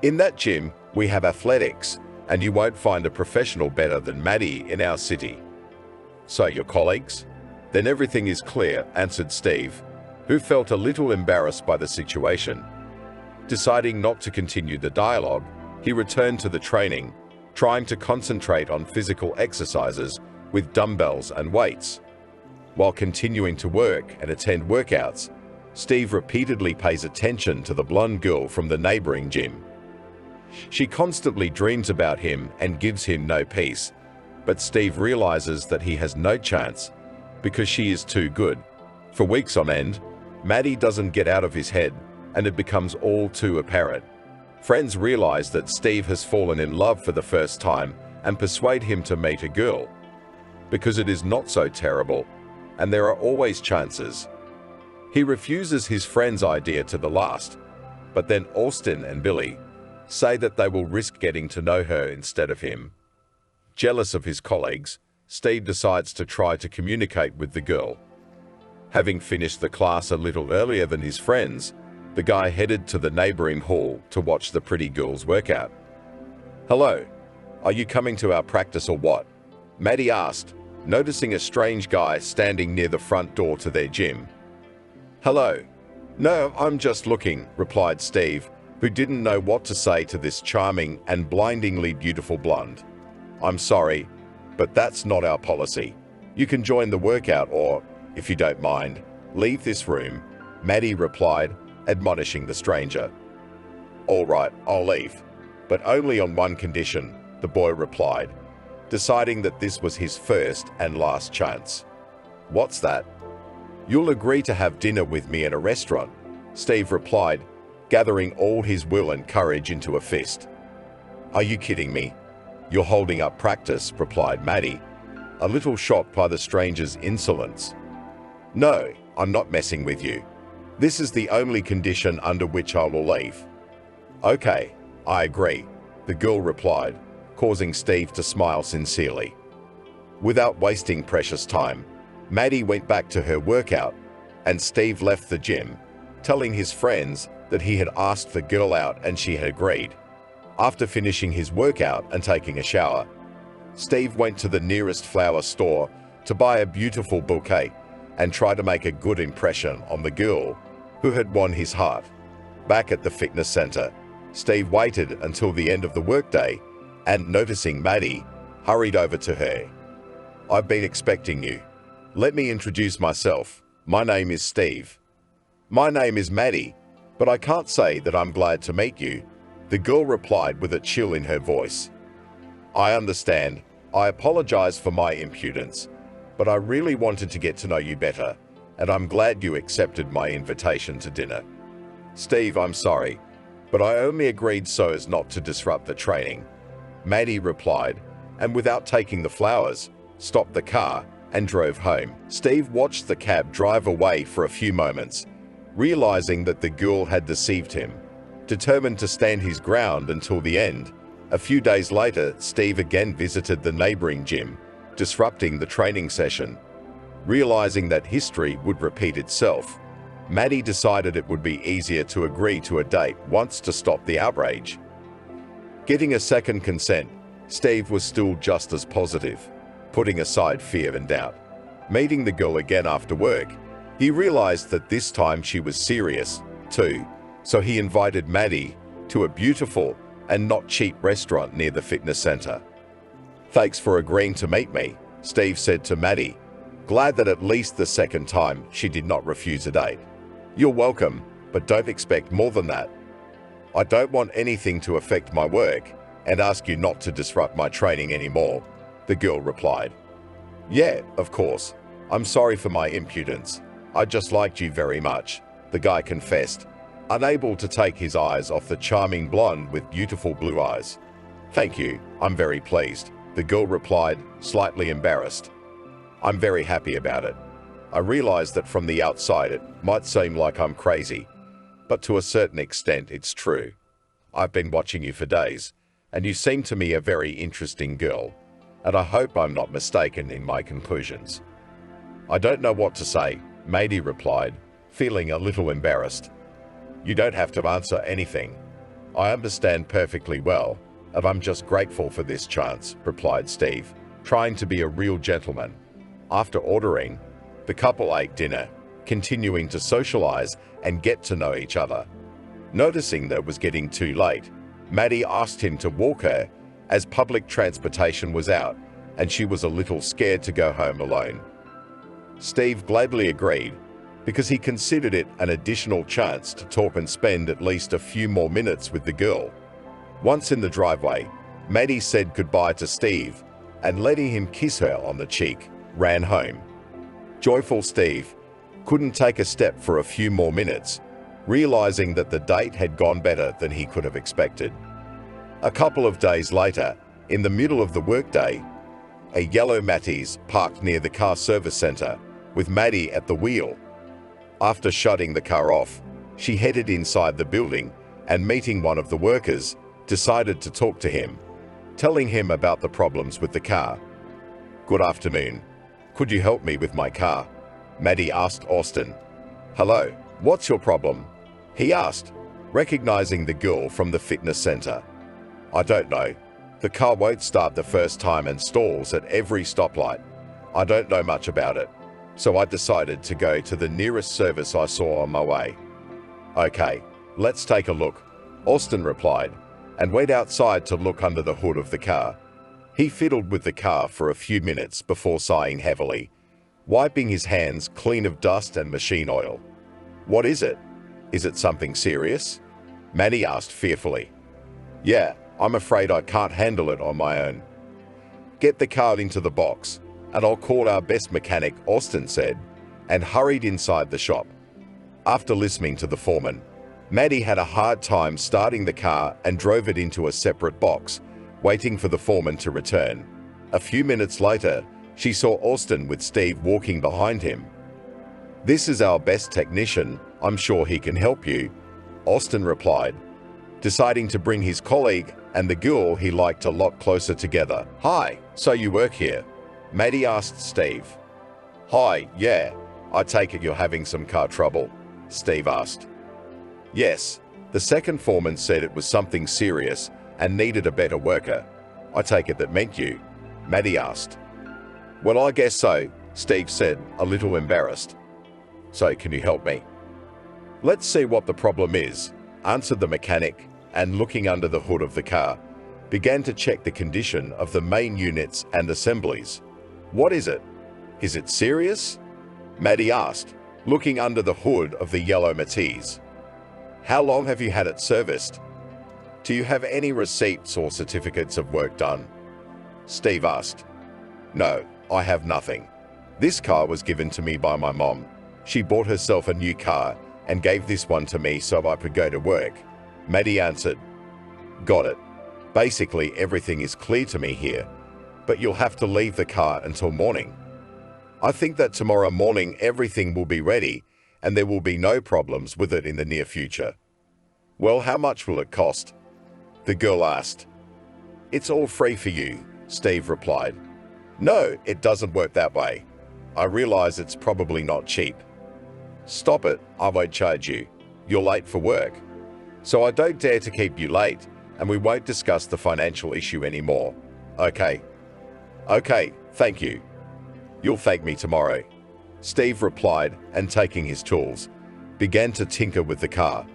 In that gym, we have athletics, and you won't find a professional better than Maddie in our city." "So your colleagues?" "Then everything is clear," answered Steve, who felt a little embarrassed by the situation. Deciding not to continue the dialogue, he returned to the training, trying to concentrate on physical exercises with dumbbells and weights. While continuing to work and attend workouts, Steve repeatedly pays attention to the blonde girl from the neighboring gym. She constantly dreams about him and gives him no peace, but Steve realizes that he has no chance because she is too good. For weeks on end, Maddie doesn't get out of his head, and it becomes all too apparent. Friends realize that Steve has fallen in love for the first time and persuade him to meet a girl, because it is not so terrible, and there are always chances. He refuses his friend's idea to the last, but then Austin and Billy say that they will risk getting to know her instead of him. Jealous of his colleagues, Steve decides to try to communicate with the girl. Having finished the class a little earlier than his friends, the guy headed to the neighboring hall to watch the pretty girl's workout. "Hello, are you coming to our practice or what?" Maddie asked, noticing a strange guy standing near the front door to their gym. "Hello. No, I'm just looking," replied Steve, who didn't know what to say to this charming and blindingly beautiful blonde. "I'm sorry, but that's not our policy. You can join the workout or, if you don't mind, leave this room," Maddie replied, admonishing the stranger. "All right, I'll leave, but only on one condition," the boy replied, deciding that this was his first and last chance. "What's that?" "You'll agree to have dinner with me in a restaurant," Steve replied, gathering all his will and courage into a fist. "Are you kidding me? You're holding up practice," replied Maddie, a little shocked by the stranger's insolence. No, I'm not messing with you. This is the only condition under which I will leave. Okay, I agree, the girl replied, causing Steve to smile sincerely. Without wasting precious time, Maddie went back to her workout, and Steve left the gym, telling his friends that he had asked the girl out and she had agreed. After finishing his workout and taking a shower, Steve went to the nearest flower store to buy a beautiful bouquet and try to make a good impression on the girl who had won his heart. Back at the fitness center, Steve waited until the end of the workday and, noticing Maddie, hurried over to her. I've been expecting you. Let me introduce myself. My name is Steve. My name is Maddie, but I can't say that I'm glad to meet you, the girl replied with a chill in her voice. I understand. I apologize for my impudence, but I really wanted to get to know you better, and I'm glad you accepted my invitation to dinner. Steve, I'm sorry, but I only agreed so as not to disrupt the training, Maddie replied, and without taking the flowers, stopped the car and drove home. Steve watched the cab drive away for a few moments, realizing that the girl had deceived him. Determined to stand his ground until the end, a few days later, Steve again visited the neighboring gym, disrupting the training session. Realizing that history would repeat itself, Maddie decided it would be easier to agree to a date once to stop the outrage. Getting a second consent, Steve was still just as positive, putting aside fear and doubt. Meeting the girl again after work, he realized that this time she was serious, too, so he invited Maddie to a beautiful and not cheap restaurant near the fitness center. Thanks for agreeing to meet me, Steve said to Maddie, glad that at least the second time she did not refuse a date. You're welcome, but don't expect more than that. I don't want anything to affect my work and ask you not to disrupt my training anymore, the girl replied. Yeah, of course. I'm sorry for my impudence. I just liked you very much, the guy confessed, unable to take his eyes off the charming blonde with beautiful blue eyes. Thank you, I'm very pleased, the girl replied, slightly embarrassed. I'm very happy about it. I realize that from the outside it might seem like I'm crazy, but to a certain extent it's true. I've been watching you for days, and you seem to me a very interesting girl, and I hope I'm not mistaken in my conclusions. I don't know what to say, Maddie replied, feeling a little embarrassed. You don't have to answer anything. I understand perfectly well, and I'm just grateful for this chance, replied Steve, trying to be a real gentleman. After ordering, the couple ate dinner, continuing to socialize and get to know each other. Noticing that it was getting too late, Maddie asked him to walk her as public transportation was out and she was a little scared to go home alone. Steve gladly agreed because he considered it an additional chance to talk and spend at least a few more minutes with the girl. Once in the driveway, Maddie said goodbye to Steve and letting him kiss her on the cheek, ran home. Joyful Steve couldn't take a step for a few more minutes, realizing that the date had gone better than he could have expected. A couple of days later, in the middle of the workday, a yellow Matiz parked near the car service center, with Maddie at the wheel. After shutting the car off, she headed inside the building and, meeting one of the workers, decided to talk to him, telling him about the problems with the car. Good afternoon. Could you help me with my car? Maddie asked Austin. Hello, what's your problem? He asked, recognizing the girl from the fitness center. I don't know. The car won't start the first time and stalls at every stoplight. I don't know much about it, so I decided to go to the nearest service I saw on my way. Okay, let's take a look, Austin replied, and went outside to look under the hood of the car. He fiddled with the car for a few minutes before sighing heavily, wiping his hands clean of dust and machine oil. What is it? Is it something serious? Maddie asked fearfully. Yeah, I'm afraid I can't handle it on my own. Get the car into the box, and I'll call our best mechanic, Austin said, and hurried inside the shop. After listening to the foreman, Maddie had a hard time starting the car and drove it into a separate box, waiting for the foreman to return. A few minutes later, she saw Austin with Steve walking behind him. "This is our best technician. I'm sure he can help you," Austin replied, deciding to bring his colleague and the girl he liked a lot closer together. "Hi, so you work here?" Maddie asked Steve. "Hi, yeah. I take it you're having some car trouble?" Steve asked. "Yes. The second foreman said it was something serious and needed a better worker. I take it that meant you?" Maddie asked. "Well, I guess so," Steve said, a little embarrassed. "So can you help me?" "Let's see what the problem is," answered the mechanic, and looking under the hood of the car, began to check the condition of the main units and assemblies. "What is it? Is it serious?" Maddie asked, looking under the hood of the yellow Matisse. "How long have you had it serviced? Do you have any receipts or certificates of work done?" Steve asked. "No, I have nothing. This car was given to me by my mom. She bought herself a new car and gave this one to me so I could go to work," Maddie answered. "Got it. Basically, everything is clear to me here, but you'll have to leave the car until morning. I think that tomorrow morning everything will be ready and there will be no problems with it in the near future." "Well, how much will it cost?" the girl asked. "It's all free for you," Steve replied. "No, it doesn't work that way. I realize it's probably not cheap." "Stop it, I won't charge you. You're late for work. So I don't dare to keep you late, and we won't discuss the financial issue anymore. Okay?" "Okay, thank you. You'll thank me tomorrow," Steve replied, and taking his tools, began to tinker with the car.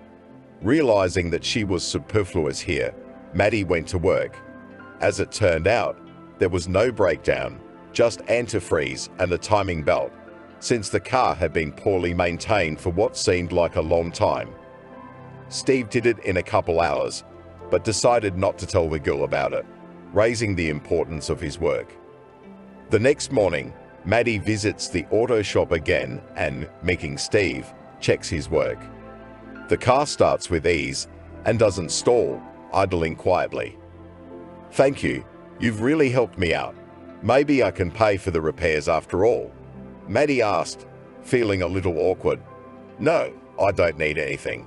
Realizing that she was superfluous here, Maddie went to work. As it turned out, there was no breakdown, just antifreeze and a timing belt, since the car had been poorly maintained for what seemed like a long time. Steve did it in a couple hours, but decided not to tell the girl about it, raising the importance of his work. The next morning, Maddie visits the auto shop again and, meeting Steve, checks his work. The car starts with ease and doesn't stall, idling quietly. "Thank you. You've really helped me out. Maybe I can pay for the repairs after all?" Maddie asked, feeling a little awkward. "No, I don't need anything.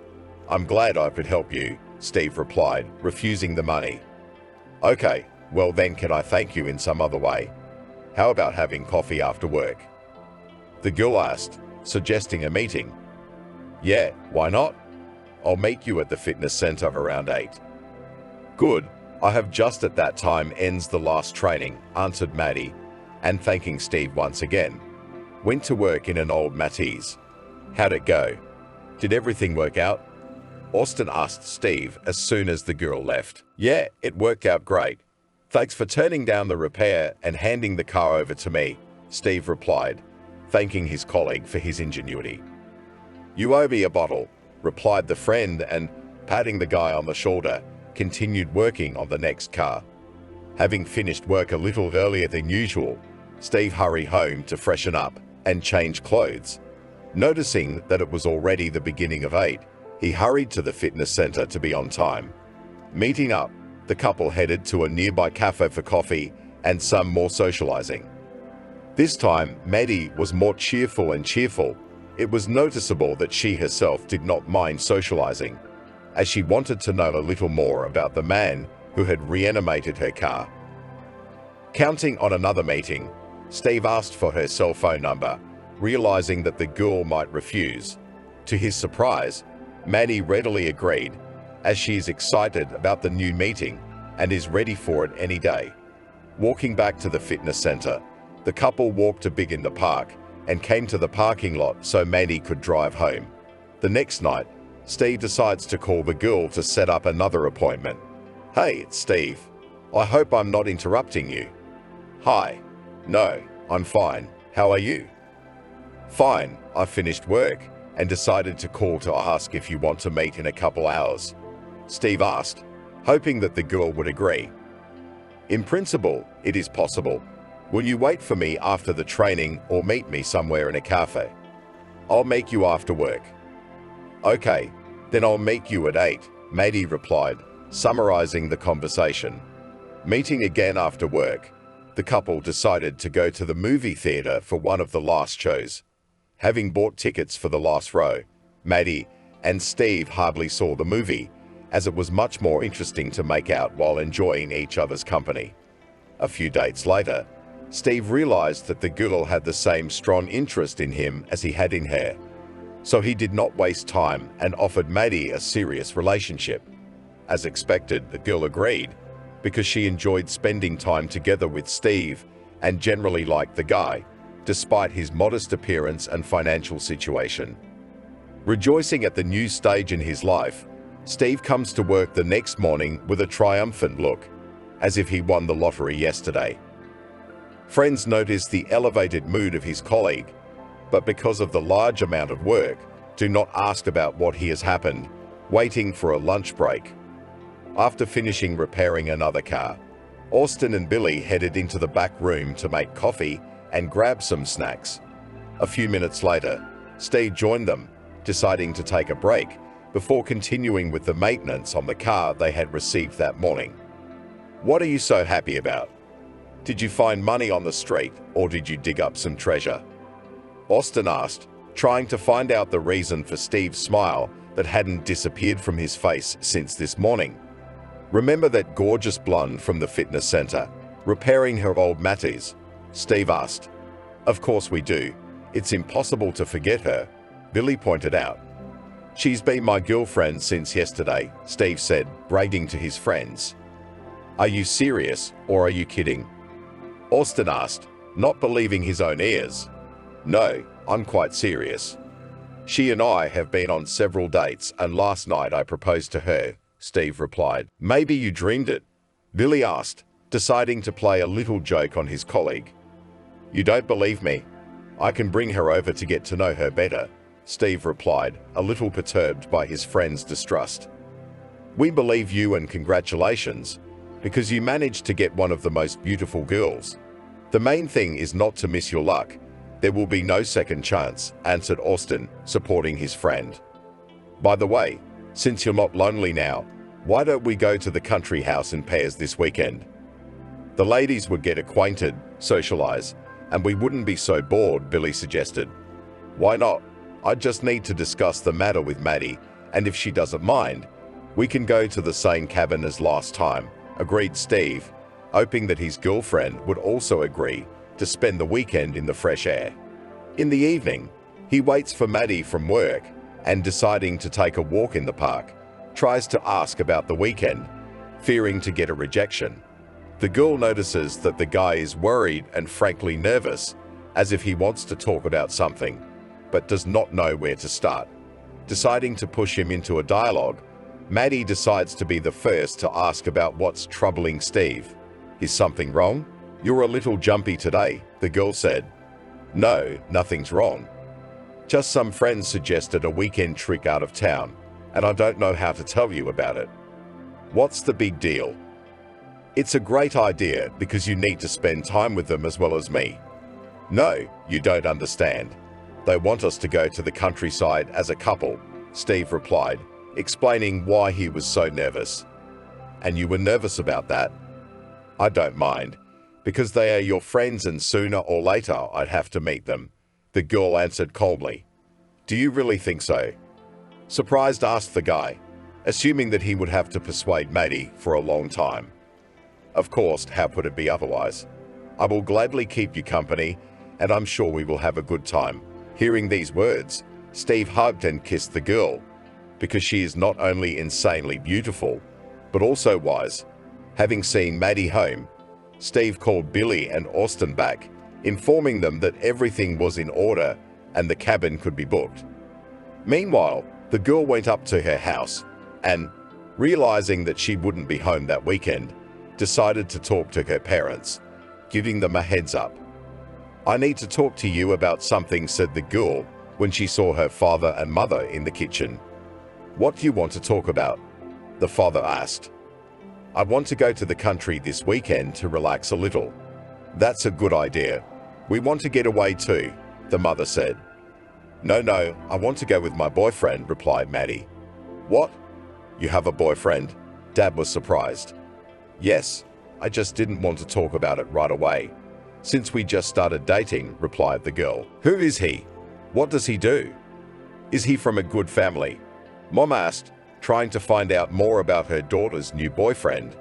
I'm glad I could help you," Steve replied, refusing the money. "Okay, well then can I thank you in some other way? How about having coffee after work?" the girl asked, suggesting a meeting. "Yeah, why not? I'll meet you at the fitness center around 8. "Good. I have just at that time ends the last training," answered Maddie, and thanking Steve once again, went to work in an old Matisse. "How'd it go? Did everything work out?" Austin asked Steve as soon as the girl left. "Yeah, it worked out great. Thanks for turning down the repair and handing the car over to me," Steve replied, thanking his colleague for his ingenuity. "You owe me a bottle," replied the friend, and, patting the guy on the shoulder, continued working on the next car. Having finished work a little earlier than usual, Steve hurried home to freshen up and change clothes. Noticing that it was already the beginning of 8, he hurried to the fitness center to be on time. Meeting up, the couple headed to a nearby cafe for coffee and some more socializing. This time, Maddie was more cheerful. It was noticeable that she herself did not mind socializing, as she wanted to know a little more about the man who had reanimated her car. Counting on another meeting, Steve asked for her cell phone number, realizing that the girl might refuse. To his surprise, Maddie readily agreed, as she is excited about the new meeting and is ready for it any day. Walking back to the fitness center, the couple walked a bit in the park and came to the parking lot so Maddie could drive home. The next night, Steve decides to call the girl to set up another appointment. "Hey, it's Steve. I hope I'm not interrupting you." "Hi. No, I'm fine. How are you?" "Fine. I finished work and decided to call to ask if you want to meet in a couple hours," Steve asked, hoping that the girl would agree. "In principle, it is possible. Will you wait for me after the training or meet me somewhere in a cafe?" "I'll make you after work." "Okay, then I'll meet you at 8, Maddie replied, summarizing the conversation. Meeting again after work, the couple decided to go to the movie theater for one of the last shows. Having bought tickets for the last row, Maddie and Steve hardly saw the movie, as it was much more interesting to make out while enjoying each other's company. A few dates later, Steve realized that the girl had the same strong interest in him as he had in her, so he did not waste time and offered Maddie a serious relationship. As expected, the girl agreed, because she enjoyed spending time together with Steve and generally liked the guy, despite his modest appearance and financial situation. Rejoicing at the new stage in his life, Steve comes to work the next morning with a triumphant look, as if he won the lottery yesterday. Friends notice the elevated mood of his colleague, but because of the large amount of work, do not ask about what has happened, waiting for a lunch break. After finishing repairing another car, Austin and Billy headed into the back room to make coffee and grab some snacks. A few minutes later, Steve joined them, deciding to take a break before continuing with the maintenance on the car they had received that morning. "What are you so happy about? Did you find money on the street, or did you dig up some treasure?" Austin asked, trying to find out the reason for Steve's smile that hadn't disappeared from his face since this morning. "Remember that gorgeous blonde from the fitness center, repairing her old Matties?" Steve asked. "Of course we do. It's impossible to forget her," Billy pointed out. "She's been my girlfriend since yesterday," Steve said, bragging to his friends. "Are you serious, or are you kidding?" Austin asked, not believing his own ears. "No, I'm quite serious. She and I have been on several dates, and last night I proposed to her," Steve replied. "Maybe you dreamed it?" Billy asked, deciding to play a little joke on his colleague. "You don't believe me? I can bring her over to get to know her better," Steve replied, a little perturbed by his friend's distrust. "We believe you, and congratulations, because you managed to get one of the most beautiful girls. The main thing is not to miss your luck. There will be no second chance," answered Austin, supporting his friend. "By the way, since you're not lonely now, why don't we go to the country house in pairs this weekend? The ladies would get acquainted, socialize, and we wouldn't be so bored," Billy suggested. "Why not? I just need to discuss the matter with Maddie, and if she doesn't mind, we can go to the same cabin as last time," agreed Steve, hoping that his girlfriend would also agree to spend the weekend in the fresh air. In the evening, he waits for Maddie from work and, deciding to take a walk in the park, tries to ask about the weekend, fearing to get a rejection. The girl notices that the guy is worried and frankly nervous, as if he wants to talk about something, but does not know where to start. Deciding to push him into a dialogue, Maddie decides to be the first to ask about what's troubling Steve. "Is something wrong? You're a little jumpy today," the girl said. "No, nothing's wrong. Just some friends suggested a weekend trip out of town, and I don't know how to tell you about it." "What's the big deal?" "It's a great idea because you need to spend time with them as well as me." "No, you don't understand. They want us to go to the countryside as a couple," Steve replied, explaining why he was so nervous. "And you were nervous about that?" "I don't mind, because they are your friends and sooner or later I'd have to meet them," the girl answered coldly. "Do you really think so?" Surprised asked the guy, assuming that he would have to persuade Maddie for a long time. "Of course, how could it be otherwise? I will gladly keep you company, and I'm sure we will have a good time." Hearing these words, Steve hugged and kissed the girl, because she is not only insanely beautiful, but also wise. Having seen Maddie home, Steve called Billy and Austin back, informing them that everything was in order and the cabin could be booked. Meanwhile, the girl went up to her house and, realizing that she wouldn't be home that weekend, decided to talk to her parents, giving them a heads up. "I need to talk to you about something," said the girl when she saw her father and mother in the kitchen. "What do you want to talk about?" the father asked. "I want to go to the country this weekend to relax a little." "That's a good idea. We want to get away too," the mother said. No, I want to go with my boyfriend," replied Maddie. "What? You have a boyfriend?" Dad was surprised. "Yes, I just didn't want to talk about it right away, since we just started dating," replied the girl. "Who is he?" What does he do? Is he from a good family? Mom asked, trying to find out more about her daughter's new boyfriend.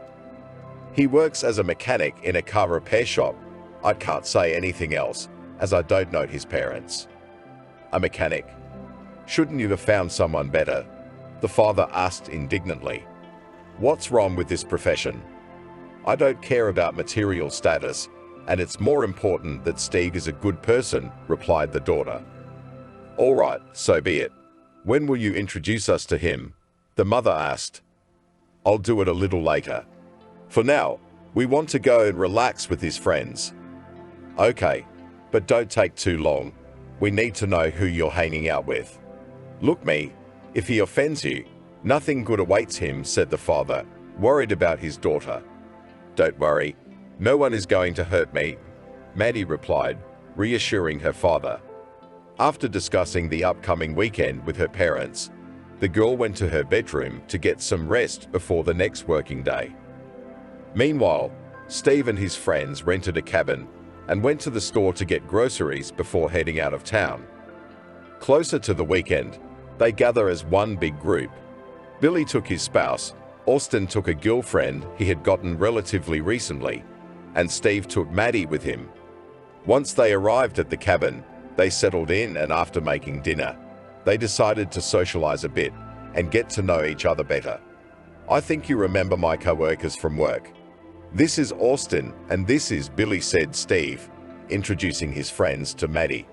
He works as a mechanic in a car repair shop. I can't say anything else, as I don't know his parents. A mechanic? Shouldn't you have found someone better? The father asked indignantly. What's wrong with this profession? I don't care about material status, and it's more important that Steve is a good person, replied the daughter. All right, so be it. When will you introduce us to him? The mother asked. I'll do it a little later. For now, we want to go and relax with his friends. Okay, but don't take too long. We need to know who you're hanging out with. Look, me, if he offends you, nothing good awaits him, said the father, worried about his daughter. Don't worry, no one is going to hurt me, Maddie replied, reassuring her father. After discussing the upcoming weekend with her parents, the girl went to her bedroom to get some rest before the next working day. Meanwhile, Steve and his friends rented a cabin and went to the store to get groceries before heading out of town. Closer to the weekend, they gather as one big group. Billy took his spouse, Austin took a girlfriend he had gotten relatively recently, and Steve took Maddie with him. Once they arrived at the cabin, they settled in, and after making dinner, they decided to socialize a bit and get to know each other better. I think you remember my co-workers from work. This is Austin and this is Billy, said Steve, introducing his friends to Maddie.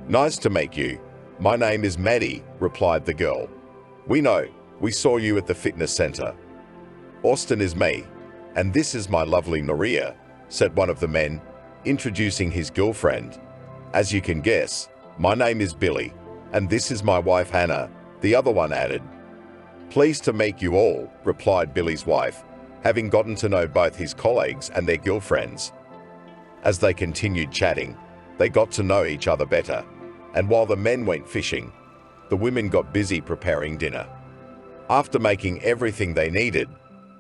Nice to meet you. My name is Maddie, replied the girl. We know, we saw you at the fitness center. Austin is me, and this is my lovely Noria, said one of the men, introducing his girlfriend. As you can guess, my name is Billy, and this is my wife Hannah, the other one added. Pleased to meet you all, replied Billy's wife, having gotten to know both his colleagues and their girlfriends. As they continued chatting, they got to know each other better, and while the men went fishing, the women got busy preparing dinner. After making everything they needed,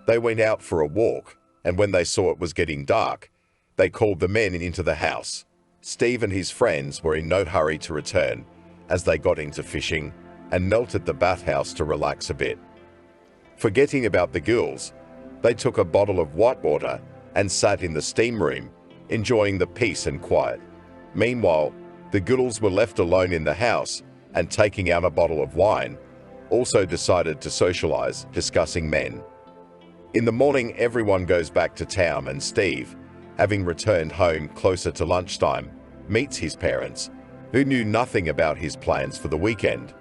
they went out for a walk, and when they saw it was getting dark, they called the men into the house. Steve and his friends were in no hurry to return as they got into fishing and knelt at the bathhouse to relax a bit. Forgetting about the girls, they took a bottle of white water and sat in the steam room, enjoying the peace and quiet. Meanwhile, the girls were left alone in the house and, taking out a bottle of wine, also decided to socialize, discussing men. In the morning, everyone goes back to town, and Steve, having returned home closer to lunchtime, meets his parents, who knew nothing about his plans for the weekend.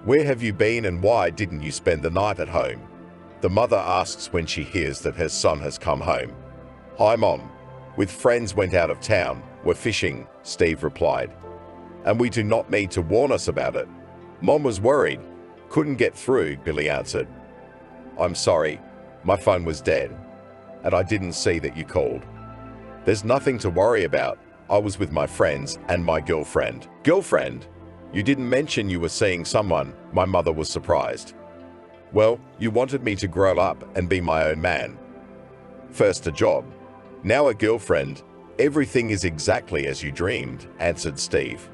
Where have you been and why didn't you spend the night at home? The mother asks when she hears that her son has come home. Hi, Mom. With friends went out of town, were fishing, Steve replied. And we do not need to warn us about it. Mom was worried. Couldn't get through, Billy answered. I'm sorry, my phone was dead, and I didn't see that you called. There's nothing to worry about. I was with my friends and my girlfriend. Girlfriend? You didn't mention you were seeing someone. My mother was surprised. Well, you wanted me to grow up and be my own man. First a job, now a girlfriend. Everything is exactly as you dreamed, answered Steve.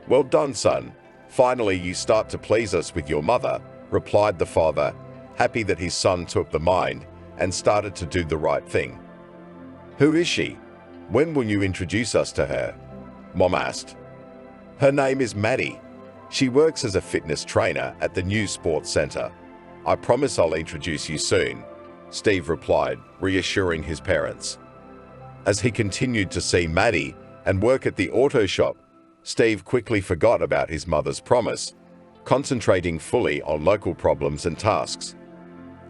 Well done, son. Finally, you start to please us with your mother, replied the father, happy that his son took the mind and started to do the right thing. Who is she? When will you introduce us to her? Mom asked. Her name is Maddie. She works as a fitness trainer at the new sports center. I promise I'll introduce you soon, Steve replied, reassuring his parents. As he continued to see Maddie and work at the auto shop, Steve quickly forgot about his mother's promise, concentrating fully on local problems and tasks.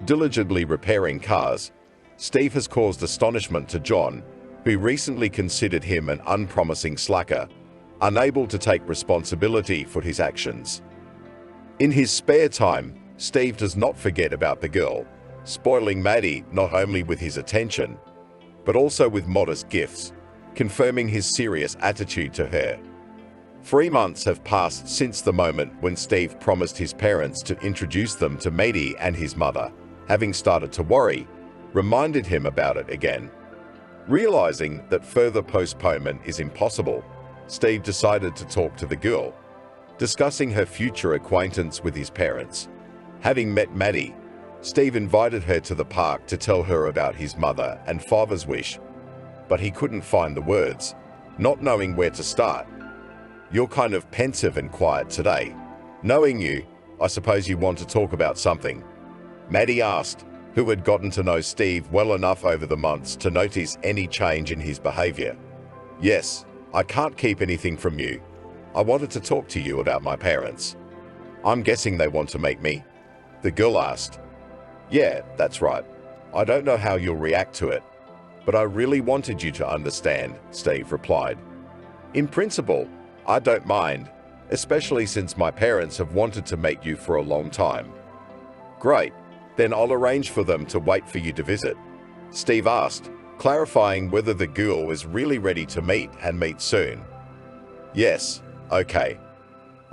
Diligently repairing cars, Steve has caused astonishment to John, who recently considered him an unpromising slacker, unable to take responsibility for his actions. In his spare time, Steve does not forget about the girl, spoiling Maddie not only with his attention, but also with modest gifts, confirming his serious attitude to her. 3 months have passed since the moment when Steve promised his parents to introduce them to Maddie, and his mother, having started to worry, reminded him about it again. Realizing that further postponement is impossible, Steve decided to talk to the girl, discussing her future acquaintance with his parents. Having met Maddie, Steve invited her to the park to tell her about his mother and father's wish, but he couldn't find the words, not knowing where to start. "You're kind of pensive and quiet today. Knowing you, I suppose you want to talk about something?" Maddie asked, who had gotten to know Steve well enough over the months to notice any change in his behavior. "Yes, I can't keep anything from you. I wanted to talk to you about my parents." "I'm guessing they want to meet me?" the girl asked. "Yeah, that's right. I don't know how you'll react to it, but I really wanted you to understand," Steve replied. "In principle, I don't mind, especially since my parents have wanted to meet you for a long time." "Great, then I'll arrange for them to wait for you to visit," Steve asked, clarifying whether the girl was really ready to meet and meet soon. "Yes, okay.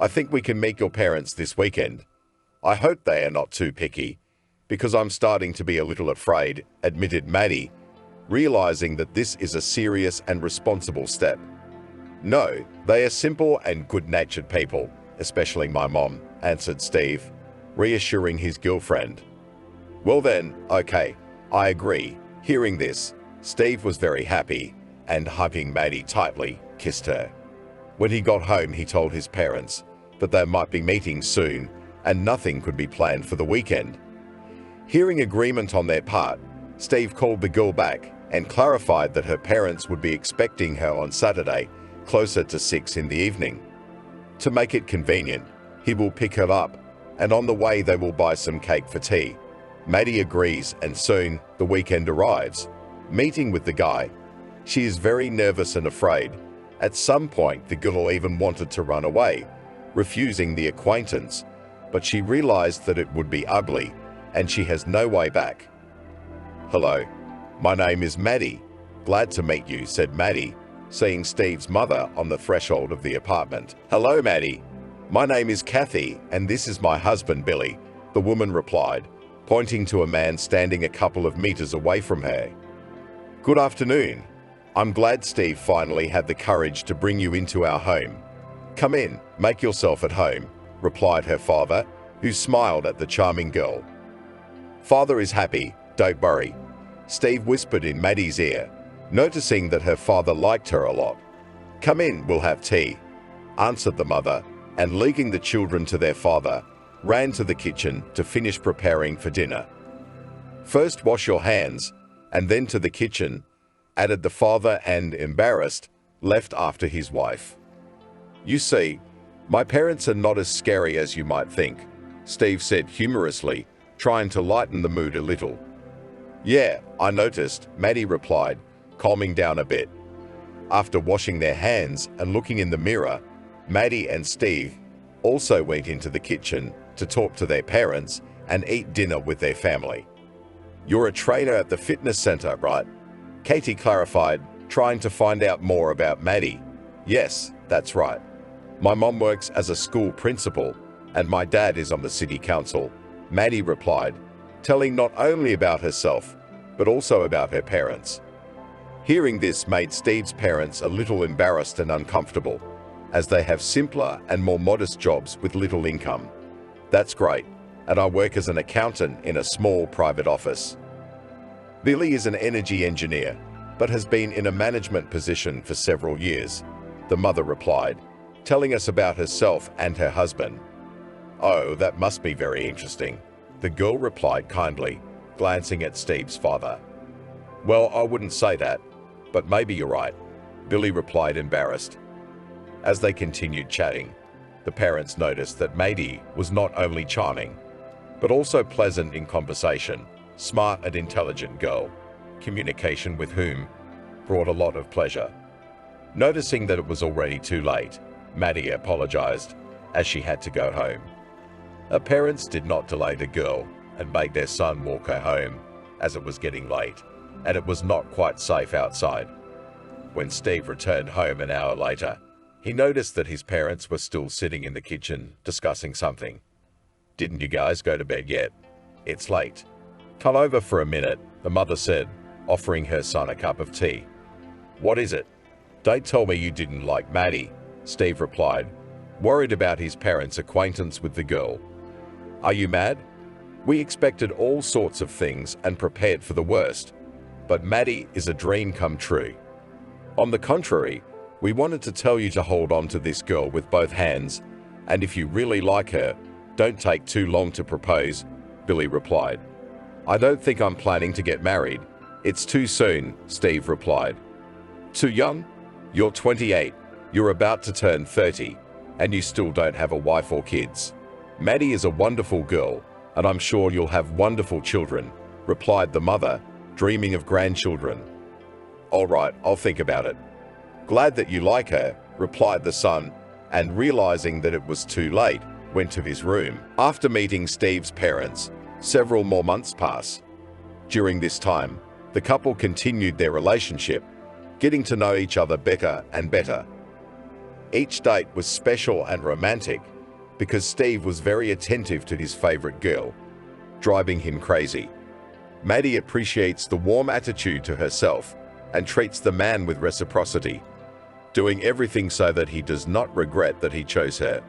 I think we can meet your parents this weekend. I hope they are not too picky, because I'm starting to be a little afraid," admitted Maddie, realizing that this is a serious and responsible step. "No, they are simple and good-natured people, especially my mom," answered Steve, reassuring his girlfriend. "Well then, okay, I agree." Hearing this, Steve was very happy and, hugging Maddie tightly, kissed her. When he got home, he told his parents that they might be meeting soon and nothing could be planned for the weekend. Hearing agreement on their part, Steve called the girl back and clarified that her parents would be expecting her on Saturday, closer to 6 in the evening. To make it convenient, he will pick her up, and on the way they will buy some cake for tea. Maddie agrees, and soon the weekend arrives. Meeting with the guy, she is very nervous and afraid. At some point, the girl even wanted to run away, refusing the acquaintance, but she realized that it would be ugly, and she has no way back. "Hello, my name is Maddie. Glad to meet you," said Maddie, seeing Steve's mother on the threshold of the apartment. "Hello, Maddie. My name is Kathy, and this is my husband, Billy," the woman replied, pointing to a man standing a couple of meters away from her. "Good afternoon. I'm glad Steve finally had the courage to bring you into our home. Come in, make yourself at home," replied her father, who smiled at the charming girl. "Father is happy, don't worry," Steve whispered in Maddie's ear, noticing that her father liked her a lot. "Come in, we'll have tea," answered the mother, and leaving the children to their father, ran to the kitchen to finish preparing for dinner. "First wash your hands, and then to the kitchen," added the father, and, embarrassed, left after his wife. "You see, my parents are not as scary as you might think," Steve said humorously, trying to lighten the mood a little. "Yeah, I noticed," Maddie replied, calming down a bit. After washing their hands and looking in the mirror, Maddie and Steve also went into the kitchen to talk to their parents and eat dinner with their family. "You're a trainer at the fitness center, right?" Katie clarified, trying to find out more about Maddie. "Yes, that's right. My mom works as a school principal, and my dad is on the city council," Maddie replied, telling not only about herself, but also about her parents. Hearing this made Steve's parents a little embarrassed and uncomfortable, as they have simpler and more modest jobs with little income. "That's great, and I work as an accountant in a small private office." Billy is an energy engineer, but has been in a management position for several years, the mother replied, telling us about herself and her husband. "Oh, that must be very interesting," the girl replied kindly, glancing at Steve's father. "Well, I wouldn't say that, but maybe you're right," Billy replied, embarrassed. As they continued chatting, the parents noticed that Maddie was not only charming, but also pleasant in conversation, smart and intelligent girl, communication with whom brought a lot of pleasure. Noticing that it was already too late, Maddie apologized, as she had to go home. Her parents did not delay the girl and made their son walk her home, as it was getting late, and it was not quite safe outside. When Steve returned home an hour later, he noticed that his parents were still sitting in the kitchen discussing something. "Didn't you guys go to bed yet? It's late. Come over for a minute," the mother said, offering her son a cup of tea. "What is it?" Don't tell me you didn't like Maddie, Steve replied, worried about his parents' acquaintance with the girl. Are you mad? We expected all sorts of things and prepared for the worst, but Maddie is a dream come true. On the contrary, we wanted to tell you to hold on to this girl with both hands, and if you really like her, don't take too long to propose, Billy replied. I don't think I'm planning to get married. It's too soon, Steve replied. Too young? You're 28, you're about to turn 30, and you still don't have a wife or kids. Maddie is a wonderful girl, and I'm sure you'll have wonderful children, replied the mother, dreaming of grandchildren. All right, I'll think about it. Glad that you like her, replied the son, and realizing that it was too late, went to his room. After meeting Steve's parents, several more months pass. During this time, the couple continued their relationship, getting to know each other better and better. Each date was special and romantic because Steve was very attentive to his favorite girl, driving him crazy. Maddie appreciates the warm attitude to herself and treats the man with reciprocity, doing everything so that he does not regret that he chose her.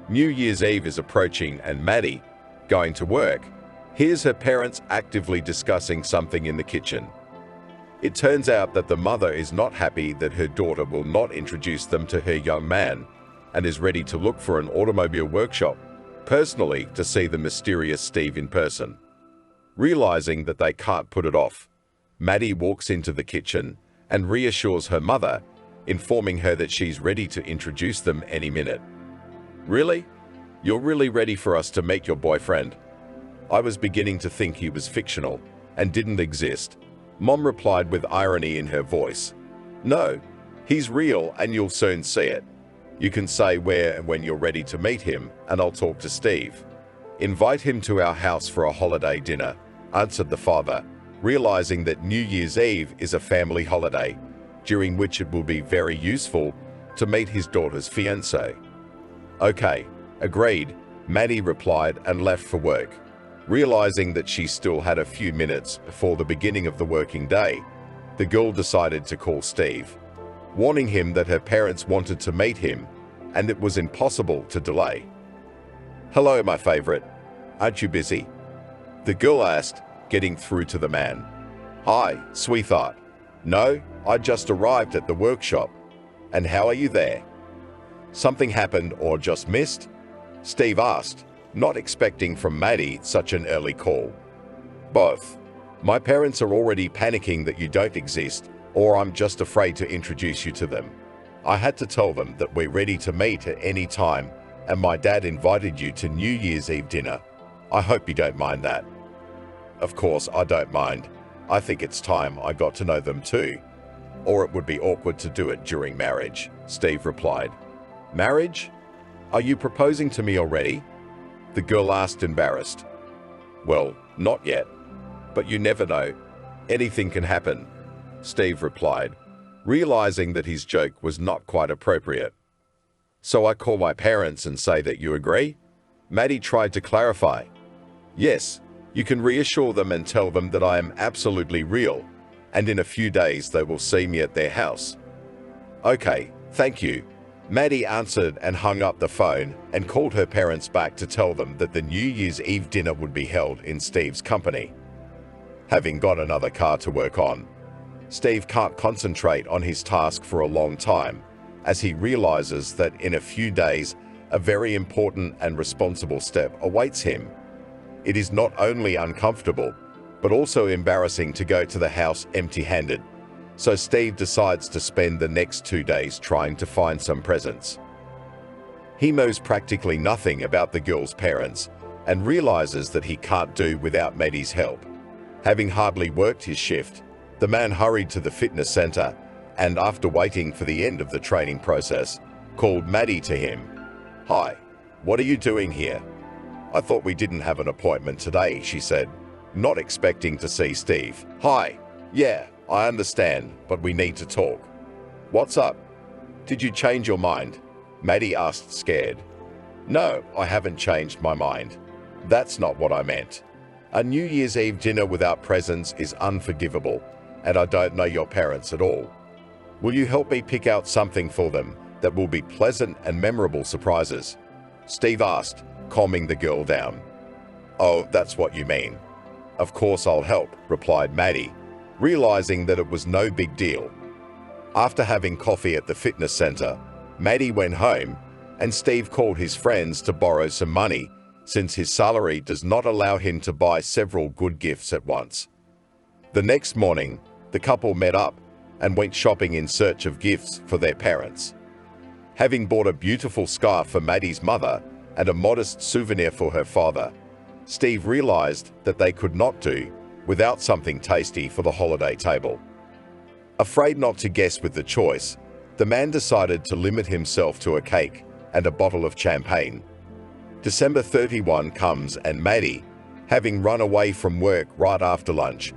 New Year's Eve is approaching and Maddie, going to work, hears her parents actively discussing something in the kitchen. It turns out that the mother is not happy that her daughter will not introduce them to her young man and is ready to look for an automobile workshop personally to see the mysterious Steve in person. Realizing that they can't put it off, Maddie walks into the kitchen and reassures her mother, informing her that she's ready to introduce them any minute. Really? You're really ready for us to meet your boyfriend? I was beginning to think he was fictional and didn't exist, Mom replied with irony in her voice. No, he's real and you'll soon see it. You can say where and when you're ready to meet him and I'll talk to Steve. Invite him to our house for a holiday dinner, answered the father, realizing that New Year's Eve is a family holiday, during which it will be very useful to meet his daughter's fiancé. Okay, agreed, Maddie replied and left for work. Realizing that she still had a few minutes before the beginning of the working day, the girl decided to call Steve, warning him that her parents wanted to meet him and it was impossible to delay. Hello, my favorite. Aren't you busy? The girl asked, getting through to the man. Hi, sweetheart. No, I just arrived at the workshop. And how are you there? Something happened or just missed? Steve asked, not expecting from Maddie such an early call. Both. My parents are already panicking that you don't exist, or I'm just afraid to introduce you to them. I had to tell them that we're ready to meet at any time, and my dad invited you to New Year's Eve dinner. I hope you don't mind that. Of course, I don't mind. I think it's time I got to know them too. Or it would be awkward to do it during marriage, Steve replied. Marriage? Are you proposing to me already? The girl asked, embarrassed. Well, not yet. But you never know. Anything can happen, Steve replied, realizing that his joke was not quite appropriate. So I call my parents and say that you agree? Maddie tried to clarify. Yes, you can reassure them and tell them that I am absolutely real, and in a few days they will see me at their house. Okay, thank you. Maddie answered and hung up the phone and called her parents back to tell them that the New Year's Eve dinner would be held in Steve's company. Having got another car to work on, Steve can't concentrate on his task for a long time, as he realizes that in a few days, a very important and responsible step awaits him. It is not only uncomfortable, but also embarrassing to go to the house empty-handed. So Steve decides to spend the next 2 days trying to find some presents. He knows practically nothing about the girl's parents and realizes that he can't do without Maddie's help. Having hardly worked his shift, the man hurried to the fitness center and, after waiting for the end of the training process, called Maddie to him. Hi, what are you doing here? I thought we didn't have an appointment today, she said, not expecting to see Steve. Hi, yeah, I understand, but we need to talk. What's up? Did you change your mind? Maddie asked, scared. No, I haven't changed my mind. That's not what I meant. A New Year's Eve dinner without presents is unforgivable, and I don't know your parents at all. Will you help me pick out something for them that will be pleasant and memorable surprises? Steve asked, calming the girl down. Oh, that's what you mean. Of course I'll help, replied Maddie, realizing that it was no big deal. After having coffee at the fitness center, Maddie went home and Steve called his friends to borrow some money since his salary does not allow him to buy several good gifts at once. The next morning, the couple met up and went shopping in search of gifts for their parents. Having bought a beautiful scarf for Maddie's mother and a modest souvenir for her father, Steve realized that they could not do without something tasty for the holiday table. Afraid not to guess with the choice, the man decided to limit himself to a cake and a bottle of champagne. December 31 comes and Maddie, having run away from work right after lunch,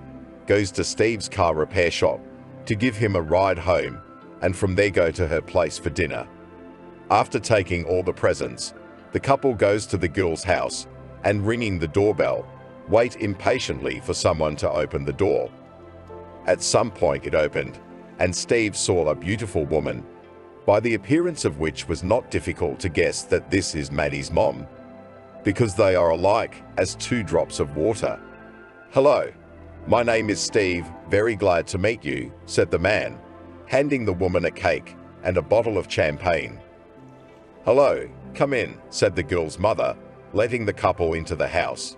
goes to Steve's car repair shop to give him a ride home and from there go to her place for dinner. After taking all the presents, the couple goes to the girl's house and ringing the doorbell, wait impatiently for someone to open the door. At some point it opened and Steve saw a beautiful woman, by the appearance of which was not difficult to guess that this is Maddie's mom, because they are alike as two drops of water. Hello, my name is Steve, very glad to meet you, said the man, handing the woman a cake and a bottle of champagne. Hello, come in, said the girl's mother, letting the couple into the house.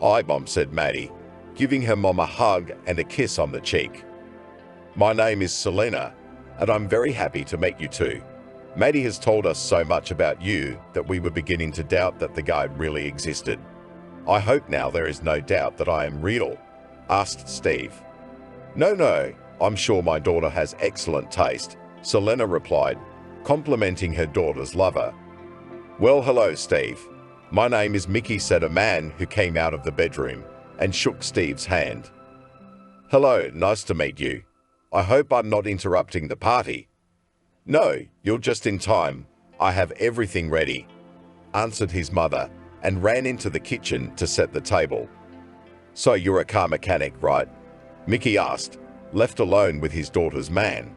Hi, Mom, said Maddie, giving her mom a hug and a kiss on the cheek. My name is Selena, and I'm very happy to meet you too. Maddie has told us so much about you that we were beginning to doubt that the guy really existed. I hope now there is no doubt that I am real, asked Steve. No, I'm sure my daughter has excellent taste, Selena replied, complimenting her daughter's lover. Well, hello, Steve. My name is Mickey, said a man who came out of the bedroom and shook Steve's hand. Hello, nice to meet you. I hope I'm not interrupting the party. No, you're just in time. I have everything ready, answered his mother and ran into the kitchen to set the table. So you're a car mechanic, right? Mickey asked, left alone with his daughter's man.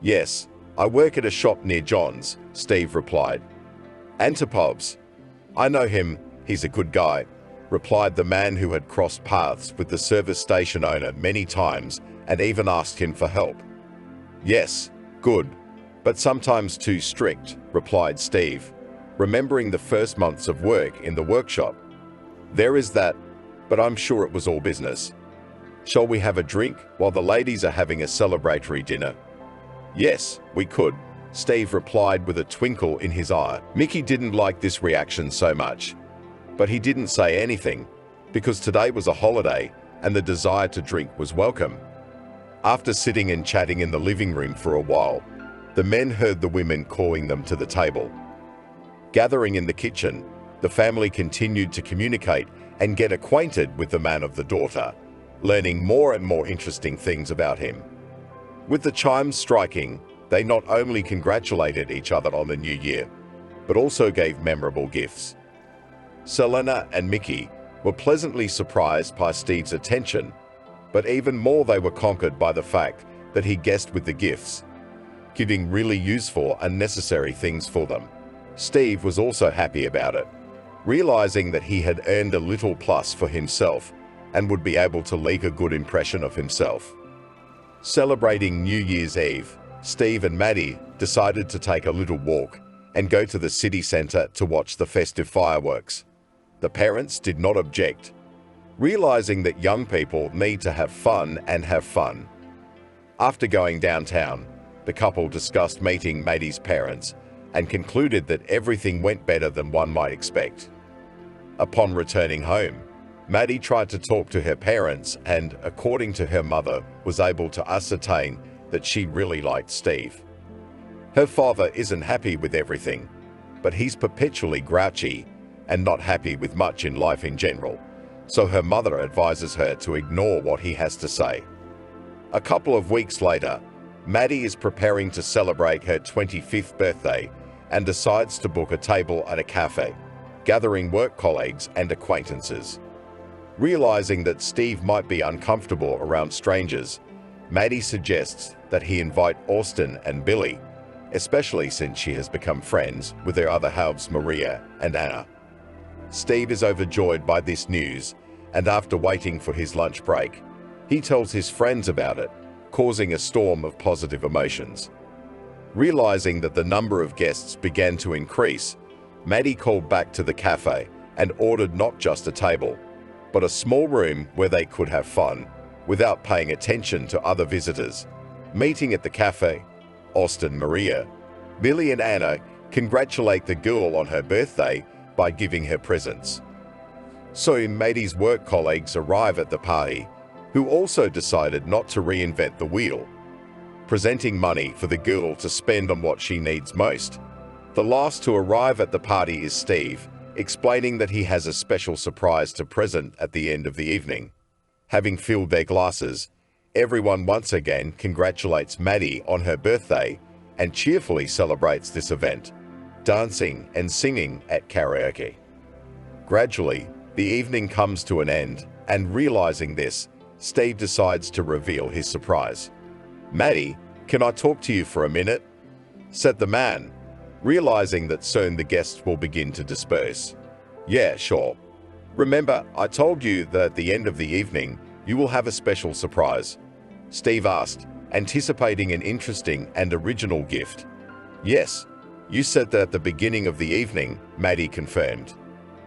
Yes, I work at a shop near John's, Steve replied. Antipobs. I know him, he's a good guy, replied the man who had crossed paths with the service station owner many times and even asked him for help. Yes, good, but sometimes too strict, replied Steve, remembering the first months of work in the workshop. There is that, but I'm sure it was all business. Shall we have a drink while the ladies are having a celebratory dinner? Yes, we could, Steve replied with a twinkle in his eye. Mickey didn't like this reaction so much, but he didn't say anything because today was a holiday and the desire to drink was welcome. After sitting and chatting in the living room for a while, the men heard the women calling them to the table. Gathering in the kitchen, the family continued to communicate and get acquainted with the man of the daughter, learning more and more interesting things about him. With the chimes striking, they not only congratulated each other on the new year, but also gave memorable gifts. Selena and Mickey were pleasantly surprised by Steve's attention, but even more they were conquered by the fact that he guessed with the gifts, giving really useful and necessary things for them. Steve was also happy about it, realizing that he had earned a little plus for himself and would be able to leave a good impression of himself. Celebrating New Year's Eve, Steve and Maddie decided to take a little walk and go to the city center to watch the festive fireworks. The parents did not object, realizing that young people need to have fun and have fun. After going downtown, the couple discussed meeting Maddie's parents and concluded that everything went better than one might expect. Upon returning home, Maddie tried to talk to her parents and, according to her mother, was able to ascertain that she really liked Steve. Her father isn't happy with everything, but he's perpetually grouchy and not happy with much in life in general, so her mother advises her to ignore what he has to say. A couple of weeks later, Maddie is preparing to celebrate her 25th birthday and decides to book a table at a cafe, gathering work colleagues and acquaintances. Realizing that Steve might be uncomfortable around strangers, Maddie suggests that he invite Austin and Billy, especially since she has become friends with their other halves Maria and Anna. Steve is overjoyed by this news, and after waiting for his lunch break, he tells his friends about it, causing a storm of positive emotions. Realizing that the number of guests began to increase, Maddie called back to the cafe and ordered not just a table, but a small room where they could have fun without paying attention to other visitors. Meeting at the cafe, Austin, Maria, Billy and Anna congratulate the girl on her birthday by giving her presents. Soon, Maddie's work colleagues arrive at the party, who also decided not to reinvent the wheel, presenting money for the girl to spend on what she needs most. The last to arrive at the party is Steve, explaining that he has a special surprise to present at the end of the evening. Having filled their glasses, everyone once again congratulates Maddie on her birthday and cheerfully celebrates this event, dancing and singing at karaoke. Gradually, the evening comes to an end, and realizing this, Steve decides to reveal his surprise. "Maddie, can I talk to you for a minute?" said the man, realizing that soon the guests will begin to disperse. "Yeah, sure. Remember, I told you that at the end of the evening, you will have a special surprise?" Steve asked, anticipating an interesting and original gift. "Yes, you said that at the beginning of the evening," Maddie confirmed.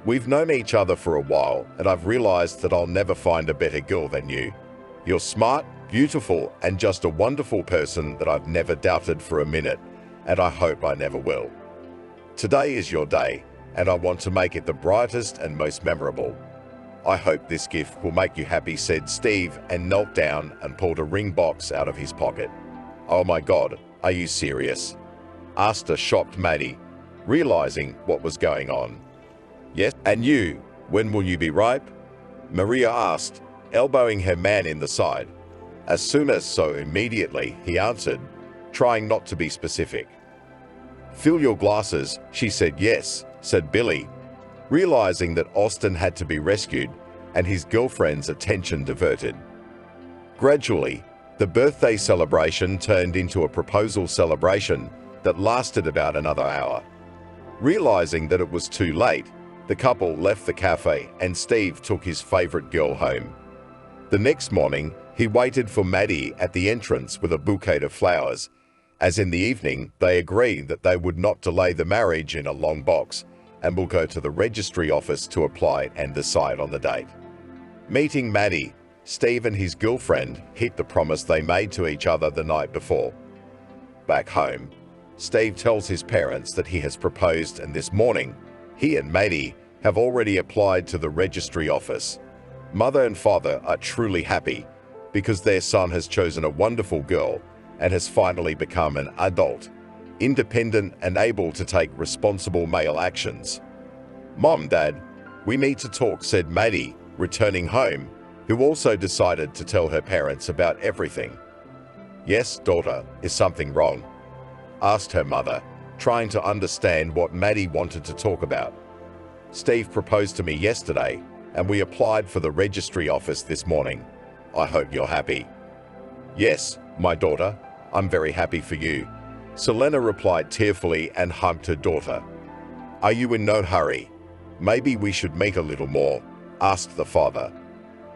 "We've known each other for a while, and I've realized that I'll never find a better girl than you. You're smart, beautiful, and just a wonderful person that I've never doubted for a minute, and I hope I never will. Today is your day, and I want to make it the brightest and most memorable. I hope this gift will make you happy," said Steve, and knelt down and pulled a ring box out of his pocket. "Oh my God, are you serious?" asked a shocked Maddie, realizing what was going on. "Yes, and you, when will you be ripe?" Maria asked, elbowing her man in the side. "As soon as," so immediately he answered, trying not to be specific. "Fill your glasses," she said. "Yes," said Billy, realizing that Austin had to be rescued and his girlfriend's attention diverted. Gradually, the birthday celebration turned into a proposal celebration that lasted about another hour. Realizing that it was too late, the couple left the cafe and Steve took his favorite girl home. The next morning, he waited for Maddie at the entrance with a bouquet of flowers, as in the evening they agreed that they would not delay the marriage in a long box and will go to the registry office to apply and decide on the date. Meeting Maddie, Steve and his girlfriend hit the promise they made to each other the night before. Back home, Steve tells his parents that he has proposed, and this morning, he and Maddie have already applied to the registry office. Mother and father are truly happy because their son has chosen a wonderful girl and has finally become an adult, independent and able to take responsible male actions. "Mom, Dad, we need to talk," said Maddie, returning home, who also decided to tell her parents about everything. "Yes, daughter, is something wrong?" asked her mother, trying to understand what Maddie wanted to talk about. "Steve proposed to me yesterday, and we applied for the registry office this morning. I hope you're happy." "Yes, my daughter, I'm very happy for you," Selena replied tearfully and hugged her daughter. "Are you in no hurry? Maybe we should meet a little more," asked the father.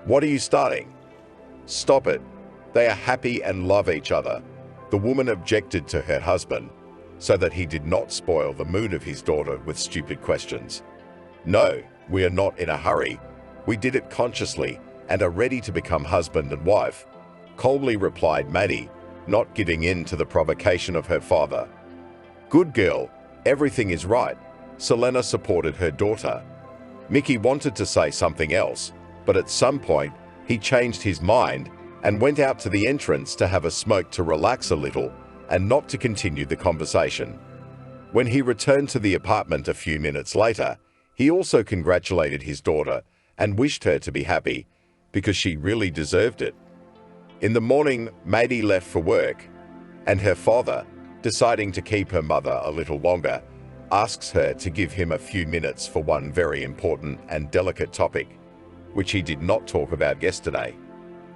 "What are you starting?" "Stop it. They are happy and love each other," the woman objected to her husband, so that he did not spoil the mood of his daughter with stupid questions. "No, we are not in a hurry. We did it consciously and are ready to become husband and wife," coldly replied Maddie, not giving in to the provocation of her father. "Good girl, everything is right," Selena supported her daughter. Mickey wanted to say something else, but at some point he changed his mind and went out to the entrance to have a smoke to relax a little and not to continue the conversation. When he returned to the apartment a few minutes later, he also congratulated his daughter and wished her to be happy, because she really deserved it. In the morning, Maddie left for work, and her father, deciding to keep her mother a little longer, asks her to give him a few minutes for one very important and delicate topic, which he did not talk about yesterday.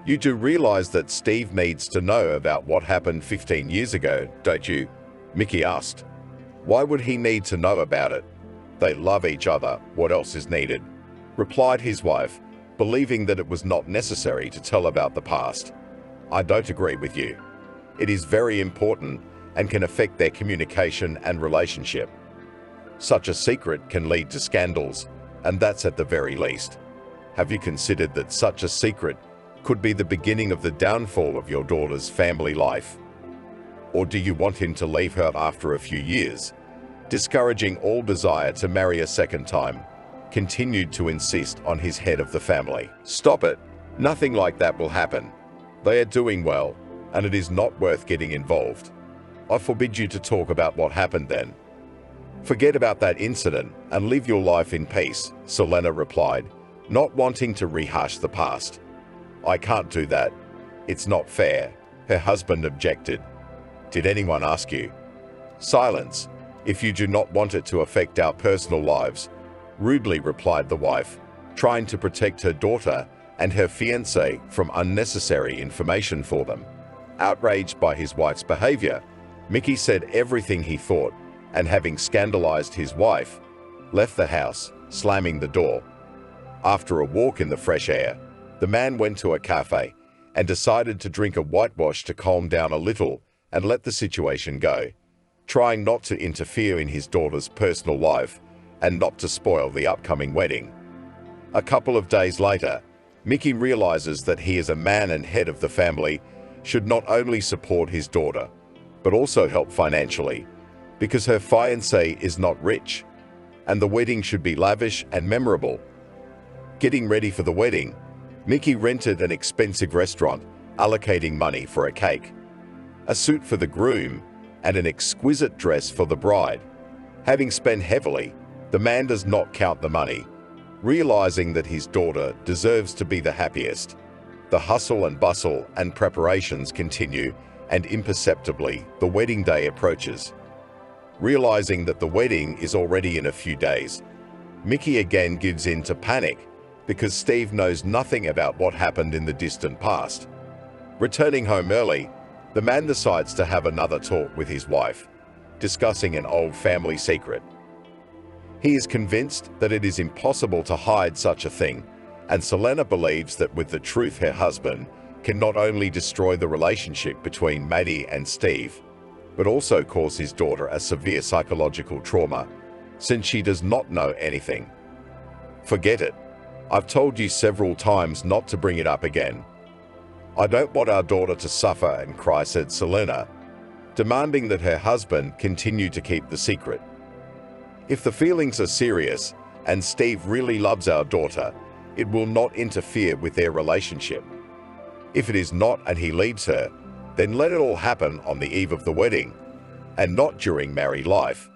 You do realize that Steve needs to know about what happened 15 years ago, don't you? Mickey asked. Why would he need to know about it? They love each other. What else is needed? Replied his wife, believing that it was not necessary to tell about the past. I don't agree with you. It is very important and can affect their communication and relationship. Such a secret can lead to scandals, and that's at the very least. Have you considered that such a secret could be the beginning of the downfall of your daughter's family life? Or do you want him to leave her after a few years? Discouraging all desire to marry a second time, continued to insist on his head of the family. Stop it. Nothing like that will happen. They are doing well, and it is not worth getting involved. I forbid you to talk about what happened then. Forget about that incident and live your life in peace, Selena replied, not wanting to rehash the past. I can't do that. It's not fair, her husband objected. Did anyone ask you? Silence. If you do not want it to affect our personal lives, rudely replied the wife, trying to protect her daughter and her fiancé from unnecessary information for them. Outraged by his wife's behavior, Mickey said everything he thought, and having scandalized his wife, left the house, slamming the door. After a walk in the fresh air, the man went to a cafe and decided to drink a whitewash to calm down a little and let the situation go, trying not to interfere in his daughter's personal life and not to spoil the upcoming wedding. A couple of days later, Mickey realizes that he as a man and head of the family should not only support his daughter, but also help financially, because her fiancé is not rich, and the wedding should be lavish and memorable. Getting ready for the wedding, Mickey rented an expensive restaurant, allocating money for a cake, a suit for the groom, and an exquisite dress for the bride. Having spent heavily, the man does not count the money, realizing that his daughter deserves to be the happiest. The hustle and bustle and preparations continue, and imperceptibly, the wedding day approaches. Realizing that the wedding is already in a few days, Mickey again gives in to panic because Steve knows nothing about what happened in the distant past. Returning home early, the man decides to have another talk with his wife, discussing an old family secret. He is convinced that it is impossible to hide such a thing, and Selena believes that with the truth her husband can not only destroy the relationship between Maddie and Steve, but also cause his daughter a severe psychological trauma, since she does not know anything. Forget it. I've told you several times not to bring it up again. I don't want our daughter to suffer and cry, said Selena, demanding that her husband continue to keep the secret. If the feelings are serious and Steve really loves our daughter, it will not interfere with their relationship. If it is not and he leaves her, then let it all happen on the eve of the wedding, and not during married life,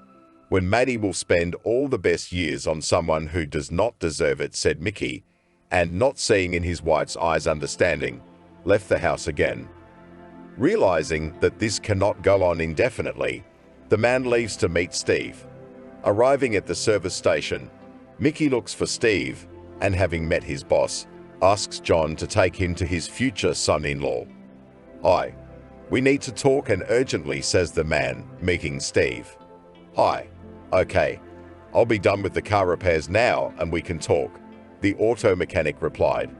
when Maddie will spend all the best years on someone who does not deserve it, said Mickey, and not seeing in his wife's eyes understanding, left the house again. Realizing that this cannot go on indefinitely, the man leaves to meet Steve. Arriving at the service station, Mickey looks for Steve, and having met his boss, asks John to take him to his future son-in-law. Hi, we need to talk and urgently, says the man, meeting Steve. Hi, okay, I'll be done with the car repairs now and we can talk, the auto mechanic replied.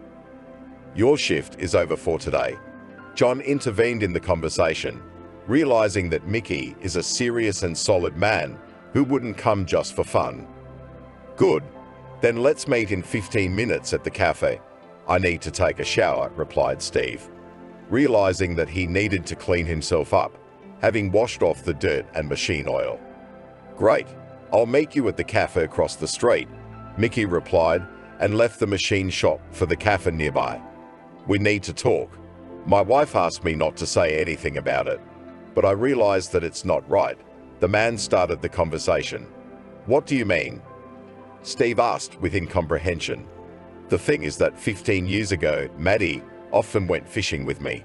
Your shift is over for today. John intervened in the conversation, realizing that Mickey is a serious and solid man who wouldn't come just for fun. Good, then let's meet in 15 minutes at the cafe. I need to take a shower, replied Steve, realizing that he needed to clean himself up, having washed off the dirt and machine oil. Great, I'll meet you at the cafe across the street, Mickey replied, and left the machine shop for the cafe nearby. We need to talk. My wife asked me not to say anything about it, but I realized that it's not right. The man started the conversation. What do you mean? Steve asked with incomprehension. The thing is that 15 years ago, Maddie often went fishing with me.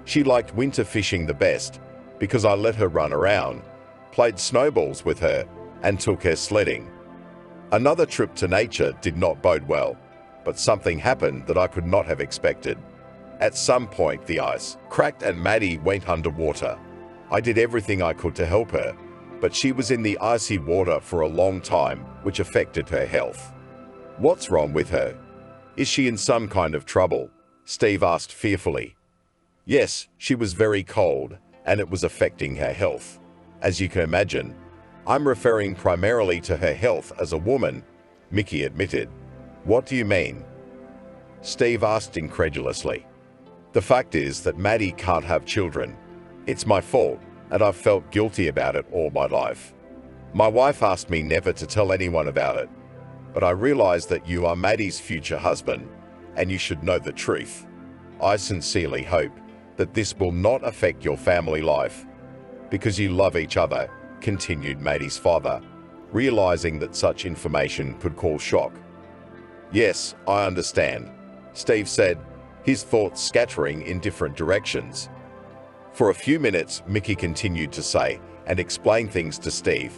She liked winter fishing the best because I let her run around, played snowballs with her, and took her sledding. Another trip to nature did not bode well, but something happened that I could not have expected. At some point, the ice cracked and Maddie went underwater. I did everything I could to help her, but she was in the icy water for a long time, which affected her health. What's wrong with her? Is she in some kind of trouble? Steve asked fearfully. Yes, she was very cold, and it was affecting her health. As you can imagine, I'm referring primarily to her health as a woman, Mickey admitted. What do you mean? Steve asked incredulously. The fact is that Maddie can't have children. It's my fault, and I've felt guilty about it all my life. My wife asked me never to tell anyone about it, but I realize that you are Maddie's future husband, and you should know the truth. I sincerely hope that this will not affect your family life, because you love each other, continued Maddie's father, realizing that such information could cause shock. Yes, I understand, Steve said, his thoughts scattering in different directions. For a few minutes, Mickey continued to say and explain things to Steve,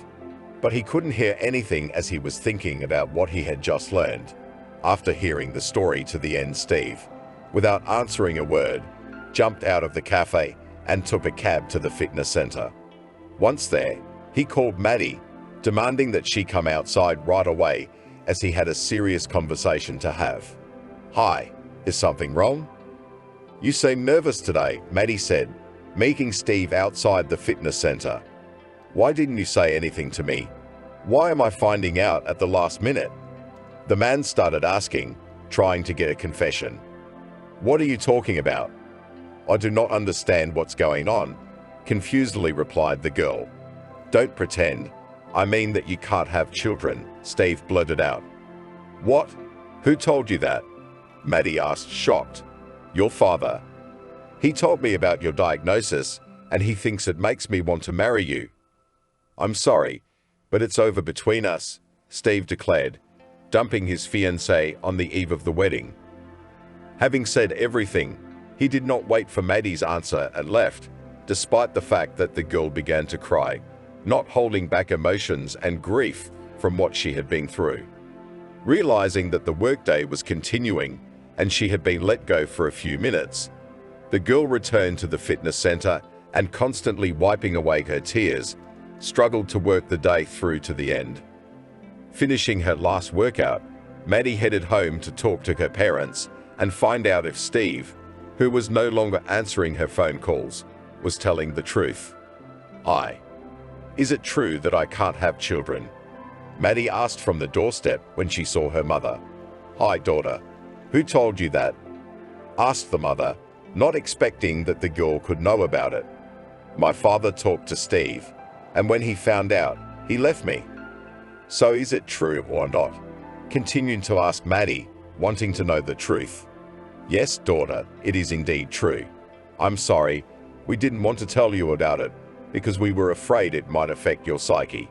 but he couldn't hear anything as he was thinking about what he had just learned. After hearing the story to the end, Steve, without answering a word, jumped out of the cafe and took a cab to the fitness center. Once there, he called Maddie, demanding that she come outside right away as he had a serious conversation to have. Hi, is something wrong? You seem nervous today, Maddie said, meeting Steve outside the fitness center. Why didn't you say anything to me? Why am I finding out at the last minute? The man started asking, trying to get a confession. What are you talking about? I do not understand what's going on, confusedly replied the girl. Don't pretend. I mean that you can't have children, Steve blurted out. What? Who told you that? Maddie asked, shocked. Your father. He told me about your diagnosis, and he thinks it makes me want to marry you. I'm sorry, but it's over between us, Steve declared, dumping his fiancée on the eve of the wedding. Having said everything, he did not wait for Maddie's answer and left, despite the fact that the girl began to cry, not holding back emotions and grief from what she had been through. Realizing that the workday was continuing and she had been let go for a few minutes, the girl returned to the fitness center and, constantly wiping away her tears, struggled to work the day through to the end. Finishing her last workout, Maddie headed home to talk to her parents and find out if Steve, who was no longer answering her phone calls, was telling the truth. Is it true that I can't have children? Maddie asked from the doorstep when she saw her mother. Hi, daughter. Who told you that? Asked the mother, not expecting that the girl could know about it. My father talked to Steve, and when he found out, he left me. So is it true or not? Continued to ask Maddie, wanting to know the truth. Yes, daughter, it is indeed true. I'm sorry, we didn't want to tell you about it because we were afraid it might affect your psyche.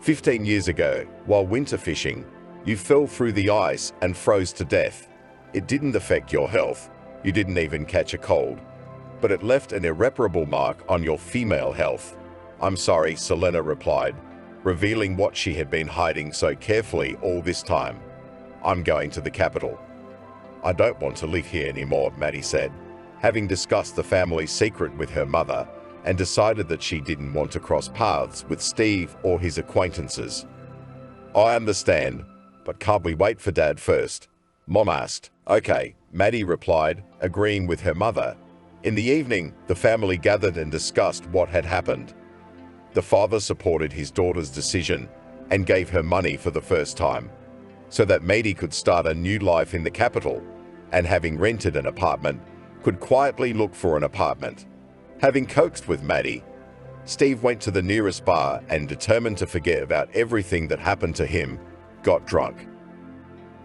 15 years ago, while winter fishing, you fell through the ice and froze to death. It didn't affect your health. You didn't even catch a cold, but it left an irreparable mark on your female health. I'm sorry, Selena replied, revealing what she had been hiding so carefully all this time. I'm going to the capital. I don't want to live here anymore, Maddie said, having discussed the family secret with her mother and decided that she didn't want to cross paths with Steve or his acquaintances. I understand, but can't we wait for Dad first? Mom asked. Okay, Maddie replied, agreeing with her mother. In the evening, the family gathered and discussed what had happened. The father supported his daughter's decision and gave her money for the first time, so that Maddie could start a new life in the capital, and having rented an apartment, could quietly look for an apartment. Having coaxed with Maddie, Steve went to the nearest bar and, determined to forget about everything that happened to him, got drunk.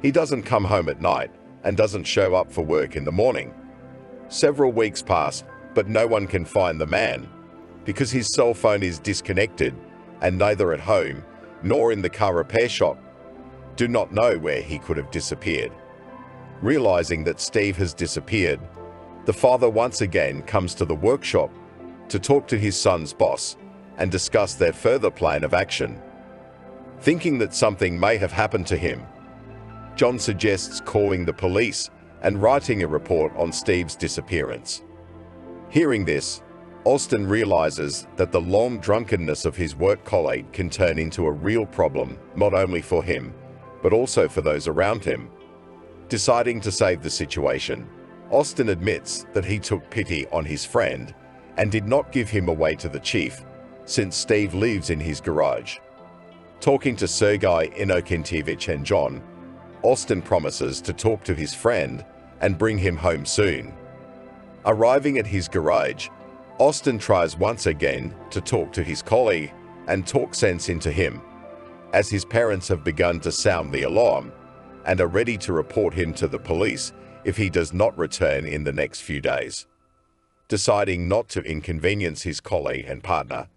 He doesn't come home at night and doesn't show up for work in the morning. Several weeks pass, but no one can find the man because his cell phone is disconnected, and neither at home nor in the car repair shop do not know where he could have disappeared. Realizing that Steve has disappeared, the father once again comes to the workshop to talk to his son's boss and discuss their further plan of action. Thinking that something may have happened to him, John suggests calling the police and writing a report on Steve's disappearance. Hearing this, Austin realizes that the long drunkenness of his work colleague can turn into a real problem, not only for him, but also for those around him. Deciding to save the situation, Austin admits that he took pity on his friend and did not give him away to the chief, since Steve lives in his garage. Talking to Sergei Inokentьevich and John, Austin promises to talk to his friend and bring him home soon. Arriving at his garage, Austin tries once again to talk to his colleague and talk sense into him, as his parents have begun to sound the alarm and are ready to report him to the police if he does not return in the next few days. Deciding not to inconvenience his colleague and partner,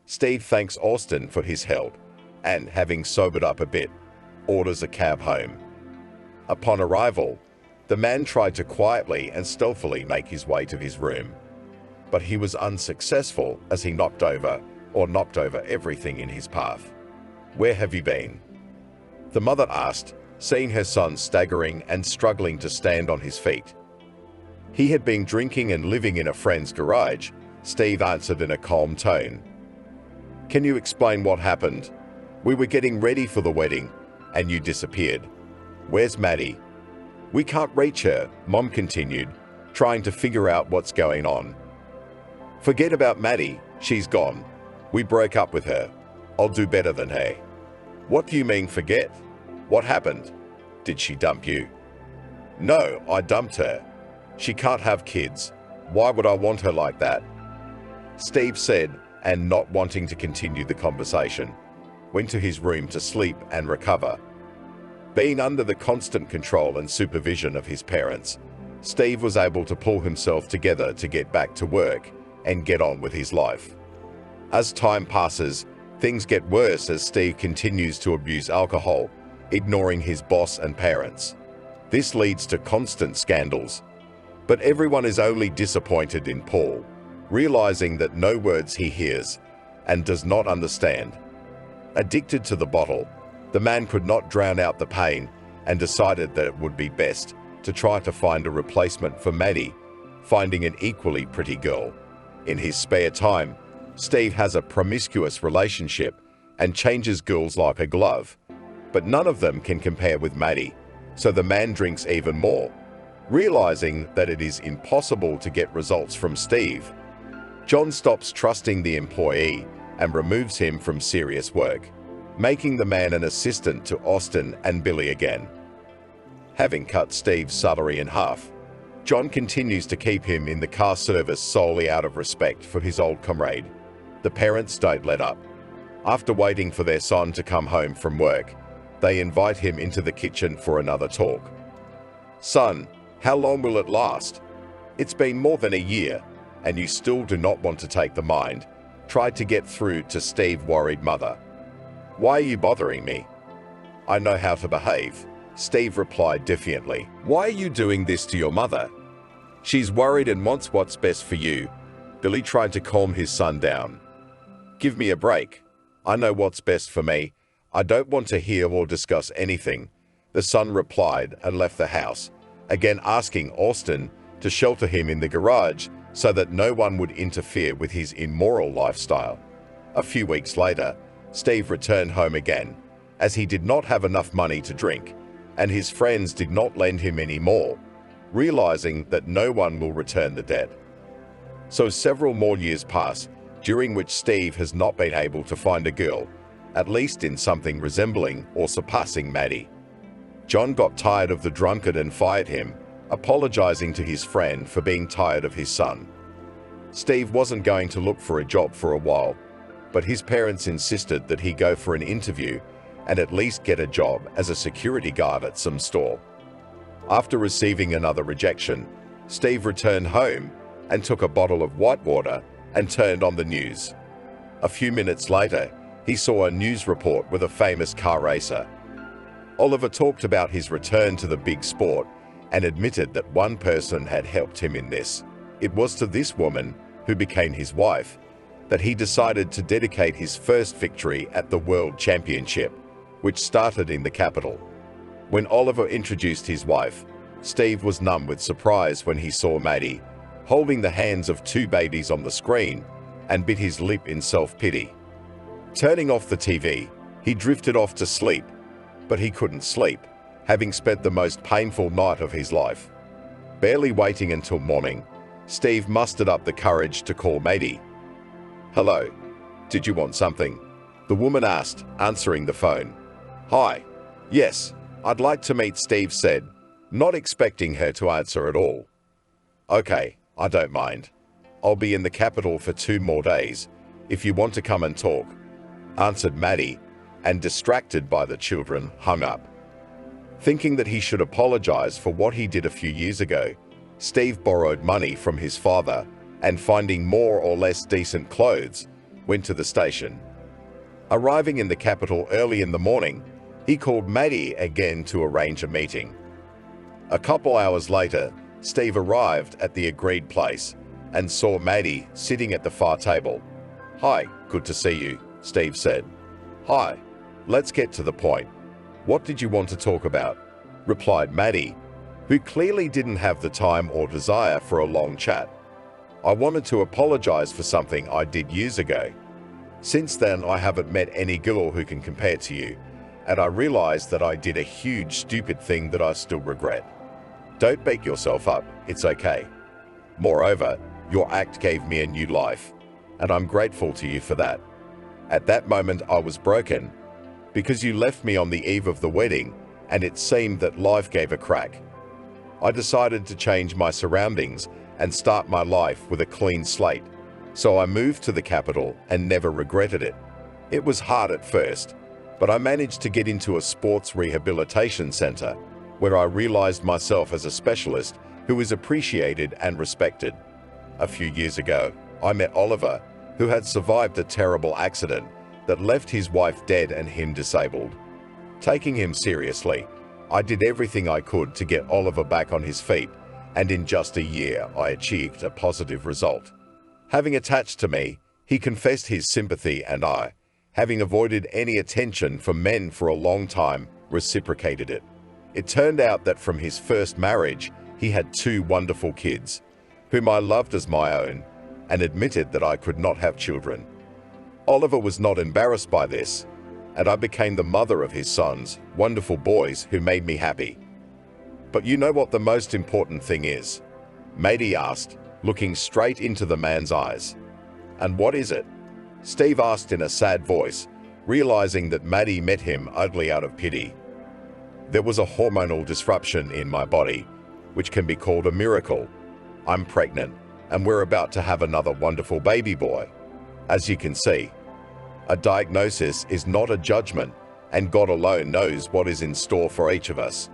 Steve thanks Austin for his help and, having sobered up a bit, orders a cab home. Upon arrival, the man tried to quietly and stealthily make his way to his room, but he was unsuccessful as he knocked over everything in his path. "Where have you been?" the mother asked, seeing her son staggering and struggling to stand on his feet. He had been drinking and living in a friend's garage, Steve answered in a calm tone. "Can you explain what happened? We were getting ready for the wedding, and you disappeared. Where's Maddie?" "We can't reach her," Mom continued, trying to figure out what's going on. "Forget about Maddie, she's gone. We broke up with her. I'll do better than her." "What do you mean forget? What happened? Did she dump you?" "No, I dumped her. She can't have kids. Why would I want her like that?" Steve said, and not wanting to continue the conversation, went to his room to sleep and recover. Being under the constant control and supervision of his parents, Steve was able to pull himself together to get back to work and get on with his life. As time passes, things get worse as Steve continues to abuse alcohol, ignoring his boss and parents. This leads to constant scandals. But everyone is only disappointed in Paul, realizing that no words he hears and does not understand. Addicted to the bottle, the man could not drown out the pain and decided that it would be best to try to find a replacement for Maddie, finding an equally pretty girl. In his spare time, Steve has a promiscuous relationship and changes girls like a glove, but none of them can compare with Maddie, so the man drinks even more. Realizing that it is impossible to get results from Steve, John stops trusting the employee and removes him from serious work, making the man an assistant to Austin and Billy again. Having cut Steve's salary in half, John continues to keep him in the car service solely out of respect for his old comrade. The parents don't let up. After waiting for their son to come home from work, they invite him into the kitchen for another talk. "Son, how long will it last? It's been more than a year, and you still do not want to take the mind," tried to get through to Steve's worried mother. "Why are you bothering me? I know how to behave," Steve replied defiantly. "Why are you doing this to your mother? She's worried and wants what's best for you." Billy tried to calm his son down. "Give me a break. I know what's best for me. I don't want to hear or discuss anything," the son replied and left the house, again asking Austin to shelter him in the garage so that no one would interfere with his immoral lifestyle. A few weeks later, Steve returned home again, as he did not have enough money to drink, and his friends did not lend him any more, realizing that no one will return the debt. So several more years pass, during which Steve has not been able to find a girl, at least in something resembling or surpassing Maddie. John got tired of the drunkard and fired him, apologizing to his friend for being tired of his son. Steve wasn't going to look for a job for a while, but his parents insisted that he go for an interview and at least get a job as a security guard at some store. After receiving another rejection, Steve returned home and took a bottle of white water and turned on the news. A few minutes later, he saw a news report with a famous car racer. Oliver talked about his return to the big sport and admitted that one person had helped him in this. It was to this woman, who became his wife, that he decided to dedicate his first victory at the World Championship, which started in the capital. When Oliver introduced his wife, Steve was numb with surprise when he saw Maddie holding the hands of two babies on the screen and bit his lip in self-pity. Turning off the TV, he drifted off to sleep, but he couldn't sleep, having spent the most painful night of his life. Barely waiting until morning, Steve mustered up the courage to call Maddie. "Hello, did you want something?" the woman asked, answering the phone. "Hi, yes, I'd like to meet," Steve said, not expecting her to answer at all. "Okay, I don't mind. I'll be in the capital for 2 more days, if you want to come and talk," answered Maddie, and distracted by the children, hung up. Thinking that he should apologize for what he did a few years ago, Steve borrowed money from his father and, finding more or less decent clothes, went to the station. Arriving in the capital early in the morning, he called Maddie again to arrange a meeting. A couple hours later, Steve arrived at the agreed place and saw Maddie sitting at the far table. "Hi, good to see you," Steve said. "Hi, let's get to the point. What did you want to talk about?" replied Maddie, who clearly didn't have the time or desire for a long chat. "I wanted to apologize for something I did years ago. Since then, I haven't met any girl who can compare to you, and I realized that I did a huge stupid thing that I still regret. Don't beat yourself up, it's okay. Moreover, your act gave me a new life, and I'm grateful to you for that. At that moment, I was broken, because you left me on the eve of the wedding, and it seemed that life gave a crack. I decided to change my surroundings and start my life with a clean slate, so I moved to the capital and never regretted it. It was hard at first, but I managed to get into a sports rehabilitation center, where I realized myself as a specialist who is appreciated and respected. A few years ago, I met Oliver, who had survived a terrible accident that left his wife dead and him disabled. Taking him seriously, I did everything I could to get Oliver back on his feet, and in just a year I achieved a positive result. Having attached to me, he confessed his sympathy, and I, having avoided any attention from men for a long time, reciprocated it. It turned out that from his first marriage, he had 2 wonderful kids, whom I loved as my own, and admitted that I could not have children. Oliver was not embarrassed by this, and I became the mother of his sons, wonderful boys who made me happy. "But you know what the most important thing is?" Maddie asked, looking straight into the man's eyes. "And what is it?" Steve asked in a sad voice, realizing that Maddie met him only out of pity. "There was a hormonal disruption in my body, which can be called a miracle. I'm pregnant, and we're about to have another wonderful baby boy. As you can see, a diagnosis is not a judgment, and God alone knows what is in store for each of us.